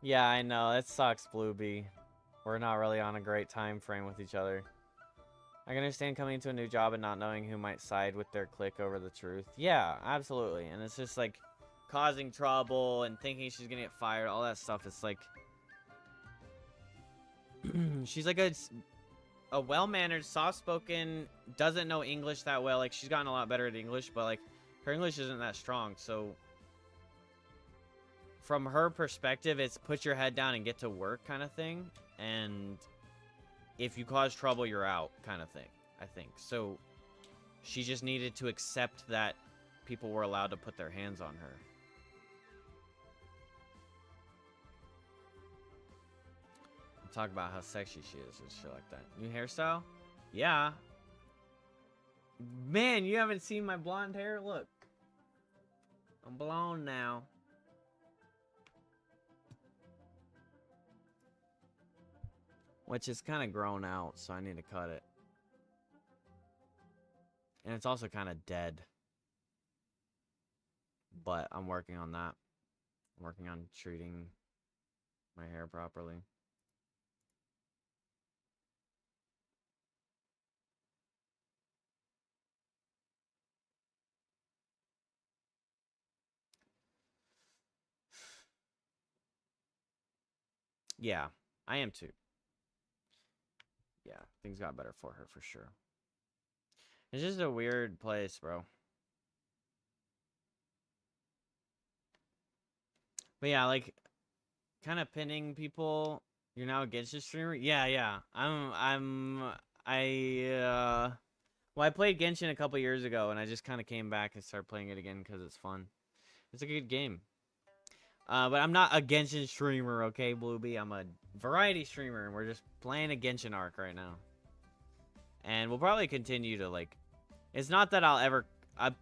Yeah, I know. It sucks, Blueby. We're not really on a great time frame with each other. I can understand coming into a new job and not knowing who might side with their clique over the truth. Yeah, absolutely. And it's just, like, causing trouble and thinking she's gonna get fired. All that stuff. It's, like... she's, like, a well-mannered, soft-spoken, doesn't know English that well. Like, she's gotten a lot better at English, but, like, her English isn't that strong, so... From her perspective, it's put your head down and get to work kind of thing. And if you cause trouble, you're out kind of thing, I think. So she just needed to accept that people were allowed to put their hands on her. Talk about how sexy she is and shit like that. New hairstyle? Yeah. Man, you haven't seen my blonde hair? Look. I'm blonde now. Which is kind of grown out, so I need to cut it. And it's also kind of dead. But I'm working on that. I'm working on treating my hair properly. Yeah, I am too. Yeah, things got better for her for sure. It's just a weird place, bro. But yeah, like, kind of pinning people. You're now a Genshin streamer? Yeah. Well, I played Genshin a couple years ago, and I just kind of came back and started playing it again because it's fun. It's a good game. But I'm not a Genshin streamer, okay, Blueby? I'm a variety streamer, and we're just playing a Genshin arc right now. And we'll probably continue to, like... It's not that I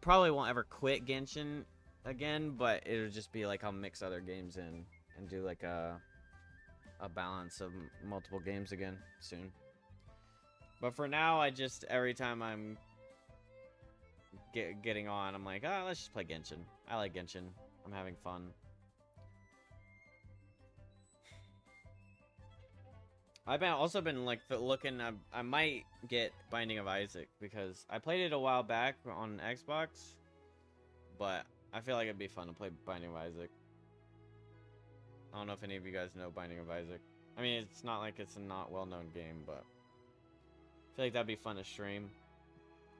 probably won't ever quit Genshin again, but it'll just be, like, I'll mix other games in and do, like, a balance of multiple games again soon. But for now, I just... Every time I'm getting on, I'm like, oh, let's just play Genshin. I like Genshin. I'm having fun. I've also been like looking. I might get Binding of Isaac because I played it a while back on Xbox, but I feel like it'd be fun to play Binding of Isaac. I don't know if any of you guys know Binding of Isaac. I mean, it's not like it's a not well-known game, but I feel like that'd be fun to stream,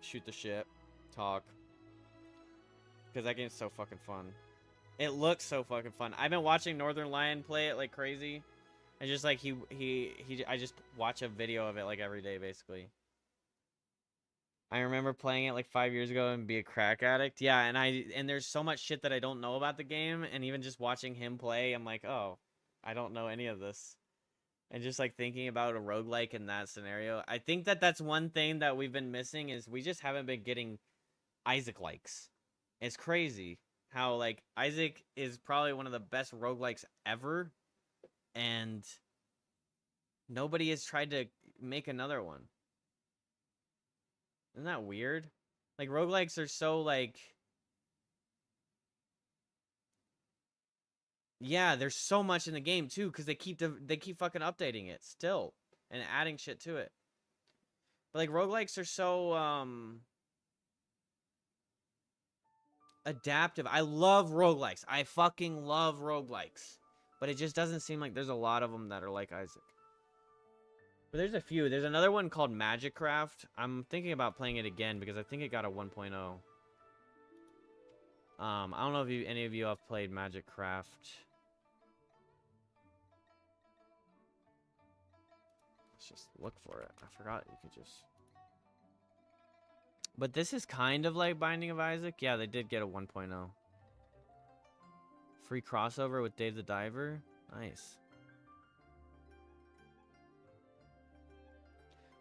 shoot the shit, talk, because that game's so fucking fun. It looks so fucking fun. I've been watching Northern Lion play it like crazy. And just like I just watch a video of it like every day basically. I remember playing it like 5 years ago and be a crack addict. Yeah, and there's so much shit that I don't know about the game, and even just watching him play, I'm like, oh, I don't know any of this. And just like thinking about a roguelike in that scenario, I think that that's one thing that we've been missing is we just haven't been getting Isaac likes. It's crazy how like Isaac is probably one of the best roguelikes ever, and nobody has tried to make another one. Isn't that weird? Like roguelikes are so like, yeah, there's so much in the game too because they keep fucking updating it still and adding shit to it. But like roguelikes are so adaptive. I love roguelikes. I fucking love roguelikes. But it just doesn't seem like there's a lot of them that are like Isaac. But there's a few. There's another one called Magicraft. I'm thinking about playing it again because I think it got a 1.0. I don't know if any of you have played Magicraft. Let's just look for it. I forgot you could just... But this is kind of like Binding of Isaac. Yeah, they did get a 1.0. Free crossover with Dave the Diver. Nice.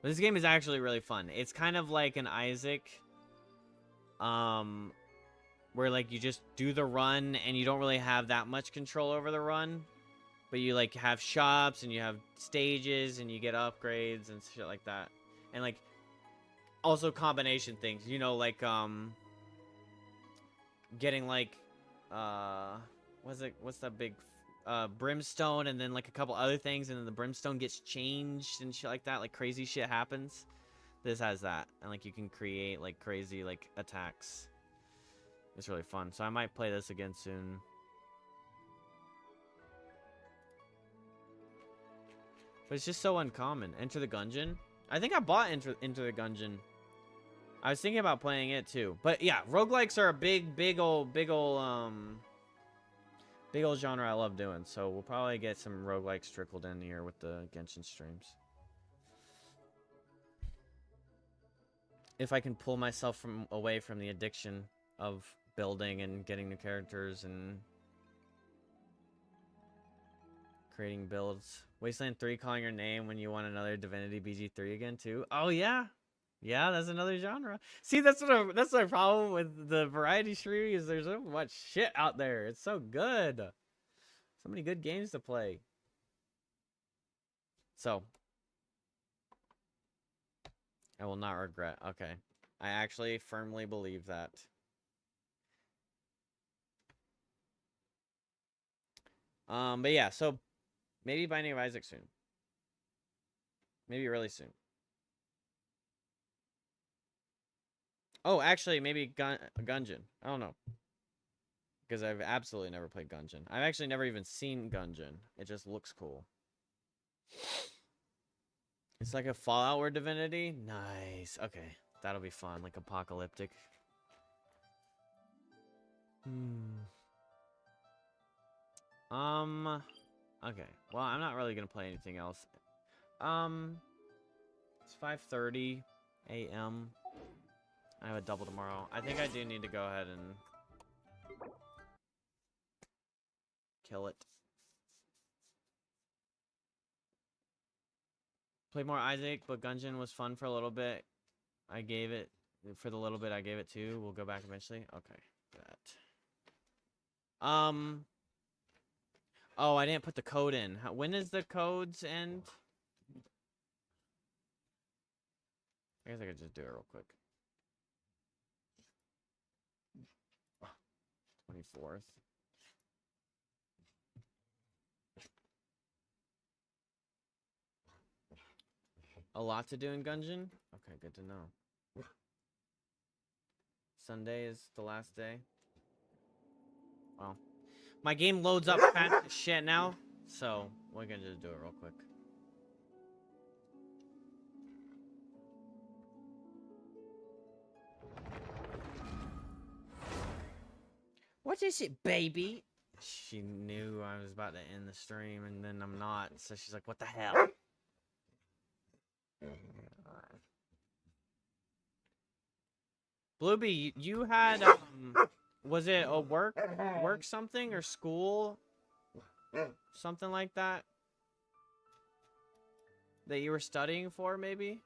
But this game is actually really fun. It's kind of like an Isaac, where like you just do the run and you don't really have that much control over the run, but you like have shops and you have stages and you get upgrades and shit like that, and like also combination things. You know, like getting like what's that big brimstone, and then like a couple other things, and then the brimstone gets changed and shit like that. Like crazy shit happens. This has that, and like you can create like crazy like attacks. It's really fun, so I might play this again soon. But it's just so uncommon. Enter the Gungeon. I think I bought Enter the Gungeon. I was thinking about playing it too. But yeah, roguelikes are a big old genre I love doing. So we'll probably get some roguelikes trickled in here with the Genshin streams. If I can pull myself away from the addiction of building and getting new characters and creating builds. Wasteland 3 calling your name when you want another Divinity BG3 again too. Oh yeah. Yeah, that's another genre. See, that's my problem with the variety streaming is there's so much shit out there. It's so good. So many good games to play. So I will not regret. Okay. I actually firmly believe that. But yeah, so maybe Binding of Isaac soon. Maybe really soon. Oh, actually, maybe Gungeon. I don't know. Because I've absolutely never played Gungeon. I've actually never even seen Gungeon. It just looks cool. It's like a Fallout or Divinity? Nice. Okay. That'll be fun. Like apocalyptic. Okay. Well, I'm not really gonna play anything else. It's 5:30 a.m. I have a double tomorrow. I think I do need to go ahead and kill it. Played more Isaac, but Gungeon was fun for a little bit. I gave it, for the little bit I gave it to. We'll go back eventually. Okay. That. Oh, I didn't put the code in. When does the codes end? I guess I could just do it real quick. 24th. A lot to do in Gungeon? Okay, good to know. Sunday is the last day. Well, my game loads up fast as shit now, so we're gonna just do it real quick. What is it, baby? She knew I was about to end the stream, and then I'm not, so she's like, what the hell? Blueby, you had, was it a work something or school? something like that. That you were studying for, maybe?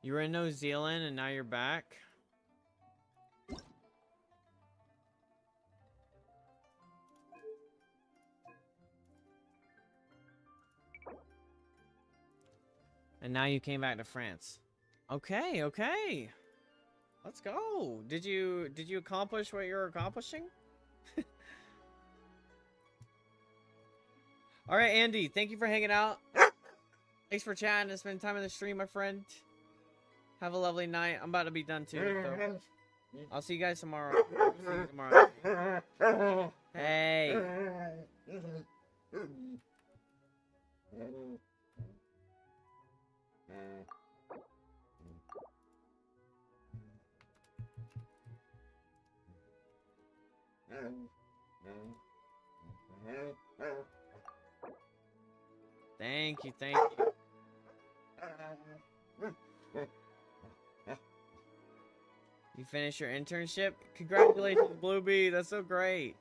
You were in New Zealand and now you're back? And now you came back to France. Okay, okay. Let's go. Did you accomplish what you're accomplishing? All right, Andy, thank you for hanging out. Thanks for chatting and spending time in the stream, my friend. Have a lovely night. I'm about to be done too. So I'll see you guys tomorrow. See you tomorrow. Hey. Thank you, thank you. You finished your internship? Congratulations, Bluebee. That's so great.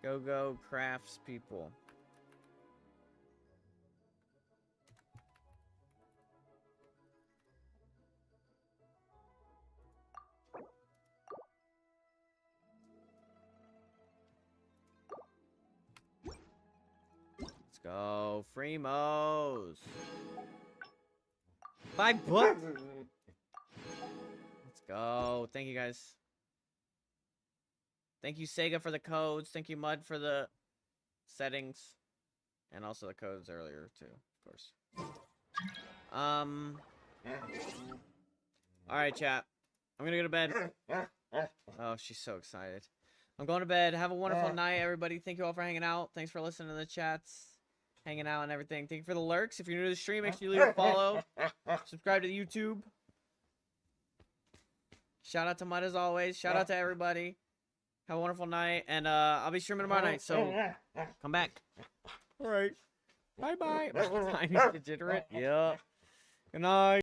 Go crafts people. Let's go, Primos. 5 books. Let's go. Thank you guys. Thank you, Sega, for the codes. Thank you, Mud, for the settings. And also the codes earlier, too, of course. Alright, chat. I'm gonna go to bed. Oh, she's so excited. I'm going to bed. Have a wonderful night, everybody. Thank you all for hanging out. Thanks for listening to the chats. Hanging out and everything. Thank you for the lurks. If you're new to the stream, make sure you leave a follow. Subscribe to YouTube. Shout out to Mud as always. Shout out to everybody. Have a wonderful night. And I'll be streaming tomorrow night, so come back. Alright. Bye-bye. Tiny degenerate. Yeah. Good night.